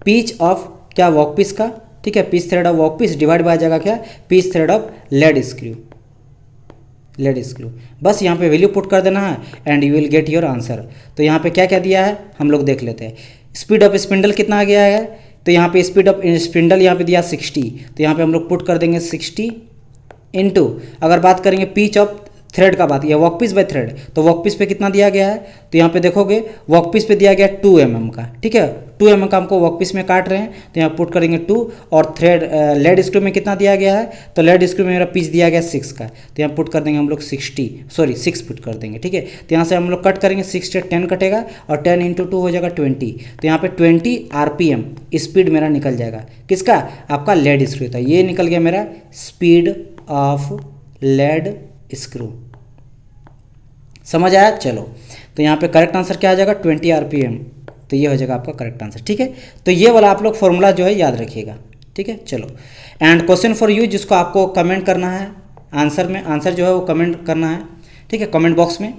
pitch of क्या, वर्क पीस का। ठीक है, pitch thread of work piece divide by जाएगा क्या, pitch thread of lead screw. बस यहाँ पे वैल्यू पुट कर देना है and you will get your answer. तो यहाँ पे क्या क्या दिया है हम लोग देख लेते हैं। स्पीड ऑफ स्पिंडल कितना आ गया है, तो यहाँ पे स्पीड ऑफ स्पिंडल यहाँ पे दिया 60, तो यहाँ पे हम लोग पुट कर देंगे 60 इनटू, अगर बात करेंगे पिच ऑफ थ्रेड का बात, या वर्क पीस बाय थ्रेड, तो वर्क पीस पे कितना दिया गया है, तो यहाँ पे देखोगे वर्क पीस पे दिया गया 2 mm का। ठीक है, 2 mm का हमको वर्क पीस में काट रहे हैं, तो यहाँ पुट करेंगे 2, और थ्रेड लेड स्क्रू में कितना दिया गया है, तो लेड स्क्रू में मेरा पिच दिया गया 6 का, तो यहाँ पुट कर देंगे हम लोग 6 पुट कर देंगे। ठीक है, तो यहाँ से हम लोग कट करेंगे, 6 से 10 कटेगा, और 10 × 2 हो जाएगा 20, तो यहाँ पे 20 RPM स्पीड मेरा निकल जाएगा, किसका, आपका लेड स्क्रू था, ये निकल गया मेरा स्पीड ऑफ लेड स्क्रू। समझ आया, चलो। तो यहाँ पे करेक्ट आंसर क्या आ जाएगा, 20 RPM, तो ये हो जाएगा आपका करेक्ट आंसर। ठीक है, तो ये वाला आप लोग फॉर्मूला जो है याद रखिएगा। ठीक है, चलो। एंड क्वेश्चन फॉर यू, जिसको आपको कमेंट करना है आंसर में, आंसर जो है वो कमेंट करना है। ठीक है, कमेंट बॉक्स में।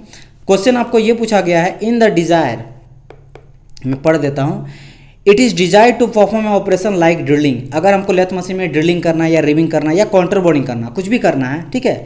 क्वेश्चन आपको ये पूछा गया है, इन द डिज़ायर, मैं पढ़ देता हूँ, it is desired to perform operation like drilling. अगर हमको लेथ मशीन में ड्रिलिंग करना है या रिविंग करना है या काउंटर बोरिंग करना, कुछ भी करना है, ठीक है,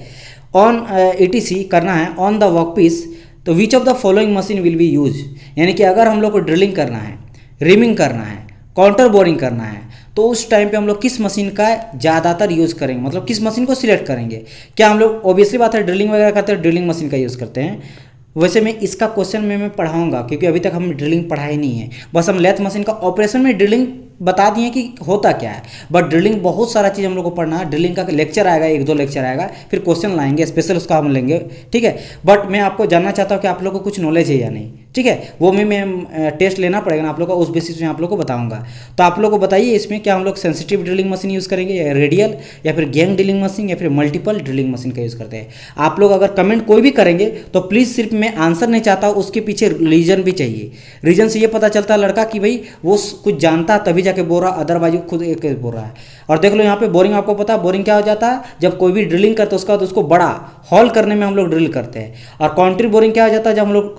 ऑन ETC करना है ऑन द वर्क पीस, तो which of the following machine will be use. यानी कि अगर हम लोग को ड्रिलिंग करना है, रिविंग करना है, काउंटर बोरिंग करना है, तो उस टाइम पे हम लोग किस मशीन का ज़्यादातर यूज़ करेंगे, मतलब किस मशीन को सिलेक्ट करेंगे। क्या हम लोग, ऑब्वियसली बात है, ड्रिलिंग वगैरह करते हैं, ड्रिलिंग मशीन का यूज़ करते हैं। वैसे मैं इसका क्वेश्चन मैं पढ़ाऊंगा, क्योंकि अभी तक हम ड्रिलिंग पढ़ाई नहीं है, बस हम लेथ मशीन का ऑपरेशन में ड्रिलिंग बता दिए कि होता क्या है, बट ड्रिलिंग बहुत सारा चीज़ हम लोग को पढ़ना है। ड्रिलिंग का लेक्चर आएगा, 1-2 लेक्चर आएगा, फिर क्वेश्चन लाएंगे स्पेशल, उसका हम लेंगे। ठीक है, बट मैं आपको जानना चाहता हूँ कि आप लोग को कुछ नॉलेज है या नहीं। ठीक है, वो मैं टेस्ट लेना पड़ेगा ना आप लोग का, उस बेसिस में आप लोग को बताऊंगा। तो आप लोग को बताइए इसमें क्या हम लोग सेंसिटिव ड्रिलिंग मशीन यूज़ करेंगे, या रेडियल, या फिर गैंग ड्रिलिंग मशीन, या फिर मल्टीपल ड्रिलिंग मशीन का यूज़ करते हैं। आप लोग अगर कमेंट कोई भी करेंगे तो प्लीज़, सिर्फ मैं आंसर नहीं चाहता, उसके पीछे रीजन भी चाहिए। रीजन से ये पता चलता है लड़का कि भाई वो कुछ जानता तभी जाके बोल रहा, अदरवाइज खुद एक बोल रहा है। और देख लो यहाँ पे बोरिंग, आपको पता है बोरिंग क्या हो जाता है, जब कोई भी ड्रिलिंग करते हैं उसके बाद उसको बड़ा हॉल करने में हम लोग ड्रिल करते हैं। और काउंट्री बोरिंग क्या हो जाता है, जब हम लोग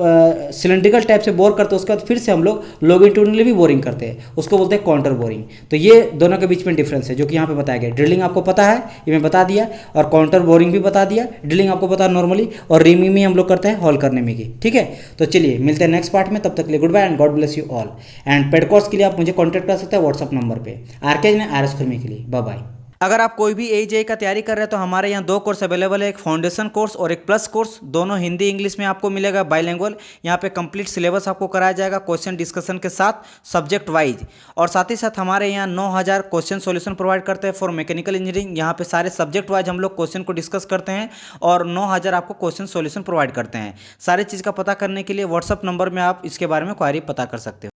सिलेंड्रिकल टाइप से बोर करते हैं, उसके बाद फिर से हम लोग लॉन्गिट्यूडिनली भी बोरिंग करते हैं, उसको बोलते हैं काउंटर बोरिंग। तो ये दोनों के बीच में डिफरेंस है, जो कि यहाँ पे बताया गया। ड्रिलिंग आपको पता है, ये मैं बता दिया, और काउंटर बोरिंग भी बता दिया। ड्रिलिंग आपको पता है नॉर्मली, और रिमिंग में हम लोग करते हैं हॉल करने में की। ठीक है, तो चलिए मिलते हैं नेक्स्ट पार्ट में, तब तक के लिए good bye and God bless you all. And paid course के लिए आप मुझे कॉन्टैक्ट कर सकते हैं व्हाट्सअप नंबर पे, RK RS खुरमी के लिए। Bye bye. अगर आप कोई भी AJE का तैयारी कर रहे हैं तो हमारे यहाँ 2 कोर्स अवेलेबल है, एक फाउंडेशन कोर्स और एक प्लस कोर्स, दोनों हिंदी इंग्लिश में आपको मिलेगा, बाइलिंगुअल। यहाँ पे कंप्लीट सिलेबस आपको कराया जाएगा, क्वेश्चन डिस्कशन के साथ, सब्जेक्ट वाइज। और साथ ही साथ हमारे यहाँ 9000 क्वेश्चन सॉल्यूशन प्रोवाइड करते हैं फॉर मैकेनिकल इंजीनियरिंग। यहाँ पे सारे सब्जेक्ट वाइज हम लोग क्वेश्चन को डिस्कस करते हैं, और 9000 आपको क्वेश्चन सॉल्यूशन प्रोवाइड करते हैं। सारी चीज़ का पता करने के लिए व्हाट्सअप नंबर में आप इसके बारे में क्वारी पता कर सकते हो।